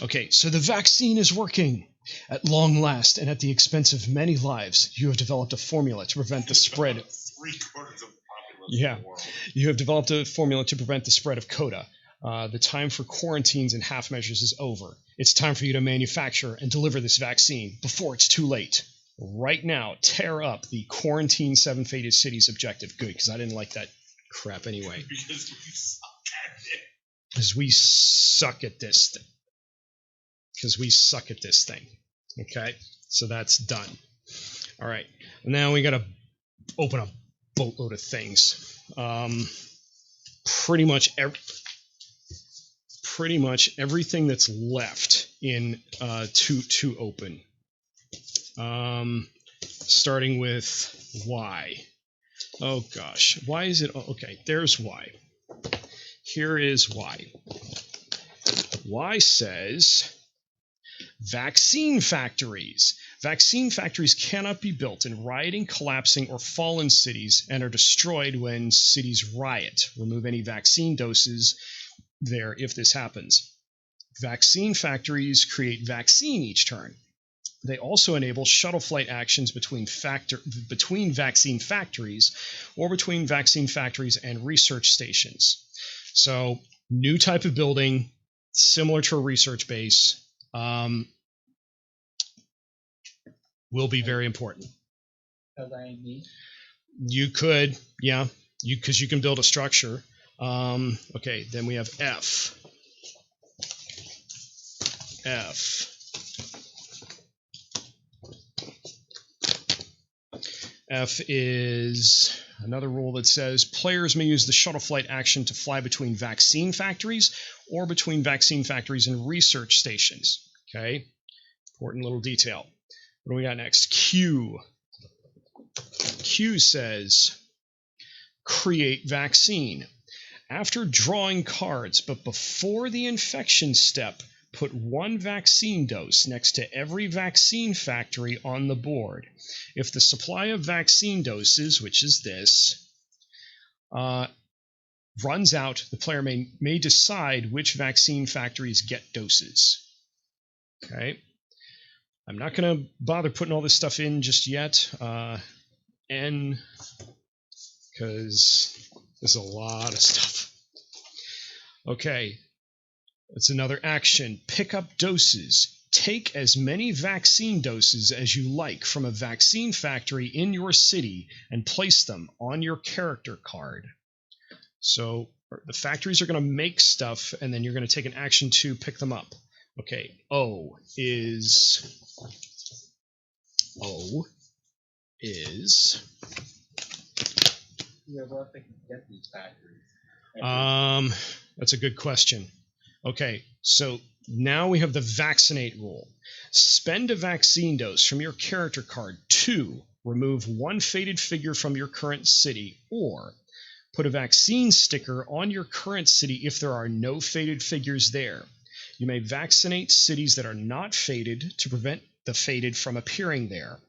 Okay, so the vaccine is working. At long last, and at the expense of many lives, you have developed a formula to prevent the spread. 3/4 of the populace Yeah. of the world. You have developed a formula to prevent the spread of CODA. The time for quarantines and half measures is over. It's time for you to manufacture and deliver this vaccine before it's too late. Right now, tear up the Quarantine 7 Faded Cities objective. Good, because I didn't like that crap anyway. Because we suck at it. Because we suck at this thing. Okay, so that's done. All right, now we got to open a boatload of things. Pretty much everything that's left in to open. Starting with Y. Oh gosh, why is it? Oh, okay, there's Y. Here is Y. Y says vaccine factories. Vaccine factories cannot be built in rioting, collapsing, or fallen cities and are destroyed when cities riot. Remove any vaccine doses there if this happens. Vaccine factories create vaccine each turn. They also enable shuttle flight actions between vaccine factories or between vaccine factories and research stations. So, new type of building, similar to a research base, will be very important. Because I ain't me. You could, yeah, because you can build a structure. Okay, then we have F. F is another rule that says players may use the shuttle flight action to fly between vaccine factories or between vaccine factories and research stations. Okay, important little detail. What do we got next? Q. Q says create vaccine. After drawing cards, but before the infection step, put one vaccine dose next to every vaccine factory on the board. If the supply of vaccine doses, which is this, runs out, the player may decide which vaccine factories get doses. Okay. I'm not going to bother putting all this stuff in just yet. N, because there's a lot of stuff. Okay. It's another action. Pick up doses. Take as many vaccine doses as you like from a vaccine factory in your city and place them on your character card. So the factories are going to make stuff, and then you're going to take an action to pick them up. Okay, O is Yeah, well, if they can get these factories. That's a good question. Okay, so now we have the vaccinate rule. Spend a vaccine dose from your character card to remove one faded figure from your current city, or put a vaccine sticker on your current city if there are no faded figures there. You may vaccinate cities that are not faded to prevent the faded from appearing there.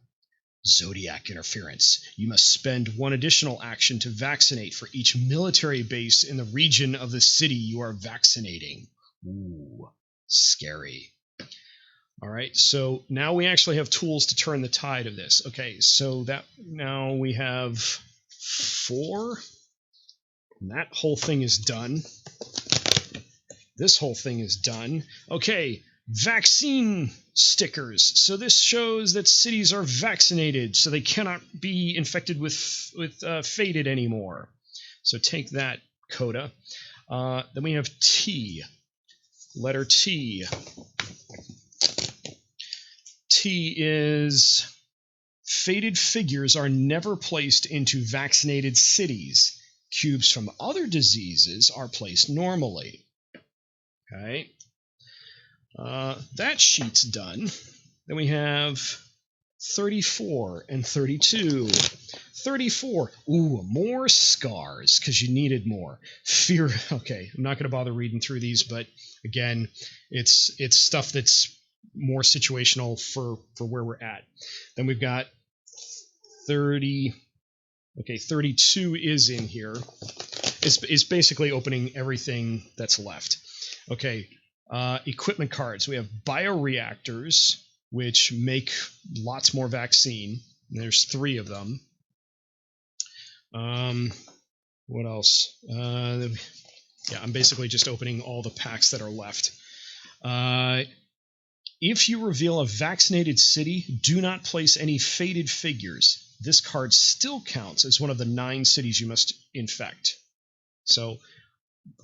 Zodiac interference. You must spend one additional action to vaccinate for each military base in the region of the city you are vaccinating. Ooh, scary. All right, so now we actually have tools to turn the tide of this. Okay, so that now we have 4. And that whole thing is done. This whole thing is done. Okay, vaccine stickers. So this shows that cities are vaccinated, so they cannot be infected with faded anymore. So take that, Coda. Then we have T. Letter T. T is faded figures are never placed into vaccinated cities. Cubes from other diseases are placed normally. Okay. That sheet's done. Then we have 34 and 32. 34. Ooh, more scars because you needed more. Fear. Okay, I'm not going to bother reading through these, but again, it's stuff that's more situational for where we're at. Then we've got 30. Okay, 32 is in here. It's basically opening everything that's left. Okay, equipment cards. We have bioreactors, which make lots more vaccine. And there's 3 of them. What else? Yeah, I'm basically just opening all the packs that are left. If you reveal a vaccinated city, do not place any faded figures. This card still counts as one of the 9 cities you must infect. So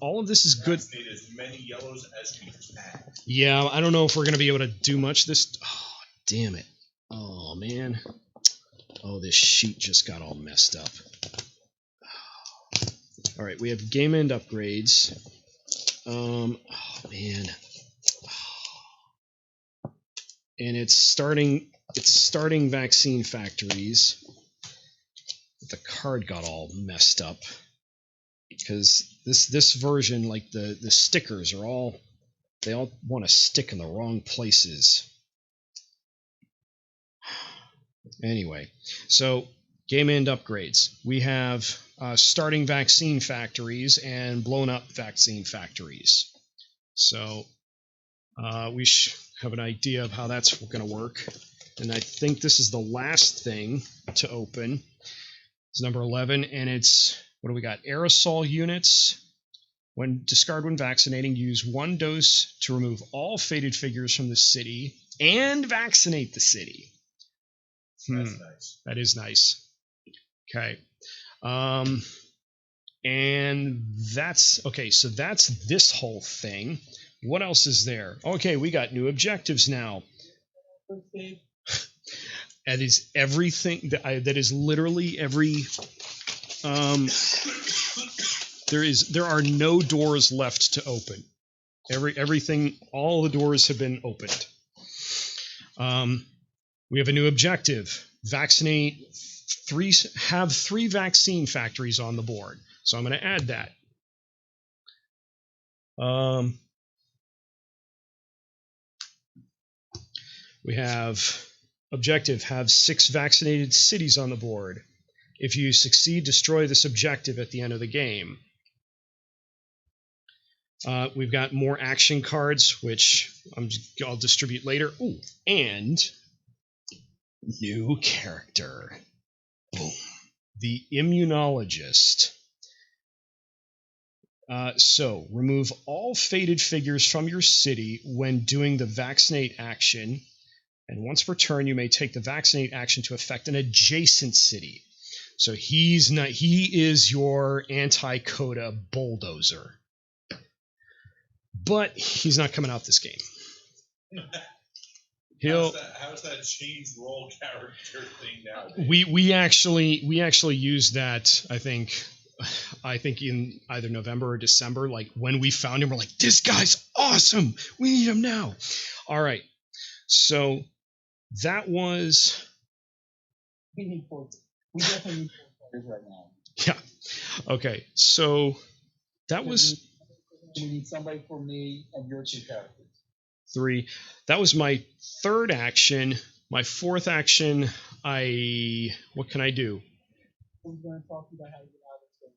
all of this is good. Vaccinate as many yellows as we can. Yeah, I don't know if we're going to be able to do much this. Oh, damn it. Oh, man. Oh, this sheet just got all messed up. All right, we have game end upgrades. Oh, man. And it's starting vaccine factories. The card got all messed up because this version, like the stickers are all want to stick in the wrong places. Anyway, so game end upgrades. We have starting vaccine factories and blown up vaccine factories. So we have an idea of how that's going to work. And I think this is the last thing to open. It's number 11, and it's, what do we got? Aerosol units. Discard when vaccinating, use 1 dose to remove all faded figures from the city and vaccinate the city. That's nice. That is nice. Okay. And that's, okay, so that's this whole thing. What else is there? Okay, we got new objectives now. That is everything. That is literally every. There are no doors left to open. Everything. All the doors have been opened. We have a new objective: vaccinate 3. Have 3 vaccine factories on the board. So I'm going to add that. We have objective, have 6 vaccinated cities on the board. If you succeed, destroy this objective at the end of the game. We've got more action cards, which I'll distribute later. Ooh, and new character. Boom. The Immunologist. So, remove all faded figures from your city when doing the vaccinate action. And once per turn, you may take the vaccinate action to affect an adjacent city. So he is your anti-Coda bulldozer. But he's not coming out this game. How's that change role character thing now? We actually used that, I think in either November or December, like when we found him, we're like, this guy's awesome. We need him now. All right. So that was. We need 4. We definitely need 4 players right now. Yeah. Okay. So that was. We need somebody for me and your 2 characters. 3. That was my 3rd action. My 4th action, what can I do? Who's gonna talk to you about how to get out of this?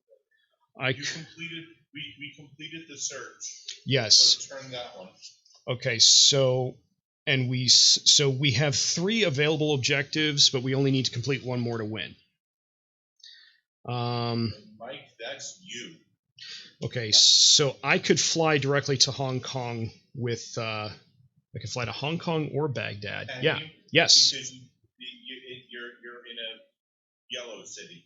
I You completed. We completed the search. yes. So turn that one. Okay, so we have 3 available objectives, but we only need to complete 1 more to win. Mike, that's you. Okay, so I could fly directly to Hong Kong with I could fly to Hong Kong or Baghdad. Can Yeah. you? Yes. Because you're in a yellow city.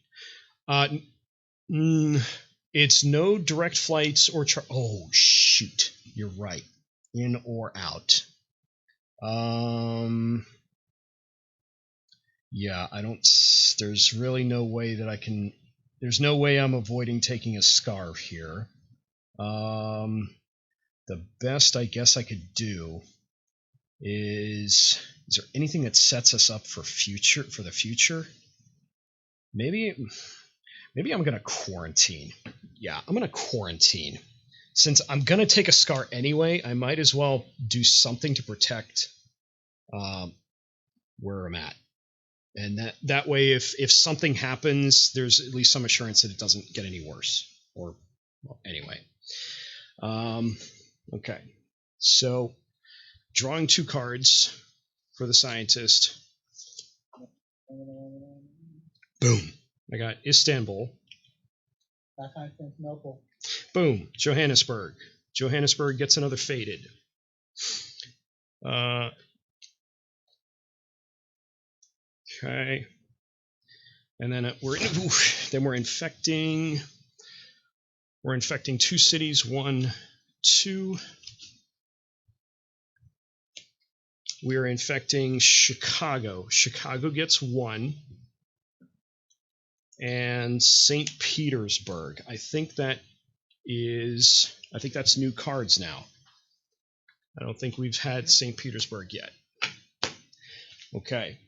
It's no direct flights or oh shoot, you're right. In or out. Yeah, I don't. There's really no way that I can. There's no way I'm avoiding taking a scarf here. The best I guess I could do is there anything that sets us up for the future? Maybe I'm gonna quarantine. Yeah, I'm gonna quarantine. Since I'm gonna take a scar anyway, I might as well do something to protect where I'm at. And that way, if something happens, there's at least some assurance that it doesn't get any worse. Or well, anyway. Okay. So drawing 2 cards for the scientist. Boom. I got Istanbul. Not Constantinople. Boom. Johannesburg. Johannesburg gets another faded. Okay. And then we're infecting 2 cities. 1, 2. We are infecting Chicago. Chicago gets 1. And St. Petersburg. I think that's new cards now. I don't think we've had St. Petersburg yet. Okay.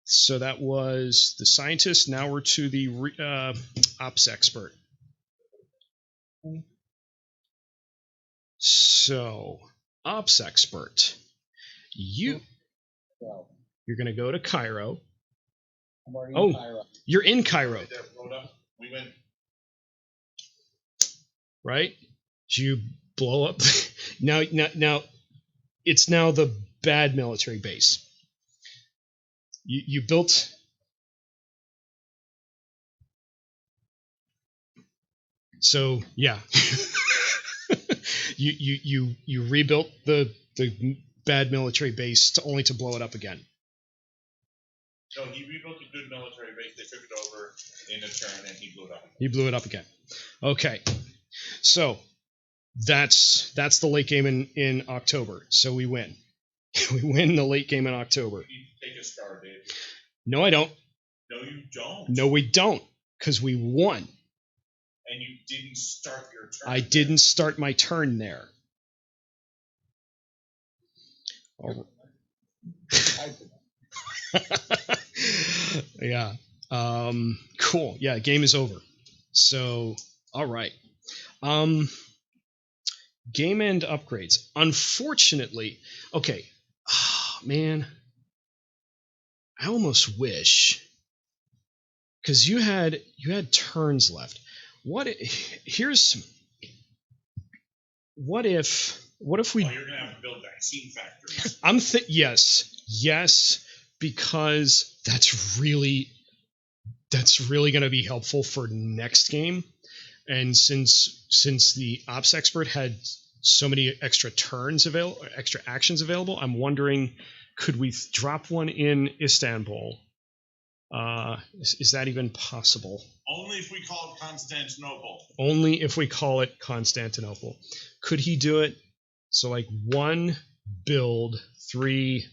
So that was the scientist. Now we're to the ops expert. So, ops expert. You're going to go to Cairo. I'm already in Cairo. You're in Cairo. Right there, Rhoda. We went. Right? Did you blow up? now, it's now the bad military base. You built. So yeah, you rebuilt the bad military base only to blow it up again. No, he rebuilt a good military base. They took it over in a turn, and he blew it up. He blew it up again. Okay, so that's the late game in October. So we win. We win the late game in October. You take a star, Dave. No, I don't. No, you don't. No, we don't, because we won. And you didn't start your turn. I didn't start my turn there. All right. Yeah. Cool. Yeah, game is over. So, all right. Game end upgrades. Unfortunately, okay. Man, I almost wish, because you had turns left. What if we? Oh, you're gonna have to build vaccine factories. Yes, because that's really going to be helpful for next game. And since the ops expert had so many extra turns available, extra actions available, I'm wondering, could we drop one in Istanbul? Is that even possible? Only if we call it Constantinople. Only if we call it Constantinople. Could he do it? So like 1 build, 3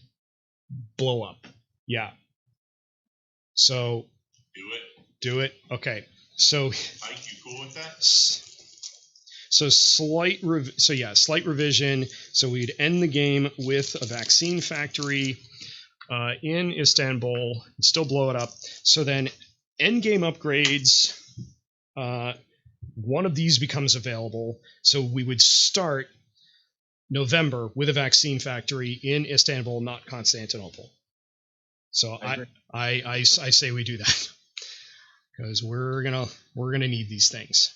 blow up. Yeah. So do it. Okay. So Mike, you cool with that? So slight revision. So we'd end the game with a vaccine factory in Istanbul and still blow it up. So then end game upgrades, one of these becomes available. So we would start November with a vaccine factory in Istanbul, not Constantinople. So I agree. I say we do that because we're gonna need these things.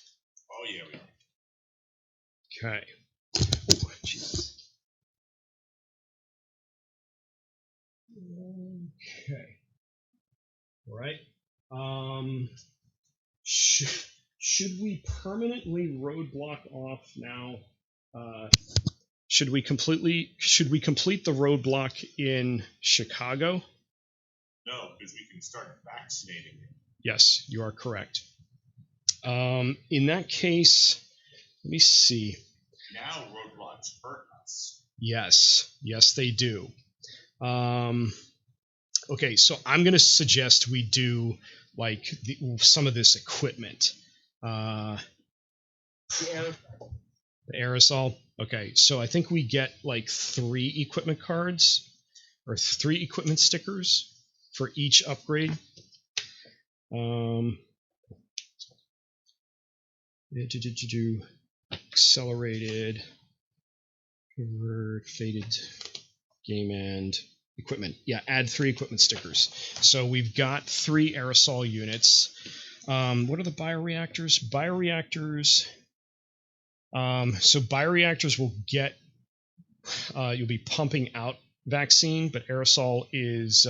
Oh yeah, we are. Okay. Oh, jeez. Okay. All right. Should we permanently roadblock off now? Should we complete the roadblock in Chicago? No, because we can start vaccinating. Yes, you are correct. In that case, let me see. Now roadblocks hurt us. Yes, they do. Okay, so I'm going to suggest we do like some of this equipment. The aerosol. The aerosol. Okay, so I think we get like 3 equipment cards or 3 equipment stickers for each upgrade. Accelerated, convert, faded, game end, equipment. Yeah, add 3 equipment stickers. So we've got 3 aerosol units. What are the bioreactors? Bioreactors. So bioreactors will get. You'll be pumping out vaccine, but aerosol is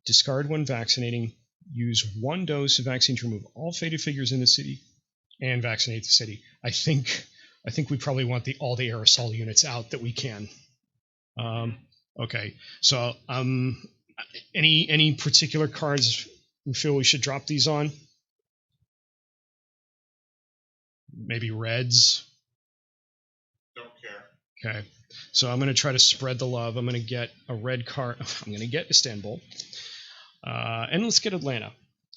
discard when vaccinating. Use 1 dose of vaccine to remove all faded figures in the city and vaccinate the city. I think we probably want all the aerosol units out that we can. Okay, so any particular cards we feel we should drop these on? Maybe reds. Don't care. Okay, so I'm going to try to spread the love. I'm going to get a red card. I'm going to get Istanbul, and let's get Atlanta.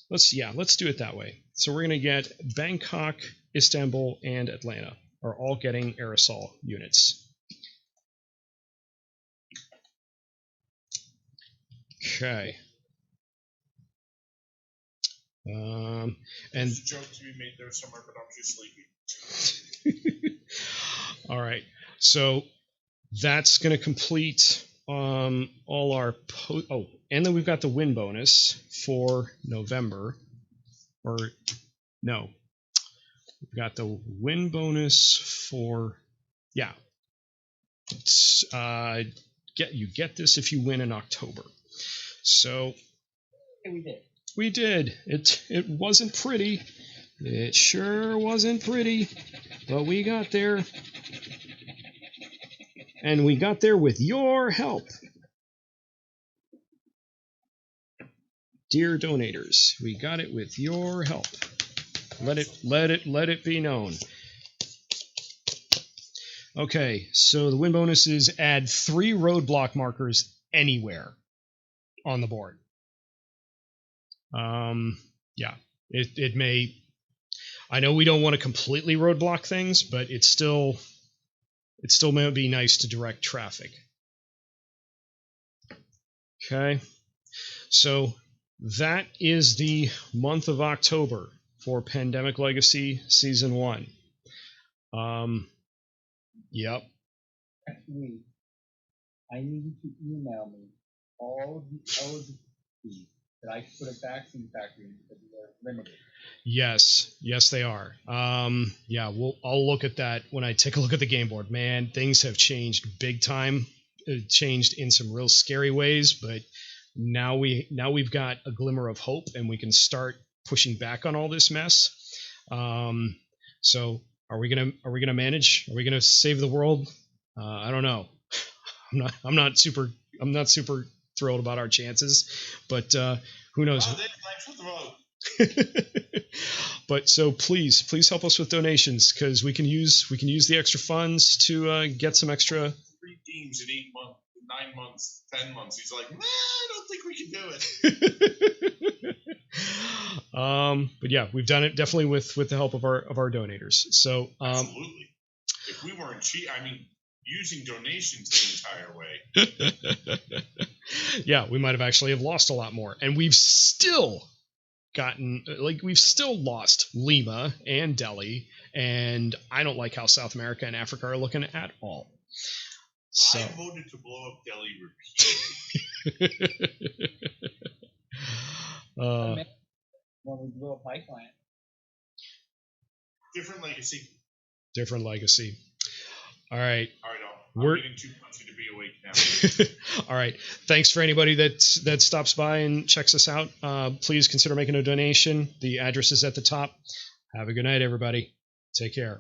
Let's do it that way. So we're going to get Bangkok, Istanbul, and Atlanta are all getting aerosol units. Okay. And There's a joke to be made there somewhere, but I'm just sleepy. all right. So that's going to complete all our and then we've got the win bonus for November. Or no. We've got the win bonus for it's, get this if you win in October. So Yeah, we did. we did. It wasn't pretty. It sure wasn't pretty, but we got there. And we got there with your help. Dear donators, we got it with your help. Let it be known. Okay, so the win bonus is add 3 roadblock markers anywhere on the board. It may. I know we don't want to completely roadblock things, but it still may be nice to direct traffic. Okay, so that is the month of October for Pandemic Legacy Season 1. Yep. Next week, I need you to email me all of the eligibility that I put a vaccine factory in because they're limited. Yes, they are. I'll look at that when I take a look at the game board. Man, things have changed big time. It changed in some real scary ways, but now we've got a glimmer of hope, and we can start pushing back on all this mess. So are we gonna manage? Are we gonna save the world? I don't know. I'm not super thrilled about our chances, but who knows? Oh, thanks for the vote. But so please help us with donations, because we can use the extra funds to get some extra. 3 teams in 8 months, 9 months, 10 months. He's like, I don't think we can do it. But yeah, we've done it definitely with the help of our donators. So Absolutely. If we weren't using donations the entire way. Yeah, we might have actually lost a lot more, and we've still lost Lima and Delhi, and I don't like how South America and Africa are looking at all. So. I voted to blow up Delhi repeatedly. When we blew a pipe plant. Different legacy. Different legacy. All right. All right, We're- I'm getting too punchy to be awake now. All right. Thanks for anybody that stops by and checks us out. Please consider making a donation. The address is at the top. Have a good night, everybody. Take care.